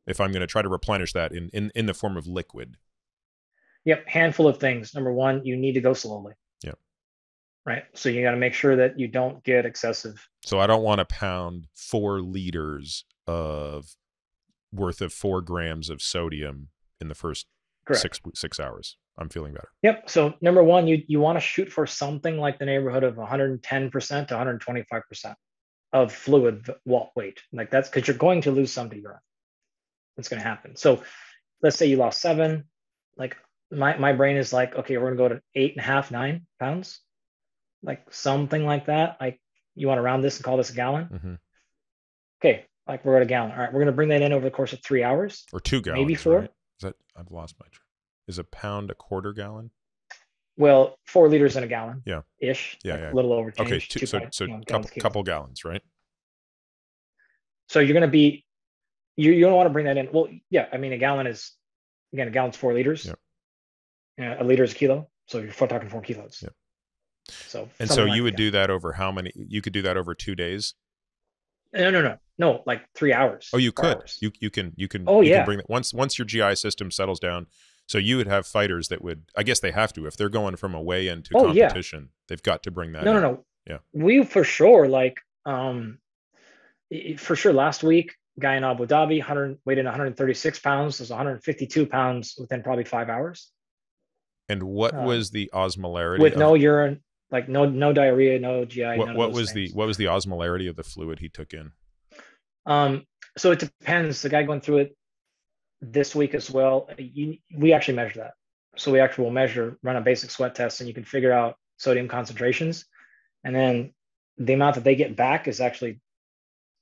If I'm going to try to replenish that in the form of liquid. Yep. Handful of things. Number one, you need to go slowly. Yeah. Right. So you got to make sure that you don't get excessive. So I don't want to pound 4 liters of worth of 4 grams of sodium in the first Correct. 6 hours. I'm feeling better. Yep. So number one, you want to shoot for something like the neighborhood of 110% to 125% of fluid weight. Like that's because you're going to lose some to urine. That's going to happen. So let's say you lost 7. Like my brain is like, okay, we're going to go to 8.5, 9 pounds, like something like that. Like you want to round this and call this a gallon. Mm-hmm. Okay, like we're at a gallon. All right, we're going to bring that in over the course of 3 hours, or 2 gallons, maybe 4. Right? Is that I've lost my track. Is a pound a quarter gallon? Well, 4 liters in a gallon. Yeah. Ish. Yeah. Like yeah. a little over Okay. change. So couple gallons, right? So you're going to be, you don't want to bring that in. Well, yeah. I mean, a gallon's 4 liters. Yep. A liter is a kilo. So you're talking 4 kilos. Yep. So you would do that over how many? You could do that over 2 days. No, like 3 hours. Oh, you could. Hours. You can. Oh, you yeah. can bring that once your GI system settles down. So you would have fighters that would. I guess they have to if they're going from a weigh-in to competition. Yeah. They've got to bring that. No. Yeah. We for sure for sure last week guy in Abu Dhabi weighed in 136 pounds. Was 152 pounds within probably 5 hours. And what was the osmolarity with no urine, like no diarrhea, no GI? What was the osmolarity of the fluid he took in? So it depends. The guy going through it this week as well. We actually measure that. So we actually will run a basic sweat test, and you can figure out sodium concentrations, and then the amount that they get back is actually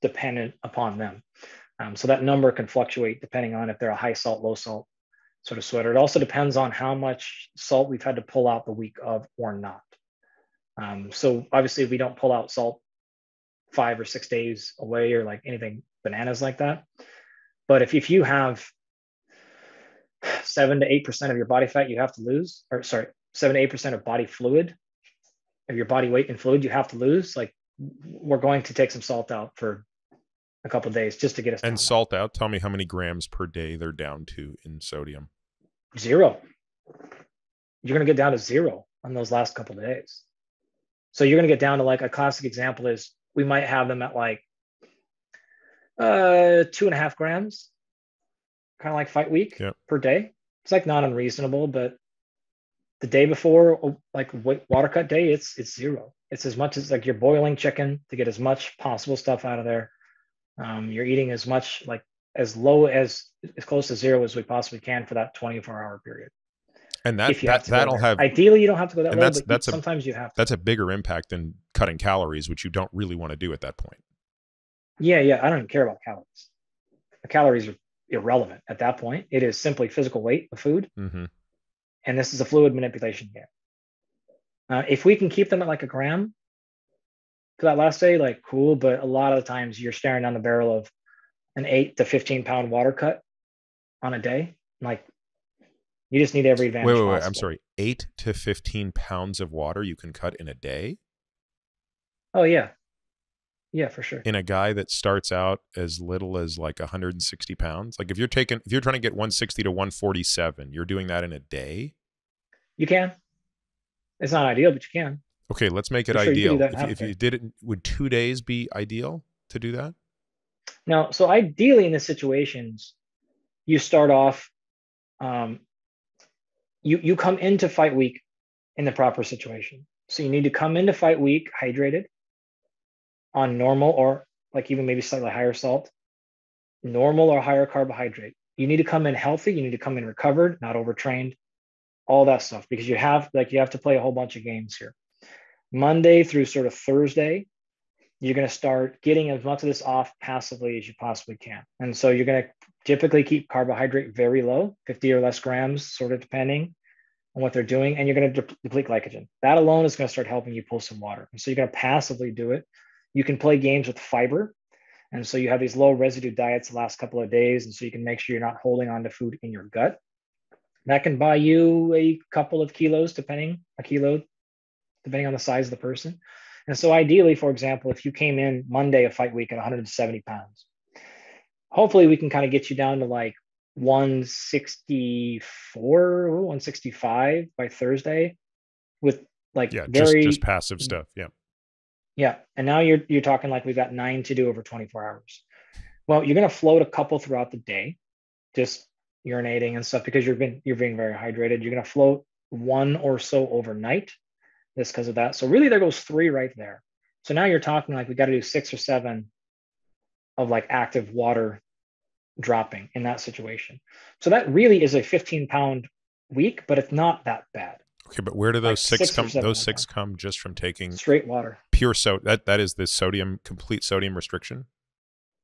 dependent upon them. So that number can fluctuate depending on if they're a high salt, low salt sort of sweater. It also depends on how much salt we've had to pull out the week of or not. So obviously we don't pull out salt 5 or 6 days away or like anything bananas like that. But if you have 7 to 8% of your body fat you have to lose, 7 to 8% of body fluid, of your body weight and fluid you have to lose, like we're going to take some salt out for a couple of days just to get us down. And salt out. Tell me how many grams per day they're down to in sodium. 0. You're going to get down to 0 on those last couple of days. So you're going to get down to, like, a classic example is we might have them at like 2.5 grams, kind of like fight week per day. It's like not unreasonable, but the day before, like water cut day, it's 0. It's as much as like you're boiling chicken to get as much possible stuff out of there. You're eating as much, like as low as close to 0 as we possibly can for that 24-hour period. And that'll have, ideally you don't have to go that low, but sometimes you have to. That's a bigger impact than cutting calories, which you don't really want to do at that point. Yeah, I don't even care about calories. The calories are irrelevant at that point. It is simply physical weight of food, and this is a fluid manipulation game. If we can keep them at like a gram for that last day, like cool. But a lot of the times you're staring down the barrel of an 8 to 15 pound water cut on a day. Like, you just need every advantage. Wait. I'm sorry. 8 to 15 pounds of water you can cut in a day? Oh, yeah. Yeah, for sure. In a guy that starts out as little as like 160 pounds? Like if you're trying to get 160 to 147, you're doing that in a day? You can. It's not ideal, but you can. Okay, let's make it ideal. If you did it, would 2 days be ideal to do that? Now, so ideally in the situations, you start off, you come into fight week in the proper situation. So you need to come into fight week hydrated on normal, or like even maybe slightly higher salt, normal or higher carbohydrate. You need to come in healthy. You need to come in recovered, not overtrained, all that stuff, because you have to play a whole bunch of games here. Monday through sort of Thursday, you're going to start getting as much of this off passively as you possibly can. And so you're going to typically keep carbohydrate very low, 50 or less grams, sort of depending on what they're doing. And you're going to deplete glycogen. That alone is going to start helping you pull some water. And so you're going to passively do it. You can play games with fiber. And so you have these low residue diets the last couple of days. And so you can make sure you're not holding on to food in your gut. That can buy you a couple of kilos, depending on the size of the person. And so ideally, for example, if you came in Monday of fight week at 170 pounds, hopefully we can kind of get you down to like 164, 165 by Thursday with like just passive stuff. Yeah. And now you're talking like we've got 9 to do over 24 hours. Well, you're going to float a couple throughout the day, just urinating and stuff, because you're being very hydrated. You're going to float 1 or so overnight, just because of that. So really there goes 3 right there. So now you're talking like we got to do 6 or 7 of like active water dropping in that situation. So that really is a 15-pound week, but it's not that bad. Okay, but where do those like 6 come? Those 6 come just from taking straight water, pure soda. That is the complete sodium restriction.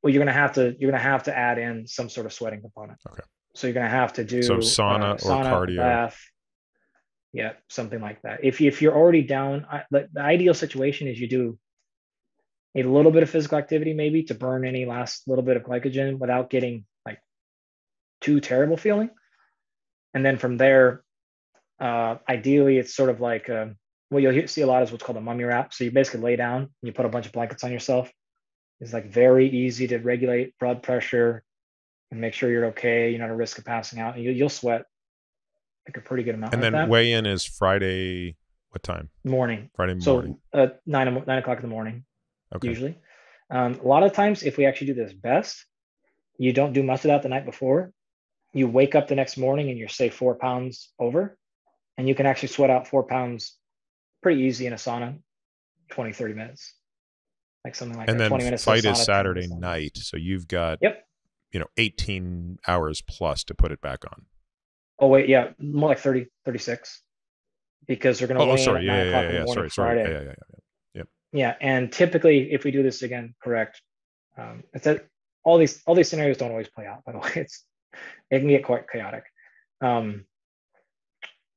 Well, you're gonna have to add in some sort of sweating component. Okay. So you're gonna have to do sauna or cardio, bath, something like that. If you're already down, the ideal situation is you do a little bit of physical activity, maybe to burn any last little bit of glycogen without getting like too terrible feeling, and then from there. Ideally, it's sort of like what you'll see a lot is what's called a mummy wrap. So you basically lay down and you put a bunch of blankets on yourself. It's like very easy to regulate blood pressure and make sure you're okay. You're not at risk of passing out. And you'll sweat like a pretty good amount. And like then that. Weigh-in is Friday. What time? Morning. Friday morning. So 9 o'clock in the morning. Okay. Usually. A lot of times, if we actually do this best, you don't do much of that the night before. You wake up the next morning and you're say 4 pounds over. And you can actually sweat out 4 pounds pretty easy in a sauna, 20, 30 minutes. Like something like that. And then 20 minutes fight is Saturday night. So you've got 18 hours plus to put it back on. Oh, wait, yeah. More like 30, 36. Because they're going to weigh in at 9 o'clock in the morning Friday. Yeah, and typically, if we do this again, correct, it's that all these scenarios don't always play out, by the way. It can get quite chaotic.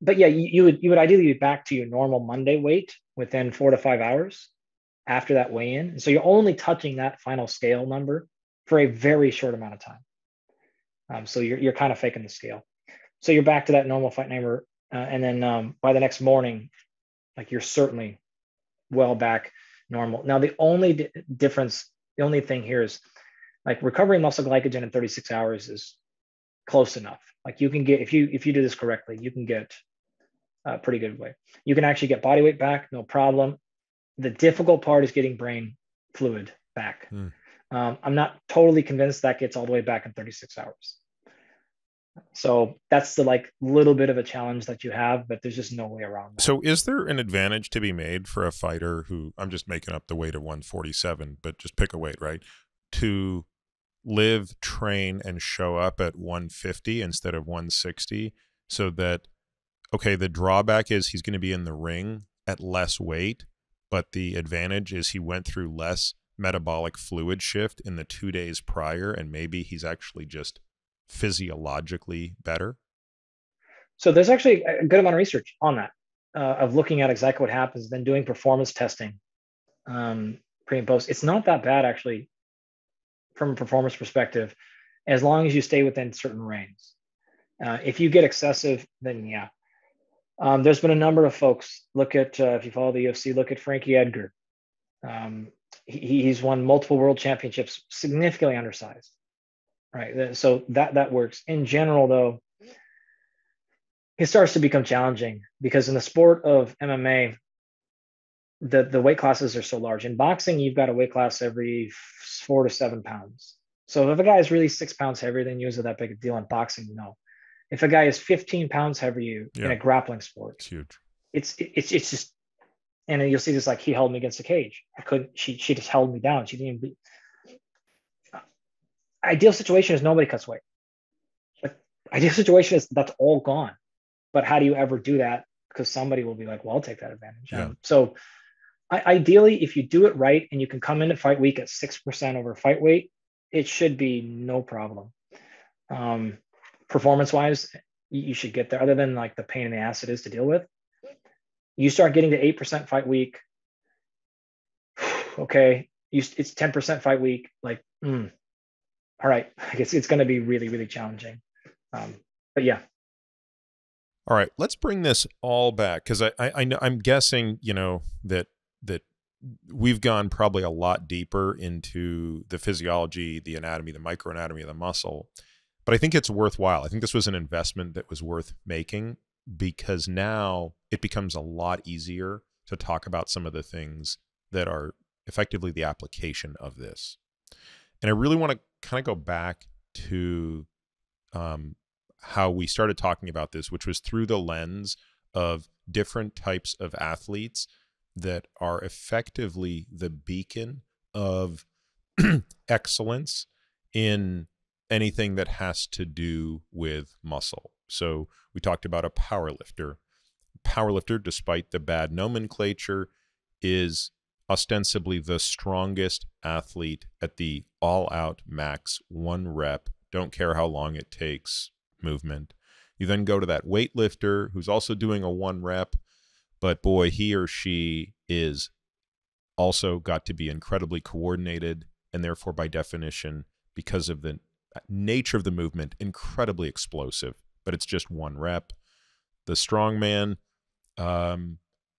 But yeah, you would ideally be back to your normal Monday weight within 4 to 5 hours after that weigh-in. And so you're only touching that final scale number for a very short amount of time. So you're kind of faking the scale. So you're back to that normal fight number. And then by the next morning, like you're certainly well back normal. Now, the only difference, the only thing here is Like recovering muscle glycogen in 36 hours is close enough. Like you can get, if you do this correctly, you can get a pretty good way. You can actually get body weight back, no problem. The difficult part is getting brain fluid back. I'm not totally convinced that gets all the way back in 36 hours. So that's the like little bit of a challenge that you have, but there's just no way around that. So is there an advantage to be made for a fighter who, I'm just making up the weight of 147, but just pick a weight, right? To live, train, and show up at 150 instead of 160, so that, okay, the drawback is he's going to be in the ring at less weight, but the advantage is he went through less metabolic fluid shift in the 2 days prior, and maybe he's actually just physiologically better? So there's actually a good amount of research on that, of looking at exactly what happens, then doing performance testing, pre and post. It's not that bad actually from a performance perspective, as long as you stay within certain ranges. If you get excessive, then yeah. There's been a number of folks, look at, if you follow the UFC, look at Frankie Edgar. He's won multiple world championships, significantly undersized, right? So that works. In general, though, it starts to become challenging because in the sport of MMA, the weight classes are so large. In boxing, you've got a weight class every 4 to 7 pounds. So if a guy is really 6 pounds heavier than you, is it that big a deal? In boxing, no. If a guy is 15 pounds heavier in a grappling sport, it's huge. It's just, and you'll see this, like, he held me against the cage. She just held me down. She didn't even ideal situation is nobody cuts weight. Like, ideal situation is that's all gone. But how do you ever do that? Because somebody will be like, well, I'll take that advantage. Yeah. So ideally, if you do it right and you can come into fight week at 6% over fight weight, it should be no problem. Performance wise, you should get there, other than like the pain in the ass it is to deal with. You start getting to 8% fight week. Okay. It's 10% fight week. Like, all right. I guess it's going to be really, really challenging. But yeah. All right, let's bring this all back, because I'm guessing, you know, that we've gone probably a lot deeper into the physiology, the anatomy, the microanatomy of the muscle, but I think it's worthwhile. I think this was an investment that was worth making, because now it becomes a lot easier to talk about some of the things that are effectively the application of this. And I really want to kind of go back to how we started talking about this, which was through the lens of different types of athletes that are effectively the beacon of excellence in anything that has to do with muscle. So we talked about a powerlifter. Powerlifter, despite the bad nomenclature, is ostensibly the strongest athlete at the all-out max 1 rep, don't care how long it takes movement. You then go to that weightlifter who's also doing a 1 rep, but boy, he or she is also got to be incredibly coordinated, and therefore by definition, because of the nature of the movement, incredibly explosive, but it's just 1 rep. The strongman,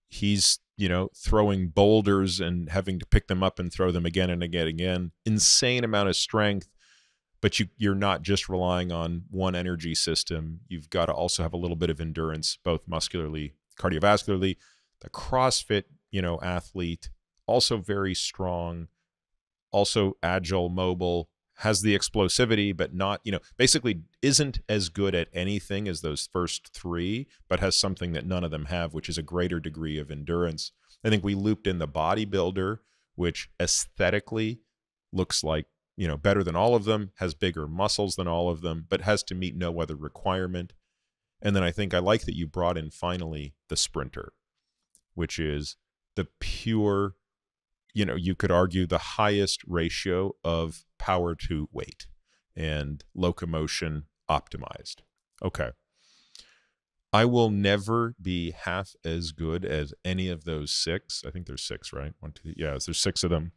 he's, you know, throwing boulders and having to pick them up and throw them again and again and again. Insane amount of strength, but you're not just relying on one energy system. You've got to also have a little bit of endurance, both muscularly, cardiovascularly. The CrossFit, you know, athlete, also very strong, also agile, mobile, has the explosivity, but not, you know, basically isn't as good at anything as those first 3, but has something that none of them have, which is a greater degree of endurance. I think we looped in the bodybuilder, which aesthetically looks like, you know, better than all of them, has bigger muscles than all of them, but has to meet no other requirement. And then I think I like that you brought in finally the sprinter, which is the pure, you know, you could argue the highest ratio of power to weight and locomotion optimized. Okay. I will never be half as good as any of those 6. I think there's 6, right? 1, 2, 3. Yeah, there's 6 of them.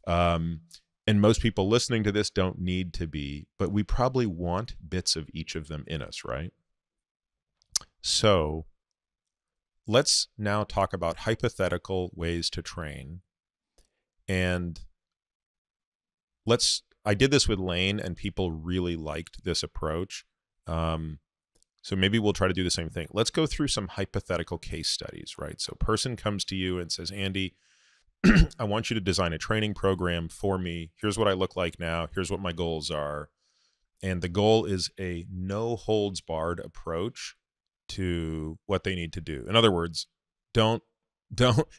And most people listening to this don't need to be, but we probably want bits of each of them in us, right? So let's now talk about hypothetical ways to train. And I did this with Lane, and people really liked this approach. So maybe we'll try to do the same thing. Let's go through some hypothetical case studies, right? So person comes to you and says, Andy, I want you to design a training program for me. Here's what I look like now. Here's what my goals are. And the goal is a no holds barred approach to what they need to do. In other words, don't,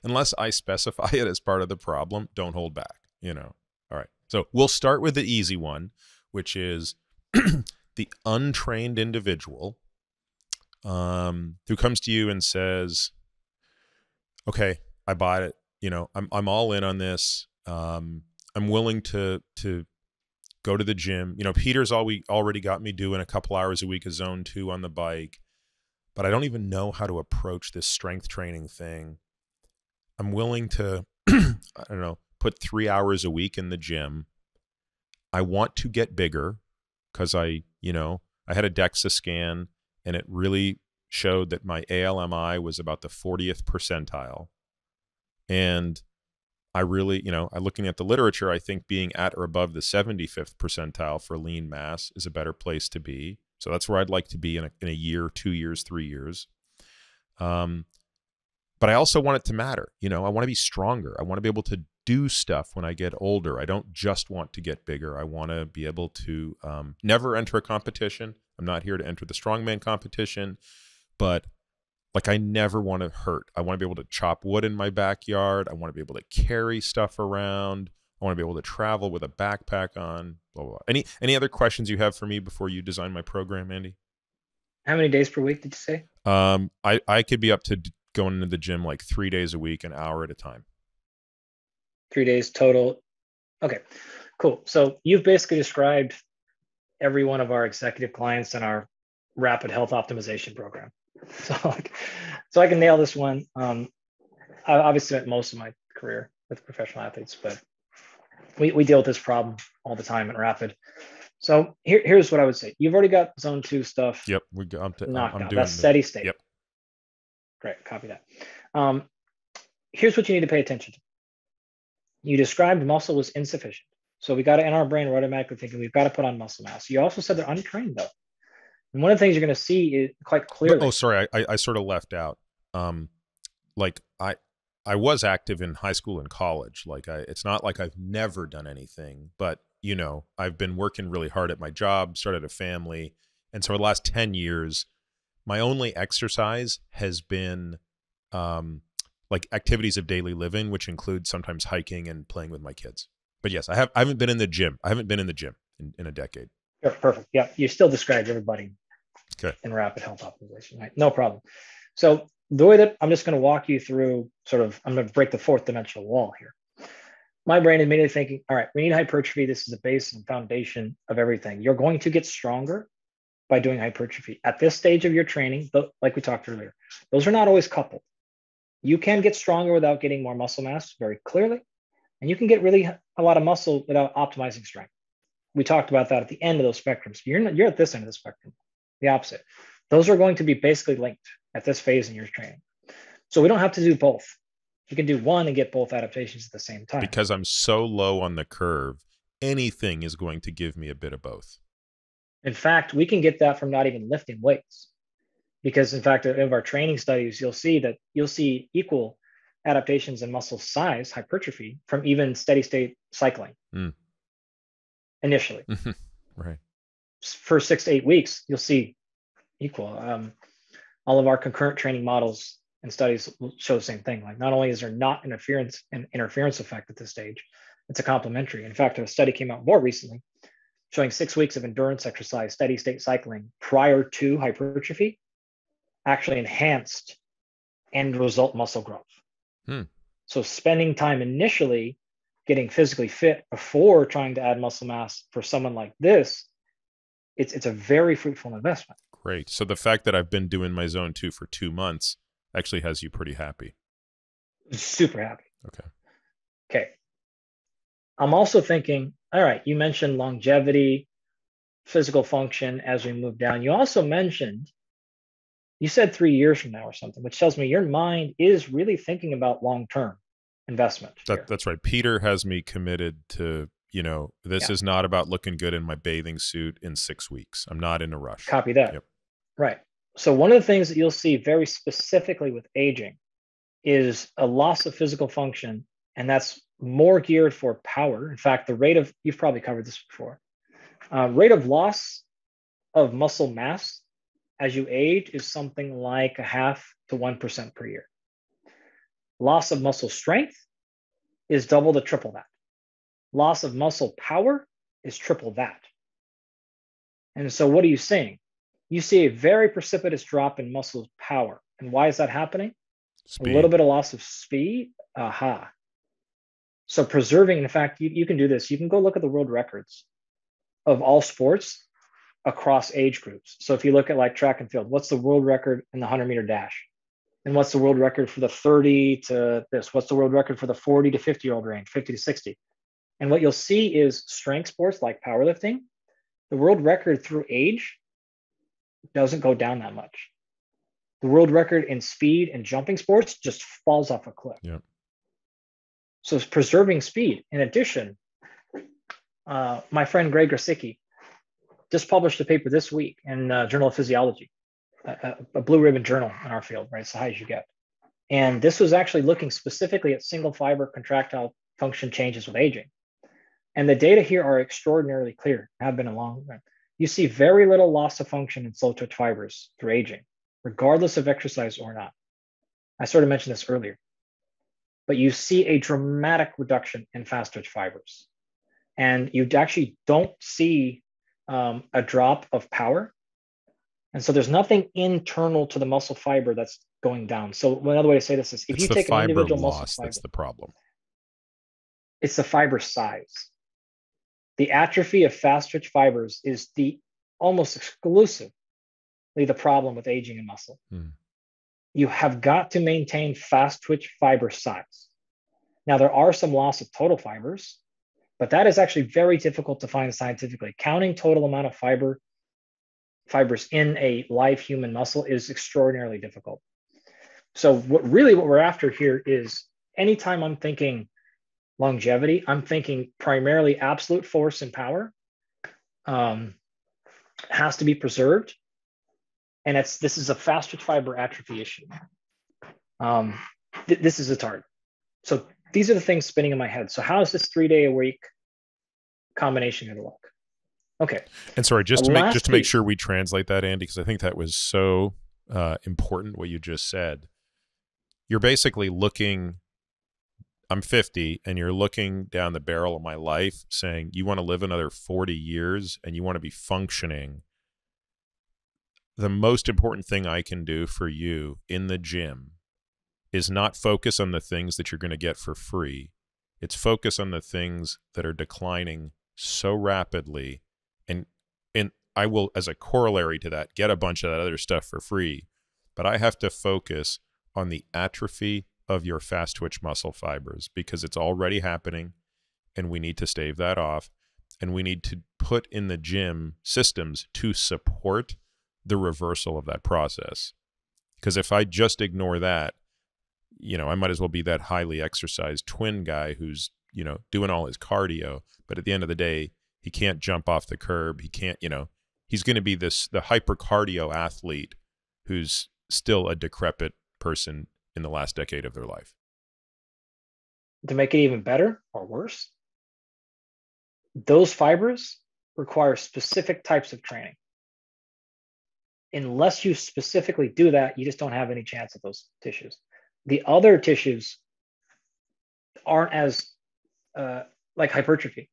unless I specify it as part of the problem, don't hold back, you know? All right. So we'll start with the easy one, which is the untrained individual who comes to you and says, okay, I bought it. You know, I'm all in on this. I'm willing to go to the gym. You know, Peter's already got me doing a couple hours a week of zone 2 on the bike, but I don't even know how to approach this strength training thing. I'm willing to, I don't know, put 3 hours a week in the gym. I want to get bigger because I had a DEXA scan and it really showed that my ALMI was about the 40th percentile. And I really, looking at the literature, I think being at or above the 75th percentile for lean mass is a better place to be. So that's where I'd like to be in a year, 2 years, 3 years. But I also want it to matter. I want to be stronger. I want to be able to do stuff when I get older. I don't just want to get bigger. I want to be able to never enter a competition. I'm not here to enter the strongman competition, but I never want to hurt. I want to be able to chop wood in my backyard. I want to be able to carry stuff around. I want to be able to travel with a backpack on, blah, blah, blah. Any other questions you have for me before you design my program, Andy? How many days per week did you say? I could be up to going into the gym 3 days a week, an hour at a time. 3 days total. Okay, cool. So you've basically described every one of our executive clients in our rapid health optimization program. So I can nail this one. I obviously spent most of my career with professional athletes, but we deal with this problem all the time in rapid. So here's what I would say. You've already got zone 2 stuff. Yep, I'm doing that's steady state. Yep. Great, copy that. Here's what you need to pay attention to. You described muscle was insufficient. So we got to, in our brain, we're automatically thinking we've got to put on muscle mass. You also said they're untrained though. And one of the things you're going to see is quite clearly. Oh, sorry, I sort of left out. I was active in high school and college. It's not like I've never done anything, but I've been working really hard at my job, started a family, and so for the last 10 years, my only exercise has been activities of daily living, which include sometimes hiking and playing with my kids. But yes, I haven't been in the gym. I haven't been in the gym in a decade. Sure, perfect. Yeah, you still described everybody in rapid health optimization, right? No problem. So the way that I'm just going to walk you through I'm going to break the 4th dimensional wall here. My brain is immediately thinking, all right, we need hypertrophy. This is the base and foundation of everything. You're going to get stronger by doing hypertrophy. At this stage of your training, like we talked earlier, those are not always coupled. You can get stronger without getting more muscle mass very clearly, and you can get really a lot of muscle without optimizing strength. We talked about that at the end of those spectrums. You're at this end of the spectrum, the opposite. Those are going to be basically linked at this phase in your training. So we don't have to do both. You can do one and get both adaptations at the same time. Because I'm so low on the curve, anything is going to give me a bit of both. In fact, we can get that from not even lifting weights. Because in fact, of our training studies, you'll see equal adaptations in muscle size, hypertrophy, from even steady state cycling. Initially. Right. For 6 to 8 weeks, you'll see equal. All of our concurrent training models and studies will show the same thing. Not only is there not an interference effect at this stage, it's a complementary. In fact, a study came out more recently showing 6 weeks of endurance exercise, steady state cycling prior to hypertrophy actually enhanced end result muscle growth. So spending time initially getting physically fit before trying to add muscle mass for someone like this, it's a very fruitful investment. Great. So the fact that I've been doing my zone 2 for 2 months actually has you pretty happy. Super happy. Okay. I'm also thinking, all right, you mentioned longevity, physical function as we move down. You also mentioned, you said 3 years from now or something, which tells me your mind is really thinking about long-term investment. That's right. Peter has me committed to This Yeah. is not about looking good in my bathing suit in 6 weeks. I'm not in a rush. Copy that. Yep. Right. So one of the things that you'll see very specifically with aging is a loss of physical function, and that's more geared for power. In fact, the rate of, you've probably covered this before, rate of loss of muscle mass as you age is something like 0.5 to 1% per year. Loss of muscle strength is double to triple that. Loss of muscle power is triple that. And so what are you seeing? You see a very precipitous drop in muscle power. And why is that happening? Speed. A little bit of loss of speed. Aha. So preserving, in fact, you can do this. You can go look at the world records of all sports across age groups. So if you look at like track and field, what's the world record in the 100-meter dash? And what's the world record for the 30 to this? What's the world record for the 40 to 50-year-old range, 50 to 60? And what you'll see is strength sports like powerlifting, the world record through age doesn't go down that much. The world record in speed and jumping sports just falls off a cliff. Yep. So it's preserving speed. In addition, my friend Greg Grosicki just published a paper this week in Journal of Physiology, a blue ribbon journal in our field, right? It's the highest you get. And this was actually looking specifically at single fiber contractile function changes with aging. And the data here are extraordinarily clear, have been a long time. You see very little loss of function in slow twitch fibers through aging, regardless of exercise or not. I sort of mentioned this earlier, but you see a dramatic reduction in fast twitch fibers. And you actually don't see a drop of power. And so there's nothing internal to the muscle fiber that's going down. So another way to say this is, if you take an individual muscle fiber, that's the problem. It's the fiber size. The atrophy of fast twitch fibers is the almost exclusively the problem with aging in muscle. You have got to maintain fast twitch fiber size. Now, there are some loss of total fibers, but that is actually very difficult to find scientifically. Counting total amount of fibers in a live human muscle is extraordinarily difficult. So what we're after here is, anytime I'm thinking longevity, I'm thinking primarily absolute force and power has to be preserved. And this is a fast twitch fiber atrophy issue. This is a target. So these are the things spinning in my head. So how is this 3-day-a-week combination going to look? Okay. And sorry, just to make sure we translate that, Andy, because I think that was so important what you just said. You're basically looking, I'm 50, and you're looking down the barrel of my life saying, you want to live another 40 years and you want to be functioning. The most important thing I can do for you in the gym is not focus on the things that you're going to get for free. It's focus on the things that are declining so rapidly. And I will, as a corollary to that, get a bunch of that other stuff for free. But I have to focus on the atrophy of your fast twitch muscle fibers, because it's already happening and we need to stave that off. And we need to put in the gym systems to support the reversal of that process. Because if I just ignore that, I might as well be that highly exercised twin guy who's, doing all his cardio, but at the end of the day, he can't jump off the curb. He can't, he's going to be the hypercardio athlete who's still a decrepit person in the last decade of their life. To make it even better or worse, those fibers require specific types of training. Unless you specifically do that, you just don't have any chance at those tissues. The other tissues aren't as like hypertrophy.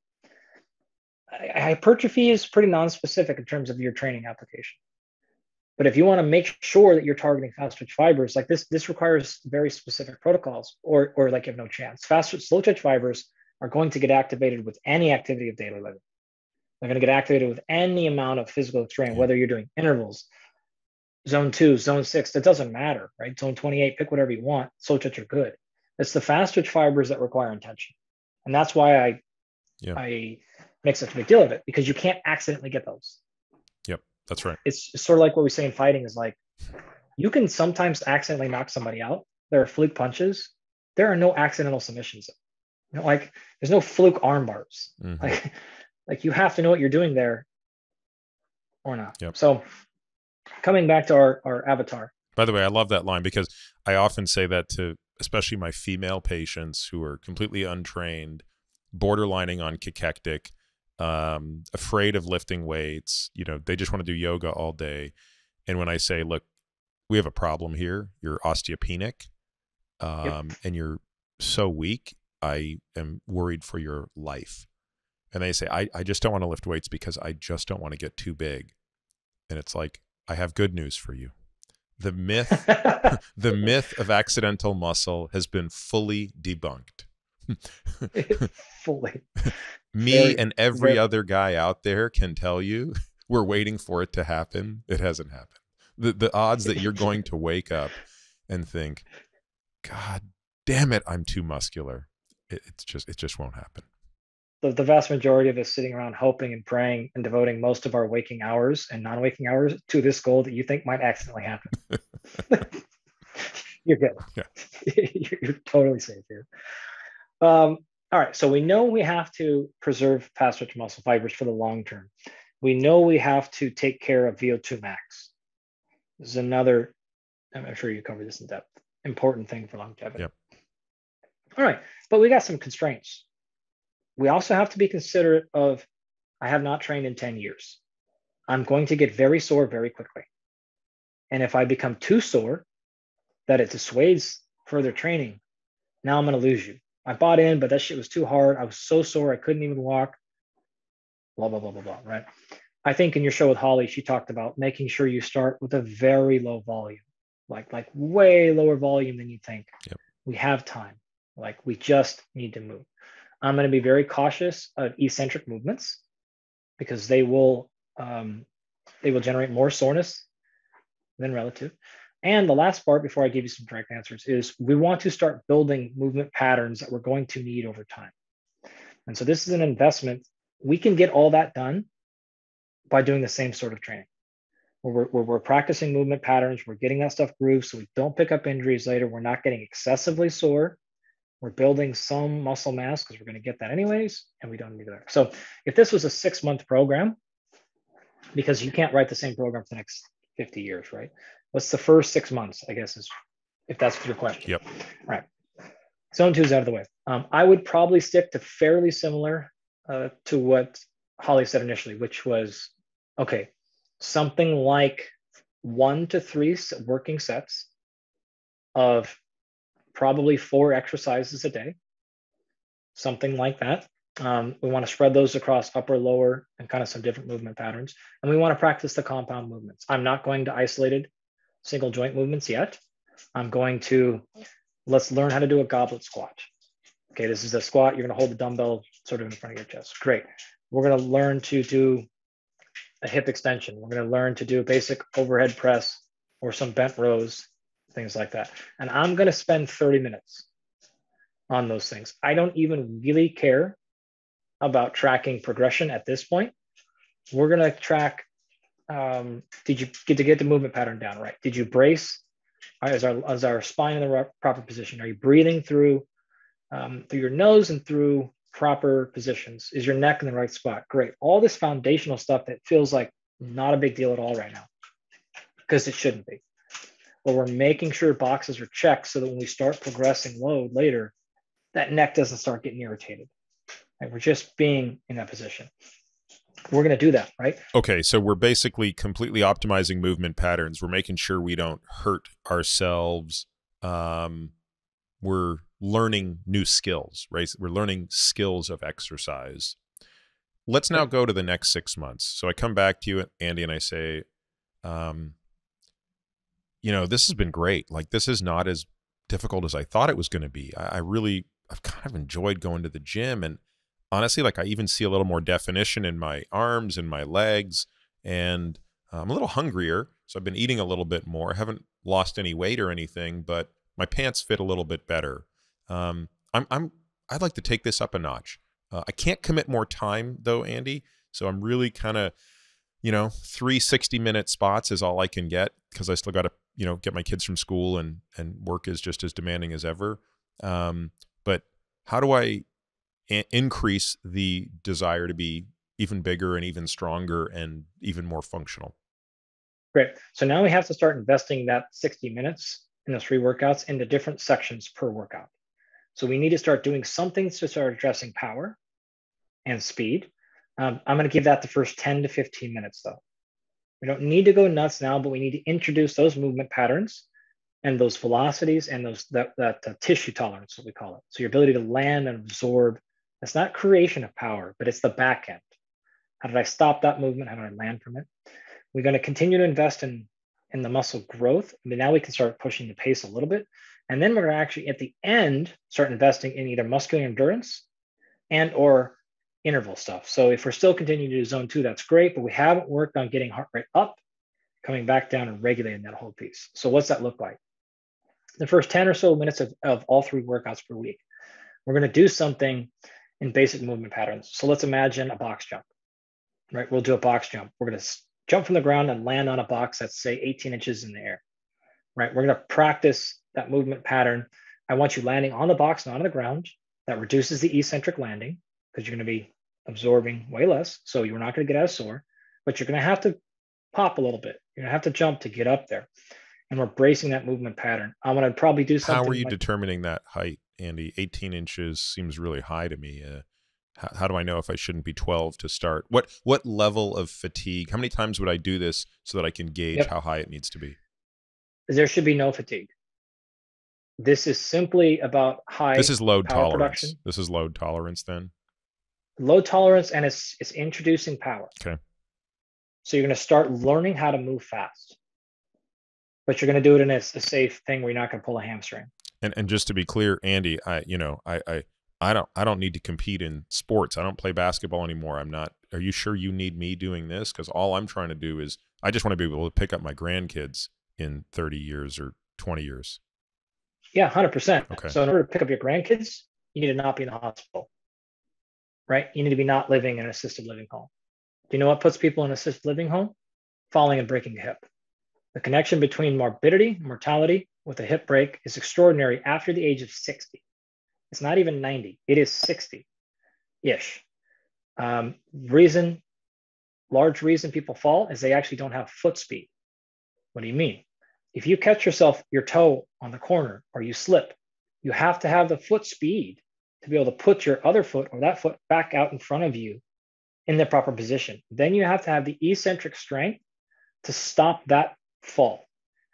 Hypertrophy is pretty non-specific in terms of your training application. But if you want to make sure that you're targeting fast twitch fibers, like this requires very specific protocols, or like you have no chance. Slow twitch fibers are going to get activated with any activity of daily living. They're going to get activated with any amount of physical training, whether you're doing intervals, zone 2, zone 6, that doesn't matter, right? Zone 28, pick whatever you want. Slow twitch are good. It's the fast twitch fibers that require intention. And that's why I make such a big deal of it, because you can't accidentally get those. Yep, that's right. It's sort of like what we say in fighting is like, you can sometimes accidentally knock somebody out. There are fluke punches. There are no accidental submissions. Like there's no fluke arm bars. Mm-hmm. Like you have to know what you're doing there or not. Yep. So coming back to our avatar. By the way, I love that line because I often say that to especially my female patients who are completely untrained, borderlining on cachectic, afraid of lifting weights. They just want to do yoga all day. And when I say, look, we have a problem here. You're osteopenic, Yep. and you're so weak. I am worried for your life. And they say, I just don't want to lift weights because I just don't want to get too big. And it's like, I have good news for you. The myth of accidental muscle has been fully debunked. Fully. Me and every other guy out there can tell you we're waiting for it to happen. It hasn't happened. The odds that you're going to wake up and think, God damn it, I'm too muscular. It just won't happen. The vast majority of us sitting around hoping and praying and devoting most of our waking hours and non-waking hours to this goal that you think might accidentally happen. You're good. Yeah. You're totally safe here. All right. So we know we have to preserve past stretch muscle fibers for the long term. We know we have to take care of VO2 max. This is another, I'm sure you covered this in depth, important thing for longevity. Yep. All right. But we got some constraints. We also have to be considerate of, I have not trained in 10 years. I'm going to get very sore very quickly. And if I become too sore that it dissuades further training, now I'm going to lose you. I bought in, but that shit was too hard. I was so sore, I couldn't even walk. Blah, blah, blah, blah, blah, right? I think in your show with Holly, she talked about making sure you start with a very low volume, like way lower volume than you think. Yep. We have time. Like we just need to move. I'm going to be very cautious of eccentric movements because they will generate more soreness than relative. And the last part before I give you some direct answers is we want to start building movement patterns that we're going to need over time. And so this is an investment. We can get all that done by doing the same sort of training. We're practicing movement patterns. We're getting that stuff grooved so we don't pick up injuries later. We're not getting excessively sore. We're building some muscle mass because we're going to get that anyways, and we don't need that. So if this was a 6-month program, because you can't write the same program for the next 50 years, right? What's the first 6 months, I guess, is if that's your question. Yep. All right. Zone 2 is out of the way. I would probably stick to fairly similar to what Holly said initially, which was, okay, something like 1 to 3 working sets of probably 4 exercises a day, something like that. We want to spread those across upper, lower, and kind of some different movement patterns. And we want to practice the compound movements. I'm not going to isolated single joint movements yet. I'm going to, let's learn how to do a goblet squat. Okay, this is a squat. You're going to hold the dumbbell sort of in front of your chest. Great. We're going to learn to do a hip extension. We're going to learn to do a basic overhead press or some bent rows, things like that. And I'm going to spend 30 minutes on those things. I don't even really care about tracking progression at this point. We're going to track, did you get the movement pattern down right? Did you brace? Is our spine in the proper position? Are you breathing through your nose and through proper positions? Is your neck in the right spot? Great. All this foundational stuff that feels like not a big deal at all right now, because it shouldn't be. But we're making sure boxes are checked so that when we start progressing load later, that neck doesn't start getting irritated. Right? We're just being in that position. We're going to do that, right? Okay, so we're basically completely optimizing movement patterns. We're making sure we don't hurt ourselves. We're learning new skills, right? We're learning skills of exercise. Let's now go to the next 6 months. So I come back to you, Andy, and I say, this has been great. Like, this is not as difficult as I thought it was going to be. I've kind of enjoyed going to the gym, and honestly, like, I even see a little more definition in my arms and my legs, and I'm a little hungrier. So I've been eating a little bit more. I haven't lost any weight or anything, but my pants fit a little bit better. I'd like to take this up a notch. I can't commit more time though, Andy. So I'm really kind of, 3 60-minute spots is all I can get because I still got to, get my kids from school and work is just as demanding as ever. But how do I increase the desire to be even bigger and even stronger and even more functional. Great. So now we have to start investing that 60 minutes in those 3 workouts into different sections per workout. So we need to start doing something to start addressing power and speed. I'm going to give that the first 10 to 15 minutes though. We don't need to go nuts now, but we need to introduce those movement patterns and those velocities and that tissue tolerance, what we call it. So your ability to land and absorb. It's not creation of power, but it's the back end. How did I stop that movement? How did I land from it? We're going to continue to invest in the muscle growth. I mean, now we can start pushing the pace a little bit. And then we're going to actually, at the end, start investing in either muscular endurance and or interval stuff. So if we're still continuing to do zone 2, that's great, but we haven't worked on getting heart rate up, coming back down and regulating that whole piece. So what's that look like? The first 10 or so minutes of all 3 workouts per week, we're going to do something in basic movement patterns. So let's imagine a box jump, right? We'll do a box jump. We're going to jump from the ground and land on a box that's say 18 inches in the air, right? We're going to practice that movement pattern. I want you landing on the box, not on the ground. That reduces the eccentric landing because you're going to be absorbing way less. So you're not going to get as sore, but you're going to have to pop a little bit. You're going to have to jump to get up there. And we're bracing that movement pattern. I'm going to probably do something. How are you determining that height, Andy? 18 inches seems really high to me. How do I know if I shouldn't be 12 to start? What level of fatigue? How many times would I do this so that I can gauge how high it needs to be? There should be no fatigue. This is simply about high. This is load power tolerance. Production. This is load tolerance then. Low tolerance, and it's introducing power. Okay. So you're going to start learning how to move fast, but you're going to do it in a safe thing where you're not going to pull a hamstring. And just to be clear, Andy, I don't need to compete in sports. I don't play basketball anymore. I'm not. Are you sure you need me doing this? Because all I'm trying to do is I just want to be able to pick up my grandkids in 30 years or 20 years. Yeah, 100%. Okay. So in order to pick up your grandkids, you need to not be in the hospital, right? You need to be not living in an assisted living home. Do you know what puts people in an assisted living home? Falling and breaking a hip. The connection between morbidity and mortality with a hip break is extraordinary after the age of 60. It's not even 90. It is 60-ish. Large reason people fall is they actually don't have foot speed. What do you mean? If you catch your toe on the corner or you slip, you have to have the foot speed to be able to put your other foot or that foot back out in front of you in the proper position. Then you have to have the eccentric strength to stop that fall.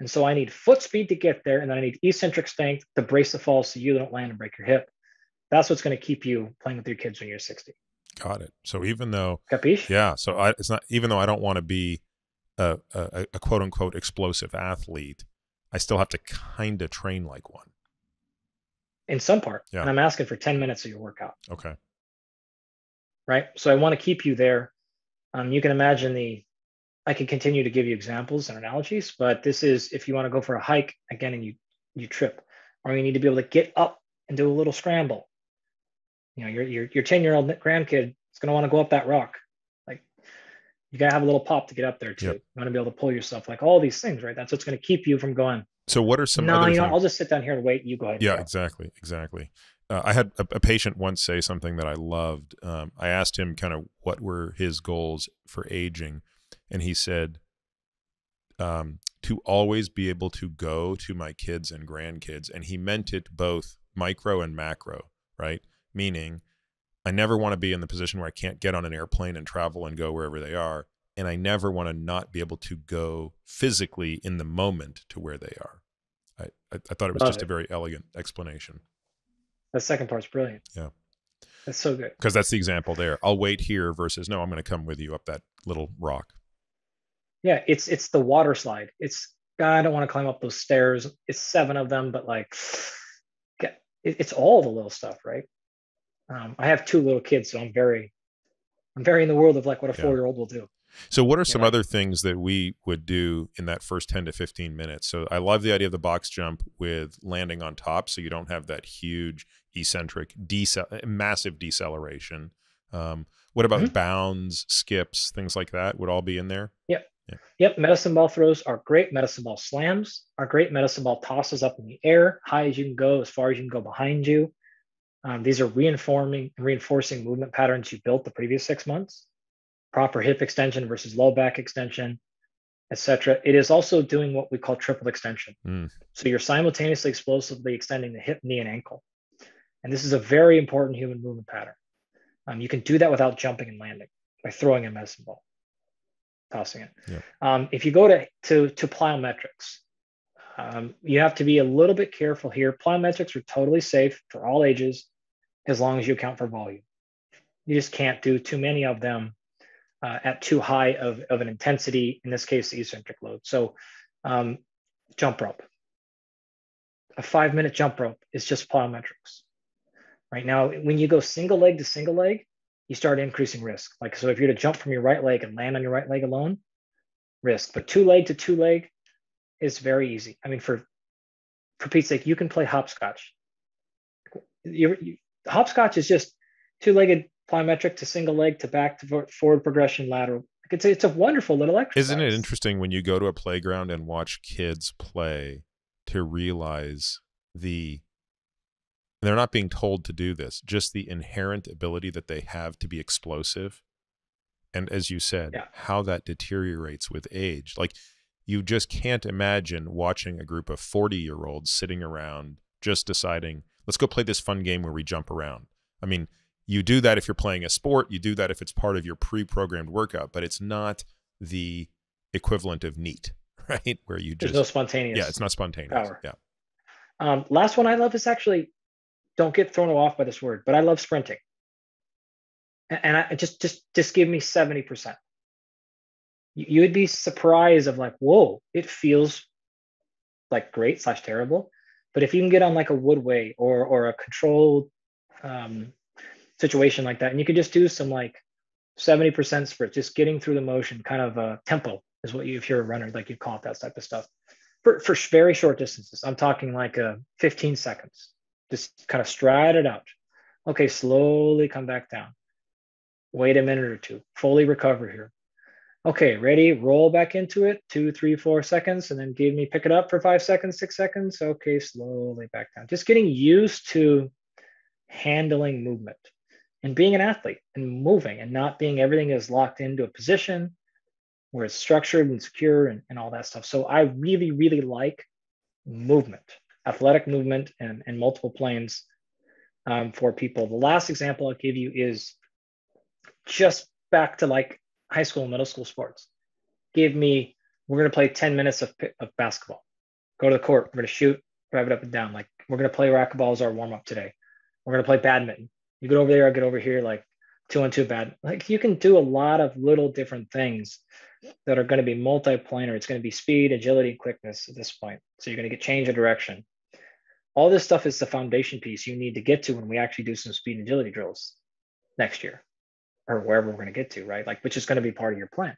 And so I need foot speed to get there, and then I need eccentric strength to brace the fall so you don't land and break your hip. That's what's going to keep you playing with your kids when you're 60. Got it. So even though, Capiche? Yeah. So it's not, even though I don't want to be a quote unquote explosive athlete, I still have to kind of train like one. In some part. Yeah. And I'm asking for 10 minutes of your workout. Okay. Right. So I want to keep you there. You can imagine I can continue to give you examples and analogies, but this is if you want to go for a hike again and you trip, or you need to be able to get up and do a little scramble. You know, your 10-year-old grandkid is going to want to go up that rock. Like you got to have a little pop to get up there too. Yep. You want to be able to pull yourself, like all these things, right? That's what's going to keep you from going. So what are some other things? I'll just sit down here and wait. You go ahead. Yeah, exactly. I had a patient once say something that I loved. I asked him kind of what were his goals for aging, and he said, to always be able to go to my kids and grandkids. And he meant it both micro and macro, right? Meaning I never want to be in the position where I can't get on an airplane and travel and go wherever they are. And I never want to not be able to go physically in the moment to where they are. I thought it was just a very elegant explanation. The second part's brilliant. Yeah. That's so good. Because that's the example there. I'll wait here versus, no, I'm going to come with you up that little rock. Yeah, it's the water slide. I don't want to climb up those stairs. It's 7 of them, but like, it's all the little stuff, right? I have 2 little kids, so I'm very in the world of like what a 4-year-old will do. So what are some other things that we would do in that first 10 to 15 minutes? So I love the idea of the box jump with landing on top, so you don't have that huge eccentric, massive deceleration. What about bounds, skips, things like that would all be in there? Yep. Medicine ball throws are great. Medicine ball slams are great. Medicine ball tosses up in the air, high as you can go, as far as you can go behind you. These are reinforcing movement patterns you built the previous 6 months, proper hip extension versus low back extension, etc. It is also doing what we call triple extension. So you're simultaneously explosively extending the hip, knee, and ankle. And this is a very important human movement pattern. You can do that without jumping and landing by throwing a medicine ball, tossing it. Yep. If you go to plyometrics, you have to be a little bit careful here. Plyometrics are totally safe for all ages as long as you account for volume. You just can't do too many of them at too high of an intensity, in this case, the eccentric load. So jump rope. A 5-minute jump rope is just plyometrics. Right now, when you go single leg to single leg, you start increasing risk. Like, so if you're to jump from your right leg and land on your right leg alone, risk. But 2-leg to 2-leg is very easy. I mean, for Pete's sake, you can play hopscotch. Hopscotch is just 2-legged plyometric to single leg to back to forward progression lateral. It's a wonderful little exercise. Isn't it interesting when you go to a playground and watch kids play to realize they're not being told to do this, just the inherent ability that they have to be explosive. And as you said, how that deteriorates with age. Like, you just can't imagine watching a group of 40-year-olds sitting around just deciding, let's go play this fun game where we jump around. I mean, you do that if you're playing a sport, you do that if it's part of your pre-programmed workout, but it's not the equivalent of NEAT, right? Where you just... There's no spontaneous. Yeah, it's not spontaneous. Power. Yeah. Last one I love is actually, don't get thrown off by this word, but I love sprinting. And I just give me 70%. You would be surprised of like, whoa, it feels like great / terrible. But if you can get on like a woodway or a controlled situation like that, and you could just do some like 70% sprint, just getting through the motion, kind of tempo is what if you're a runner, like you call it, that type of stuff. For very short distances, I'm talking like 15 seconds. Just kind of stride it out. Okay, slowly come back down. Wait a minute or two. Fully recover here. Okay, ready? Roll back into it. 2, 3, 4 seconds, and then pick it up for 5 seconds, 6 seconds. Okay, slowly back down. Just getting used to handling movement and being an athlete and moving and not being everything is locked into a position where it's structured and secure and all that stuff. So I really, really like movement, athletic movement and multiple planes for people. The last example I'll give you is just back to like high school and middle school sports. We're going to play 10 minutes of basketball. Go to the court. We're going to shoot, drive it up and down. Like, we're going to play racquetball as our warm up today. We're going to play badminton. You get over there, I get over here, like 2-on-2 bad. Like, you can do a lot of little different things that are going to be multi-planar. It's going to be speed, agility, and quickness at this point. So you're going to get change of direction. All this stuff is the foundation piece you need to get to when we actually do some speed and agility drills next year, or wherever we're going to get to, right? Like, which is going to be part of your plan.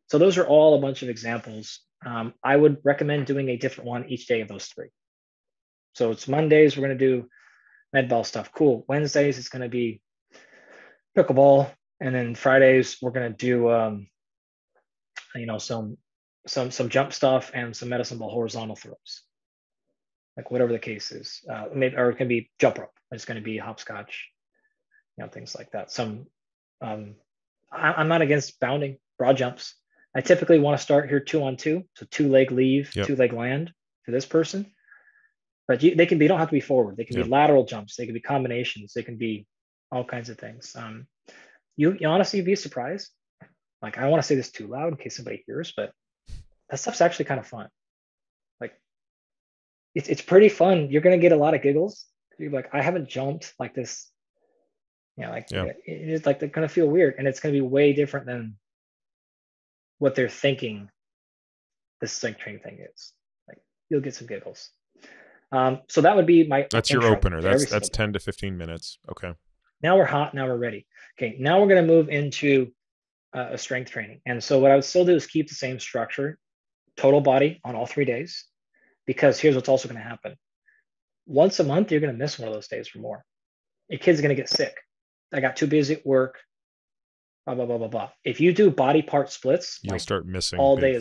So those are all a bunch of examples. I would recommend doing a different one each day of those 3. So it's Mondays, we're going to do med ball stuff. Cool. Wednesdays, it's going to be pickleball. And then Fridays, we're going to do, some jump stuff and some medicine ball horizontal throws. Like, whatever the case is, maybe, or it can be jump rope. It's going to be hopscotch, things like that. I'm not against bounding, broad jumps. I typically want to start here 2-on-2, so 2-leg leave, 2-leg land for this person. But they don't have to be forward. They can be lateral jumps. They can be combinations. They can be all kinds of things. You honestly, you'd be surprised. Like, I don't want to say this too loud in case somebody hears, but that stuff's actually kind of fun. Like, it's pretty fun. You're going to get a lot of giggles. You're like, I haven't jumped like this. It's like they're going to feel weird, and it's going to be way different than what they're thinking this strength training thing is. Like, you'll get some giggles. So that would be my That's your opener. That's 10 to 15 minutes. Okay. Now we're hot. Now we're ready. Okay. Now we're going to move into a strength training. And so what I would still do is keep the same structure, total body on all 3 days, because here's what's also going to happen. Once a month, you're going to miss one of those days or more. Your kid's going to get sick. I got too busy at work, blah, blah, blah, blah, blah. If you do body part splits, you'll start missing all day.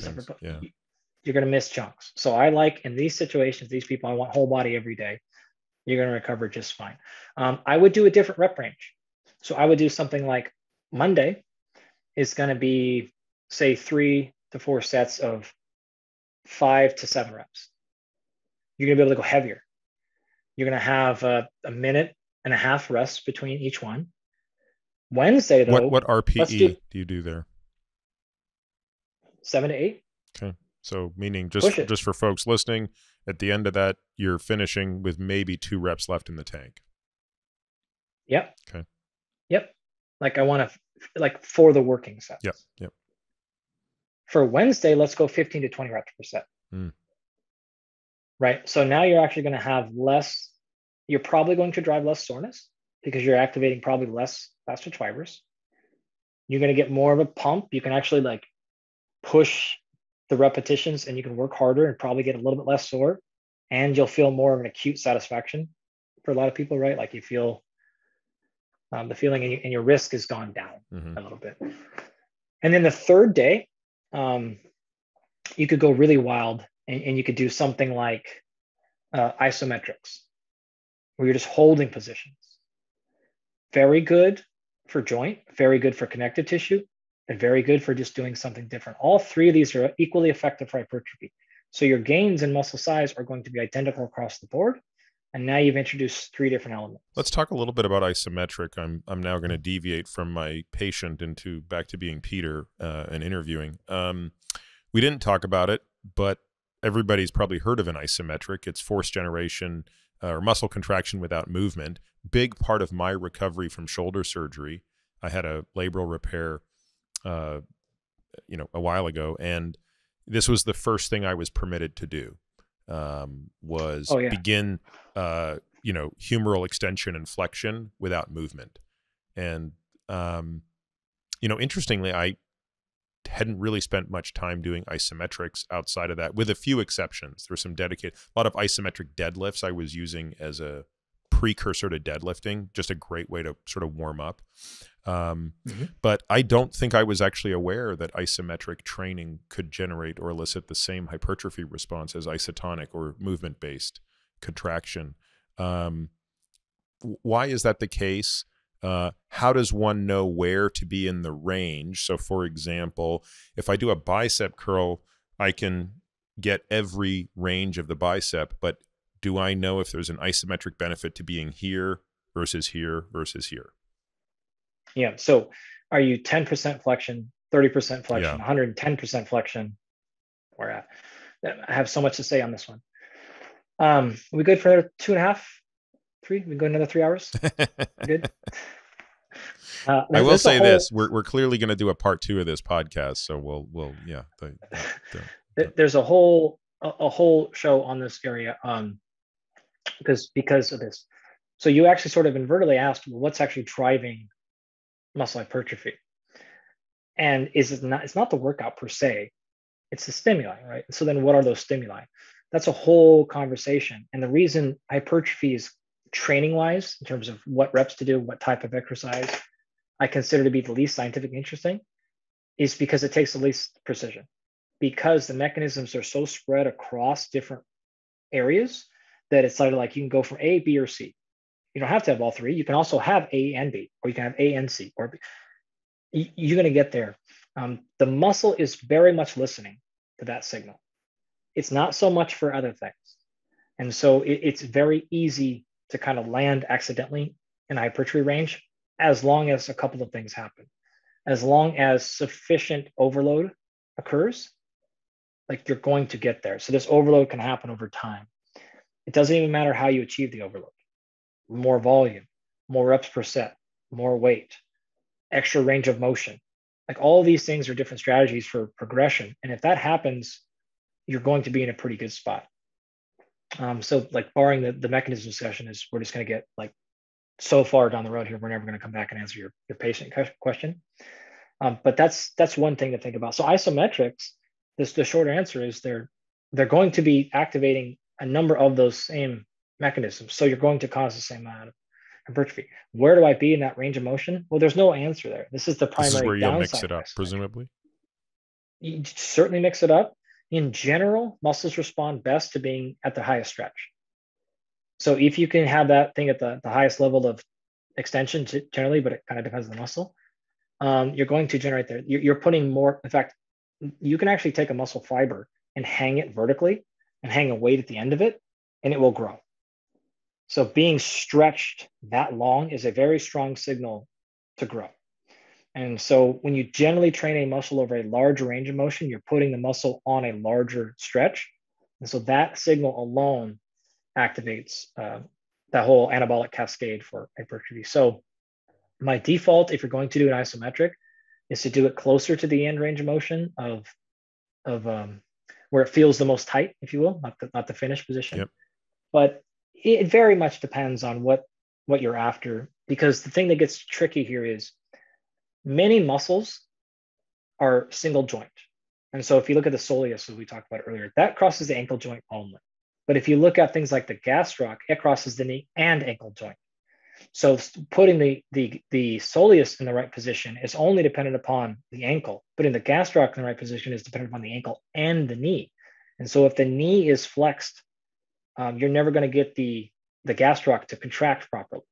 You're going to miss chunks. So I like, in these situations, these people, I want whole body every day. You're going to recover just fine. I would do a different rep range. So I would do something like Monday is going to be, say, 3 to 4 sets of 5 to 7 reps. You're going to be able to go heavier. You're going to have a minute and a half rest between each one. Wednesday, though, what RPE do you do there? 7 to 8. Okay. So meaning just for folks listening, at the end of that, you're finishing with maybe 2 reps left in the tank. Yep. Okay. Yep. Like I want to, like for the working sets. Yep. Yep. For Wednesday, let's go 15 to 20 reps per set. Right. So now you're actually going to have less, you're probably going to drive less soreness because you're activating probably less fast twitch fibers. You're going to get more of a pump. You can actually like push the repetitions and you can work harder and probably get a little bit less sore, and you'll feel more of an acute satisfaction for a lot of people, right? Like you feel the feeling and your risk has gone down a little bit. And then the third day, you could go really wild and you could do something like isometrics, where you're just holding positions. Very good for joint, very good for connective tissue, and very good for just doing something different. All 3 of these are equally effective for hypertrophy. So your gains in muscle size are going to be identical across the board. And now you've introduced 3 different elements. Let's talk a little bit about isometric. I'm now going to deviate from my patient into back to being Peter and interviewing. We didn't talk about it, but everybody's probably heard of an isometric. It's force generation or muscle contraction without movement. Big part of my recovery from shoulder surgery. I had a labral repair a while ago, and this was the first thing I was permitted to do, begin, humeral extension and flexion without movement. And, interestingly, I hadn't really spent much time doing isometrics outside of that, with a few exceptions. There were some a lot of isometric deadlifts I was using as a precursor to deadlifting, just a great way to sort of warm up. But I don't think I was actually aware that isometric training could generate or elicit the same hypertrophy response as isotonic or movement-based contraction. Why is that the case? How does one know where to be in the range? So for example, if I do a bicep curl, I can get every range of the bicep, but do I know if there's an isometric benefit to being here versus here versus here? Yeah. So are you 10% flexion, 30% flexion, 110% flexion? Where at? I have so much to say on this one. We good for 2.5, 3? We go another 3 hours? Good. I will say this: we're clearly going to do a part 2 of this podcast, so we'll There's a whole show on this area because of this. So you actually sort of invertedly asked, well, what's actually driving muscle hypertrophy? And it's not the workout per se, it's the stimuli, right? So then what are those stimuli? That's a whole conversation. And the reason hypertrophy is training wise, in terms of what reps to do, what type of exercise I consider to be the least scientifically interesting, is because it takes the least precision, because the mechanisms are so spread across different areas that it's like you can go from A, B, or C. You don't have to have all 3. You can also have A and B, or you can have A and C, or B. You're going to get there. The muscle is very much listening to that signal. It's not so much for other things. And so it's very easy to kind of land accidentally in hypertrophy range, as long as a couple of things happen. As long as sufficient overload occurs, like you're going to get there. So this overload can happen over time. It doesn't even matter how you achieve the overload. More volume, more reps per set, more weight, extra range of motion. Like all these things are different strategies for progression. And if that happens, you're going to be in a pretty good spot. So like barring the mechanism discussion, is we're just going to get like so far down the road here, we're never going to come back and answer your patient question. But that's one thing to think about. So isometrics, the short answer is they're going to be activating a number of those same mechanisms. So you're going to cause the same amount of hypertrophy. Where do I be in that range of motion? Well, there's no answer there. This is the primary downside. This is where you'll mix it up, presumably. You certainly mix it up. In general, muscles respond best to being at the highest stretch. So if you can have that thing at the highest level of extension generally, but it kind of depends on the muscle, you're going to generate there. You're putting more. In fact, you can actually take a muscle fiber and hang it vertically and hang a weight at the end of it, and it will grow. So being stretched that long is a very strong signal to grow. And so when you generally train a muscle over a large range of motion, you're putting the muscle on a larger stretch. And so that signal alone activates that whole anabolic cascade for hypertrophy. So my default, if you're going to do an isometric, is to do it closer to the end range of motion of where it feels the most tight, if you will, not the finish position. Yep. But it very much depends on what you're after, because the thing that gets tricky here is many muscles are single joint. And so if you look at the soleus, as we talked about earlier, that crosses the ankle joint only. But if you look at things like the gastroc, it crosses the knee and ankle joint. So putting the soleus in the right position is only dependent upon the ankle. Putting the gastroc in the right position is dependent upon the ankle and the knee. And so if the knee is flexed, you're never going to get the gastroc to contract properly.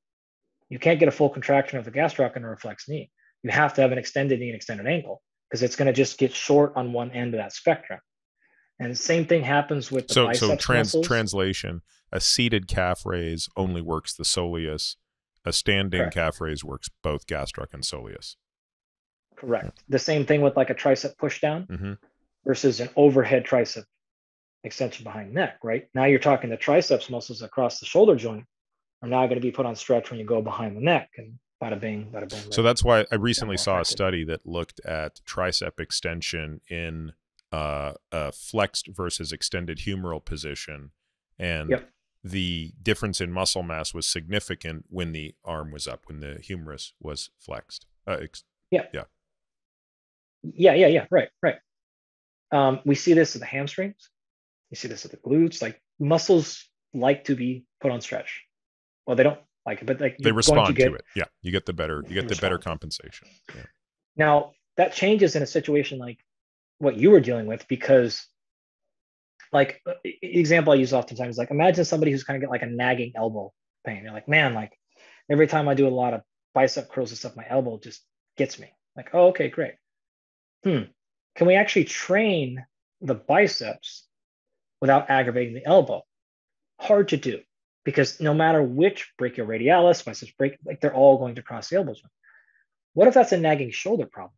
You can't get a full contraction of the gastroc in a reflex knee. You have to have an extended knee and extended ankle, because it's going to just get short on one end of that spectrum. And the same thing happens with the biceps muscles. Translation, a seated calf raise only works the soleus. A standing Correct. calf raise works both gastroc and soleus. Correct. Yeah. The same thing with like a tricep push down versus an overhead tricep extension behind neck, right? Now you're talking the triceps muscles across the shoulder joint are now going to be put on stretch when you go behind the neck, and bada bing, bada boom. So that's why I recently saw a study that looked at tricep extension in a flexed versus extended humeral position, and the difference in muscle mass was significant when the arm was up, when the humerus was flexed. Right. We see this at the hamstrings. You see this at the glutes. Like muscles like to be put on stretch. Well, they don't like it, but like they respond to it. Yeah, you get the better compensation. Yeah. Now that changes in a situation like what you were dealing with, because like example I use oftentimes, like imagine somebody who's kind of got like a nagging elbow pain. You're like, man, like every time I do a lot of bicep curls and stuff, my elbow just gets me. Like, oh, okay, great. Can we actually train the biceps without aggravating the elbow? Hard to do, because no matter which brachioradialis, biceps brachii, like they're all going to cross the elbow joint. What if that's a nagging shoulder problem?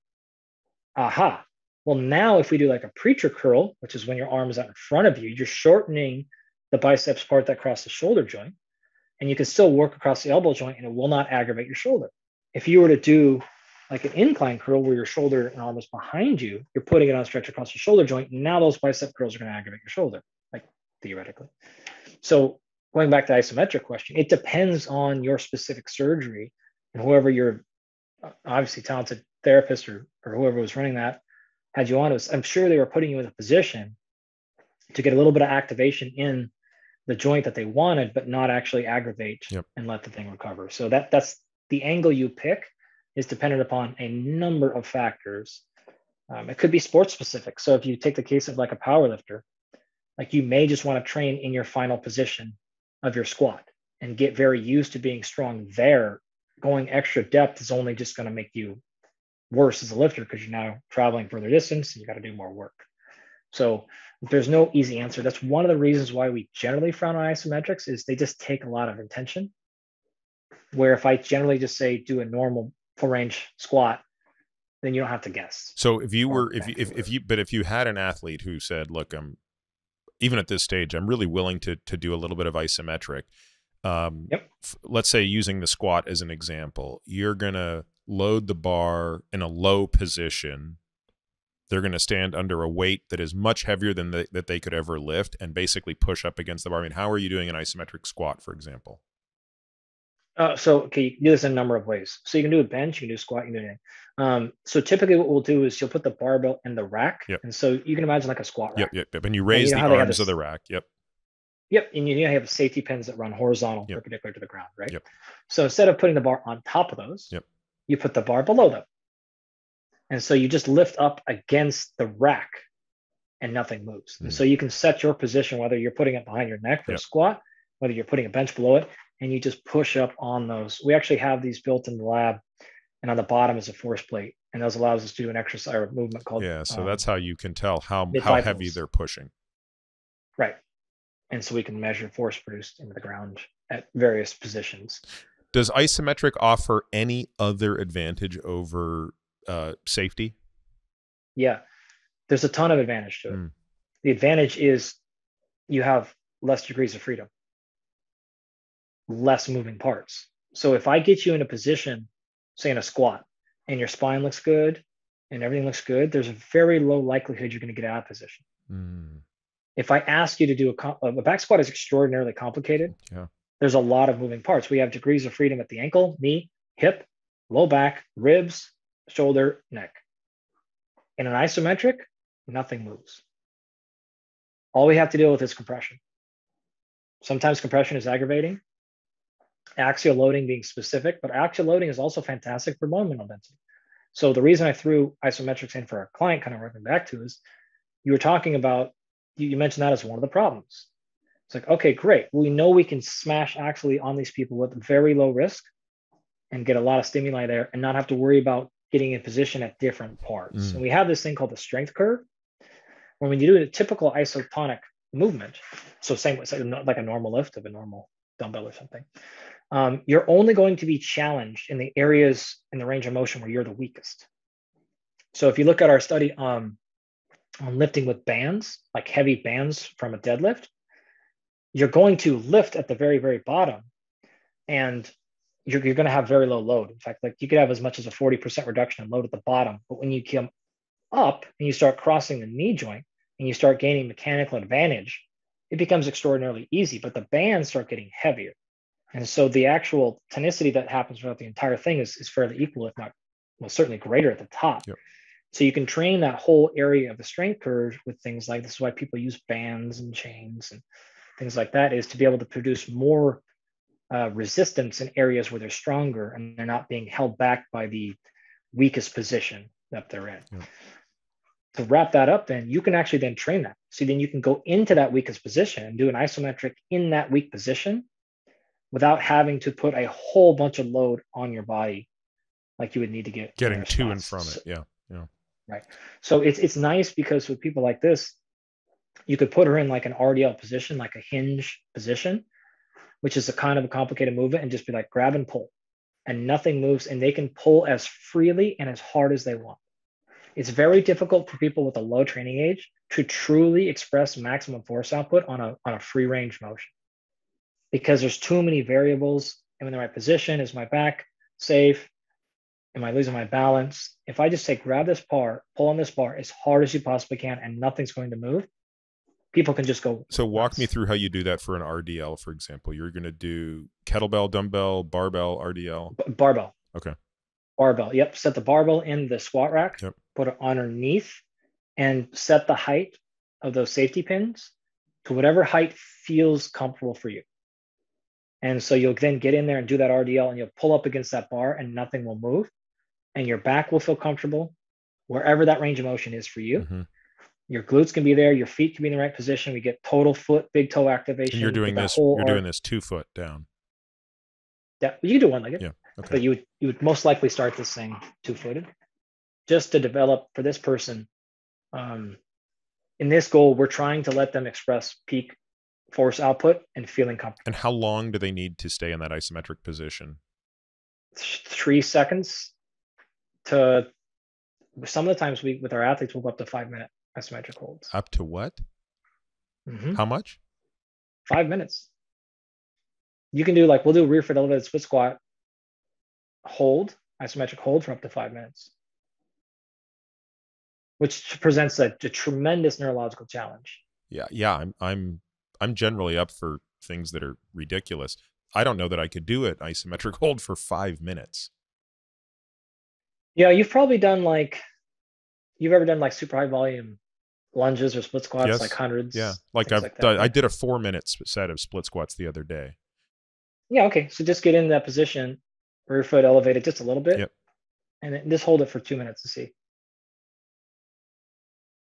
Aha. Well, now if we do like a preacher curl, which is when your arm is out in front of you, you're shortening the biceps part that crosses the shoulder joint, and you can still work across the elbow joint and it will not aggravate your shoulder. If you were to do like an incline curl where your shoulder and arm is behind you, you're putting it on stretch across the shoulder joint. And now those bicep curls are going to aggravate your shoulder, like theoretically. So going back to the isometric question, it depends on your specific surgery and whoever your obviously talented therapist or whoever was running that had you on. I'm sure they were putting you in a position to get a little bit of activation in the joint that they wanted, but not actually aggravate and let the thing recover. So that's the angle you pick is dependent upon a number of factors. It could be sports specific. So if you take the case of like a power lifter, like you may just want to train in your final position of your squat and get very used to being strong there. Going extra depth is only just going to make you worse as a lifter, because you're now traveling further distance and you got to do more work. So there's no easy answer. That's one of the reasons why we generally frown on isometrics, is they just take a lot of intention. Where if I generally just say do a normal full range squat, then you don't have to guess. So if you had an athlete who said, look, even at this stage, I'm really willing to do a little bit of isometric. Let's say using the squat as an example, you're going to load the bar in a low position. They're going to stand under a weight that is much heavier than that they could ever lift, and basically push up against the bar. I mean, how are you doing an isometric squat, for example? So you can do this in a number of ways. So you can do a bench, you can do a squat, you can do anything. So typically what we'll do is you'll put the barbell in the rack. And so you can imagine like a squat rack. And you raise the arms of the rack. And you have safety pins that run horizontal, perpendicular to the ground, right? So instead of putting the bar on top of those, you put the bar below them. And so you just lift up against the rack and nothing moves. And so you can set your position, whether you're putting it behind your neck for a squat, whether you're putting a bench below it, and you just push up on those. We actually have these built in the lab, and on the bottom is a force plate, and those allows us to do an exercise or a movement called so that's how you can tell how mid-thigh heavy pulls. they're pushing. Right. And so we can measure force produced into the ground at various positions. Does isometric offer any other advantage over safety? Yeah, there's a ton of advantage to it. The advantage is you have less degrees of freedom, less moving parts. So if I get you in a position, say in a squat, and your spine looks good and everything looks good, there's a very low likelihood you're going to get out of position. If I ask you to do a back squat, is extraordinarily complicated. Yeah. There's a lot of moving parts. We have degrees of freedom at the ankle, knee, hip, low back, ribs, shoulder, neck. In an isometric, nothing moves. All we have to deal with is compression. Sometimes compression is aggravating. Axial loading being specific, but axial loading is also fantastic for bone mineral density. So the reason I threw isometrics in for our client, kind of working back to, is you were talking about, you mentioned that as one of the problems. It's like, okay, great. We know we can smash axially on these people with very low risk and get a lot of stimuli there and not have to worry about getting in position at different parts. And we have this thing called the strength curve. When you do a typical isotonic movement, so same like a normal lift of a normal dumbbell or something, you're only going to be challenged in the areas in the range of motion where you're the weakest. So if you look at our study on lifting with bands, like heavy bands from a deadlift, you're going to lift at the very, very bottom, and you're going to have very low load. In fact, like you could have as much as a 40% reduction in load at the bottom. But when you come up and you start crossing the knee joint and you start gaining mechanical advantage, it becomes extraordinarily easy. But the bands start getting heavier. And so the actual tonicity that happens throughout the entire thing is fairly equal, if not, well, certainly greater at the top. Yep. So you can train that whole area of the strength curve with things like, this is why people use bands and chains and things like that, is to be able to produce more resistance in areas where they're stronger and they're not being held back by the weakest position that they're in. Yep. To wrap that up, then you can actually then train that. So then you can go into that weakest position and do an isometric in that weak position without having to put a whole bunch of load on your body like you would need to get getting to and from it. Yeah. Right. So it's nice because with people like this, you could put her in like an RDL position, like a hinge position, which is a kind of a complicated movement, and just be like grab and pull, and nothing moves, and they can pull as freely and as hard as they want. It's very difficult for people with a low training age to truly express maximum force output on a free range motion, because there's too many variables. Am I in the right position? Is my back safe? Am I losing my balance? If I just say grab this bar, pull on this bar as hard as you possibly can, and nothing's going to move, people can just go. So walk me through how you do that for an RDL, for example. You're going to do kettlebell, dumbbell, barbell, RDL. Barbell. Okay. Barbell. Yep. Set the barbell in the squat rack. Yep. Put it underneath, and set the height of those safety pins to whatever height feels comfortable for you. And so you'll then get in there and do that RDL, and you'll pull up against that bar, and nothing will move, and your back will feel comfortable wherever that range of motion is for you. Mm-hmm. Your glutes can be there. Your feet can be in the right position. We get total foot, big toe activation. And you're doing this. You're doing this 2 foot down. Yeah, you do one legged. Yeah. Okay. But you would most likely start this thing 2-footed, just to develop for this person. In this goal, we're trying to let them express peak force output and feeling comfortable. And how long do they need to stay in that isometric position? 3 seconds to some of the times with our athletes, we'll go up to 5-minute isometric holds. Up to what? Mm-hmm. How much? 5 minutes. You can do we'll do a rear foot elevated split squat hold, isometric hold for up to 5 minutes, which presents a tremendous neurological challenge. Yeah. I'm generally up for things that are ridiculous. I don't know that I could do it isometric hold for 5 minutes. Yeah, you've probably done you've ever done super high volume lunges or split squats, yes. like hundreds. Yeah, I did a 4-minute set of split squats the other day. Yeah, okay. So just get into that position, rear foot elevated just a little bit, yep. And then just hold it for 2 minutes to see.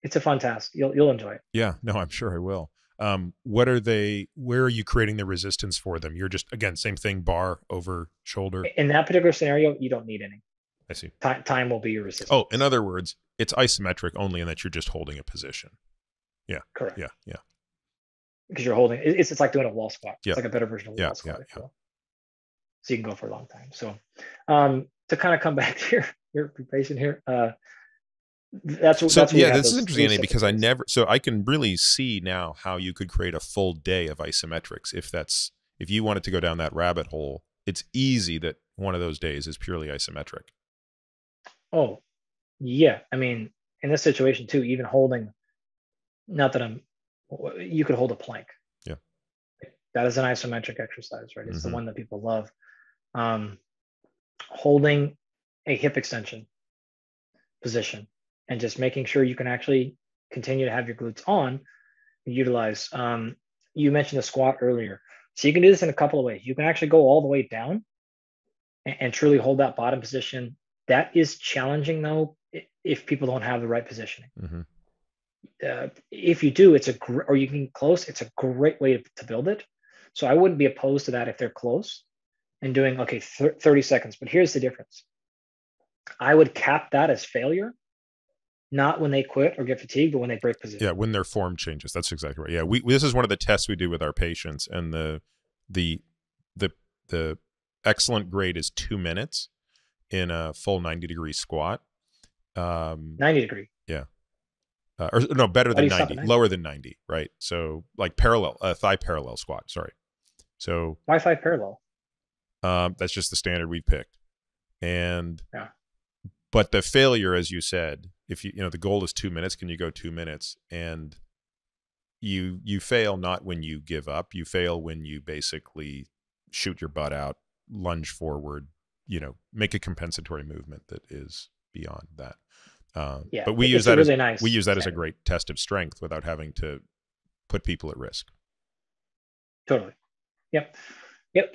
It's a fun task. You'll enjoy it. Yeah, no, I'm sure I will. What are they? Where are you creating the resistance for them? You're just, again, same thing, bar over shoulder. In that particular scenario, you don't need any. I see. Time will be your Oh, in resistance. other words, it's isometric only in that you're just holding a position. Yeah. Correct. Yeah. Yeah. Because you're holding it's like doing a wall squat. Yeah. It's like a better version of a Yeah. wall squat, Yeah. if you will. So you can go for a long time. So to kind of come back to your patient here, that's what Yeah, we have this is those interesting, three Andy, separate because days. I can really see now how you could create a full day of isometrics if you wanted to go down that rabbit hole. It's easy that one of those days is purely isometric. Oh, yeah. I mean, in this situation too, even holding, not that you could hold a plank. Yeah. That is an isometric exercise, right? It's the Mm-hmm. one that people love. Holding a hip extension position and just making sure you can actually continue to have your glutes on, utilize. You mentioned the squat earlier. So you can do this in a couple of ways. You can actually go all the way down and truly hold that bottom position. That is challenging though, if people don't have the right positioning. Mm-hmm. If you do, or you can close, it's a great way to build it. So I wouldn't be opposed to that if they're close and doing, okay, 30 seconds. But here's the difference. I would cap that as failure, not when they quit or get fatigued, but when they break position. Yeah, when their form changes. That's exactly right. Yeah, this is one of the tests we do with our patients, and the excellent grade is 2 minutes in a full 90-degree squat. 90-degree. Yeah. Or no, better Why do than you stop 90, at 90? lower than 90, right? So like parallel, thigh parallel squat. Sorry. So Why thigh parallel? that's just the standard we picked. And Yeah. but the failure, as you said, if the goal is 2 minutes, can you go 2 minutes? And you fail not when you give up. You fail when you basically shoot your butt out, lunge forward, make a compensatory movement that is beyond that. Yeah, but we use that as a great test of strength without having to put people at risk. Totally. Yep.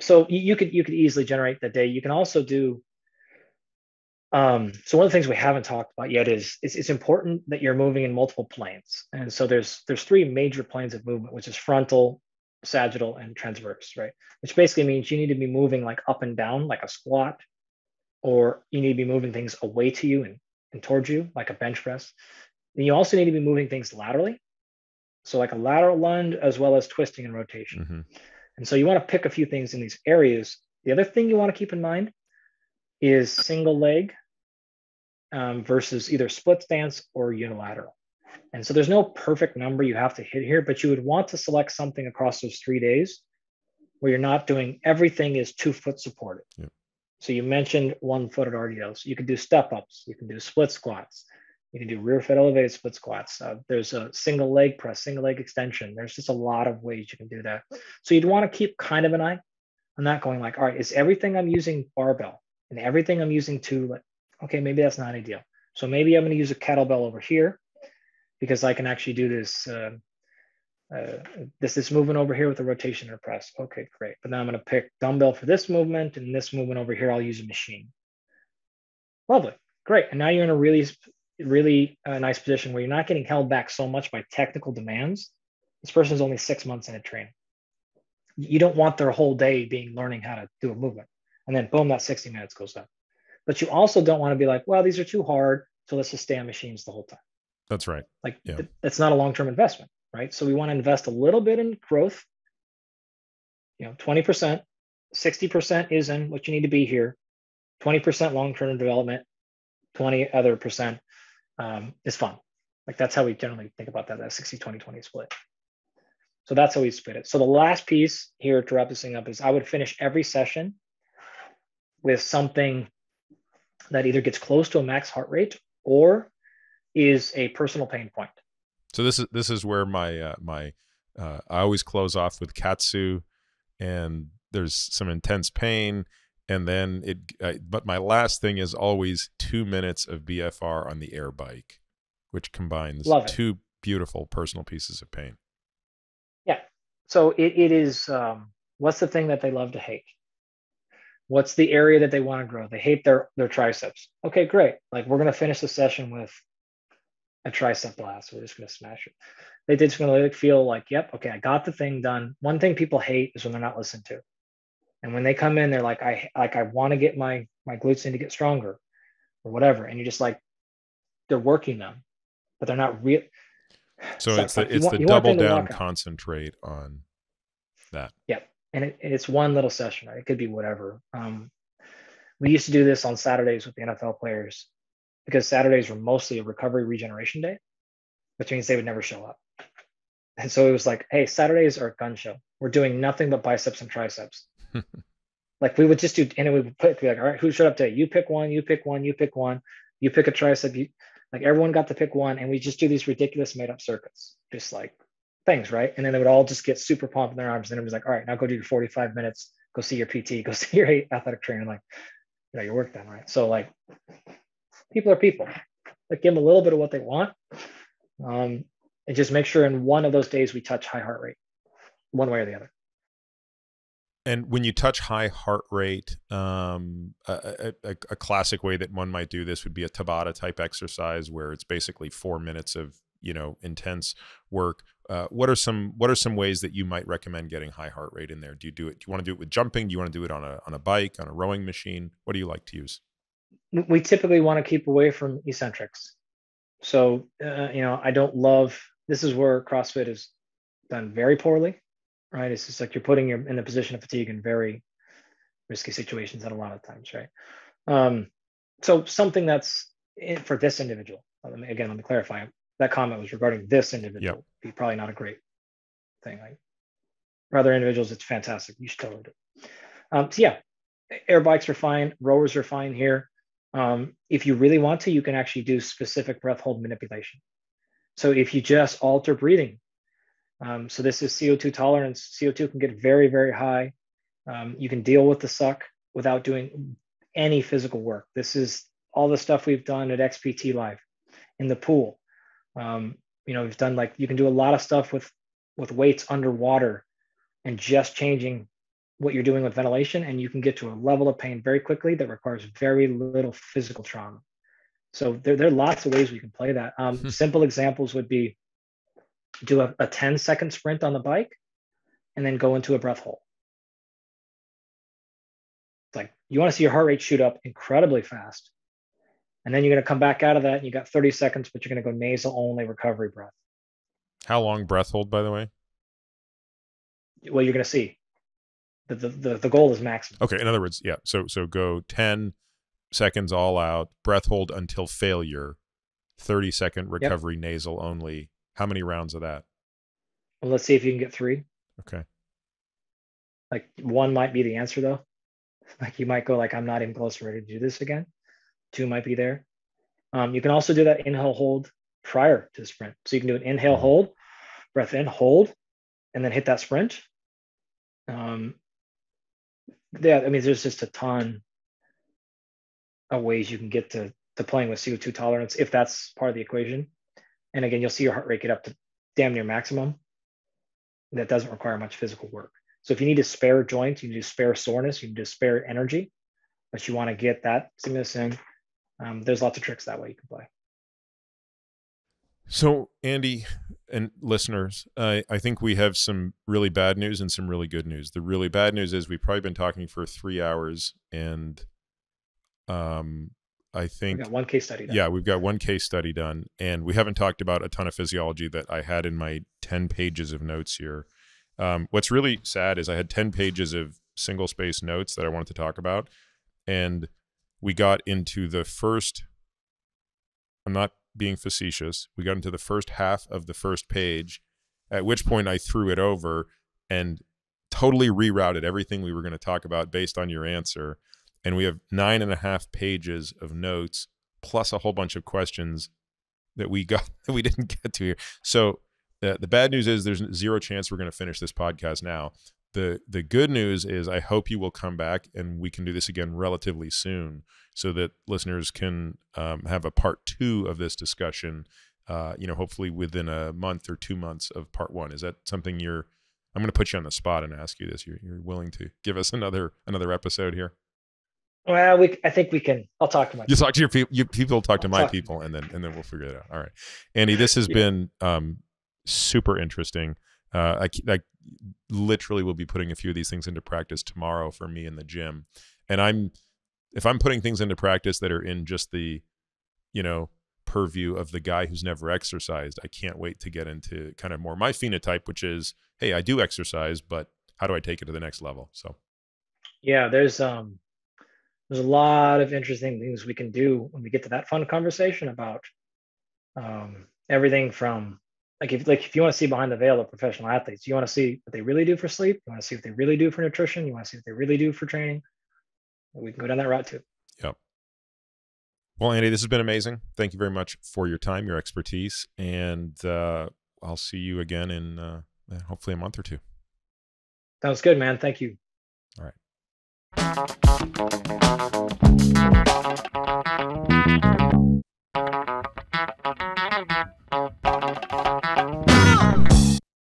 So you could easily generate the day. You can also do. So one of the things we haven't talked about yet is it's important that you're moving in multiple planes. And so there's three major planes of movement, which is frontal, sagittal, and transverse, right? Which basically means you need to be moving like up and down, like a squat, or you need to be moving things away to you and towards you, like a bench press. Then you also need to be moving things laterally. So like a lateral lunge, as well as twisting and rotation. Mm-hmm. And so you want to pick a few things in these areas. The other thing you want to keep in mind is single leg versus either split stance or unilateral. And so there's no perfect number you have to hit here, but you would want to select something across those 3 days where you're not doing everything is 2 foot supported. Yep. So you mentioned 1-footed RDLs. You can do step ups. You can do split squats. You can do rear foot elevated split squats. There's a single leg press, single leg extension. There's just a lot of ways you can do that. So you'd want to keep kind of an eye on that, going like, all right, is everything I'm using barbell and everything I'm using okay, maybe that's not ideal. So maybe I'm going to use a kettlebell over here because I can actually do this this movement over here with a rotation or press. Okay, great. But now I'm going to pick dumbbell for this movement, and this movement over here, I'll use a machine. Lovely. Great. And now you're in a really nice position where you're not getting held back so much by technical demands. This person's only 6 months into training. You don't want their whole day being learning how to do a movement. And then boom, that 60 minutes goes up. But you also don't want to be like, well, these are too hard, so let's just stay on machines the whole time. That's right. Like, yeah. That's not a long-term investment, right? So we want to invest a little bit in growth, 20%, 60% is in what you need to be here, 20% long-term development, 20 other percent is fun. Like that's how we generally think about that 60-20-20 split. So that's how we split it. So the last piece here to wrap this thing up is I would finish every session with something that either gets close to a max heart rate or is a personal pain point. So this is where my I always close off with Katsu, and there's some intense pain, and then but my last thing is always 2 minutes of BFR on the air bike, which combines two beautiful personal pieces of pain. Yeah. So it is what's the thing that they love to hate? What's the area that they want to grow? They hate their triceps. Okay, great. Like we're going to finish the session with a tricep blast. We're just going to smash it. They did just going to feel like, yep, okay, I got the thing done. One thing people hate is when they're not listened to. And when they come in, they're like, I want to get my glutes in to get stronger or whatever. And you're just like, they're working them, but they're not real. So So it's the like it's the you want double them to down, walk out. concentrate on that. Yep. And it's one little session, right? It could be whatever. We used to do this on Saturdays with the NFL players because Saturdays were mostly a recovery regeneration day, which means they would never show up. And so it was like, hey, Saturdays are a gun show. We're doing nothing but biceps and triceps. Like we would just do, and we would be like, all right, who showed up today? You pick one, you pick one, you pick one, you pick a tricep. Like everyone got to pick one, and we just do these ridiculous made up circuits, just like things, right? And then they would all just get super pumped in their arms. And it was like, all right, now go do your 45 minutes, go see your PT, go see your athletic trainer, like, your work done, right? So like, people are people. Like give them a little bit of what they want, and just make sure in one of those days we touch high heart rate, one way or the other. And when you touch high heart rate, a classic way that one might do this would be a Tabata type exercise where it's basically 4 minutes of intense work. What are some ways that you might recommend getting high heart rate in there? Do you want to do it with jumping? Do you want to do it on a bike, on a rowing machine? What do you like to use? We typically want to keep away from eccentrics. So I don't love. This is where CrossFit is done very poorly, right? It's just like you're putting you in a position of fatigue in very risky situations at a lot of times, right? So something that's for this individual. Let me clarify. That comment was regarding this individual. Yep. Be probably not a great thing. Like for other individuals, it's fantastic. You should totally do it. So yeah, air bikes are fine. Rowers are fine here. If you really want to, you can actually do specific breath hold manipulation. So if you just alter breathing, so this is CO2 tolerance. CO2 can get very, very high. You can deal with the suck without doing any physical work. This is all the stuff we've done at XPT Live in the pool. We've done like you can do a lot of stuff with weights underwater and just changing what you're doing with ventilation, and you can get to a level of pain very quickly that requires very little physical trauma. So there are lots of ways we can play that. Simple examples would be do a 10-second sprint on the bike and then go into a breath hold. It's like you want to see your heart rate shoot up incredibly fast. And then you're going to come back out of that and you got 30 seconds, but you're going to go nasal only recovery breath. How long breath hold, by the way? Well, you're going to see. The goal is maximum. Okay, in other words, yeah. So go 10 seconds all out, breath hold until failure, 30-second recovery, yep. Nasal only. How many rounds of that? Well, let's see if you can get 3. Okay. Like 1 might be the answer though. Like you might go like, I'm not even close to ready to do this again. 2 might be there. You can also do that inhale hold prior to the sprint. So you can do an inhale hold, breath in, hold, and then hit that sprint. Yeah, I mean, there's just a ton of ways you can get to playing with CO2 tolerance if that's part of the equation. And again, you'll see your heart rate get up to damn near maximum. That doesn't require much physical work. So if you need to spare joints, you can do spare soreness, you can do spare energy, but you want to get that stimulus in. There's lots of tricks that way you can play. So Andy and listeners, I think we have some really bad news and some really good news. The really bad news is we've probably been talking for 3 hours, and I think we've got 1 case study done. Yeah, we've got 1 case study done, and we haven't talked about a ton of physiology that I had in my 10 pages of notes here. What's really sad is I had 10 pages of single-space notes that I wanted to talk about, and we got into the first, I'm not being facetious, we got into the first half of the first page, at which point I threw it over and totally rerouted everything we were going to talk about based on your answer. And we have 9.5 pages of notes plus a whole bunch of questions that we got that we didn't get to here. So the bad news is there's 0 chance we're going to finish this podcast now. The good news is I hope you will come back and we can do this again relatively soon so that listeners can have a part 2 of this discussion, hopefully within a month or 2 months of part 1. Is that something I'm going to put you on the spot and ask you this. You're willing to give us another episode here? Well, I think we can. I'll talk to my You people. talk to your people. Your people talk to I'll my talk to people, and then we'll figure it out. All right, Andy, this has yeah. been super interesting. I literally will be putting a few of these things into practice tomorrow for me in the gym, and if I'm putting things into practice that are in just the, you know, purview of the guy who's never exercised, I can't wait to get into kind of more my phenotype, which is, hey, I do exercise, but how do I take it to the next level? So Yeah, there's a lot of interesting things we can do when we get to that fun conversation about everything from if you want to see behind the veil of professional athletes, you want to see what they really do for sleep, you want to see what they really do for nutrition, you want to see what they really do for training. We can go down that route too. yeah. Well, Andy, this has been amazing. Thank you very much for your time, your expertise, and I'll see you again in hopefully a month or two. Sounds good, man. Thank you. All right.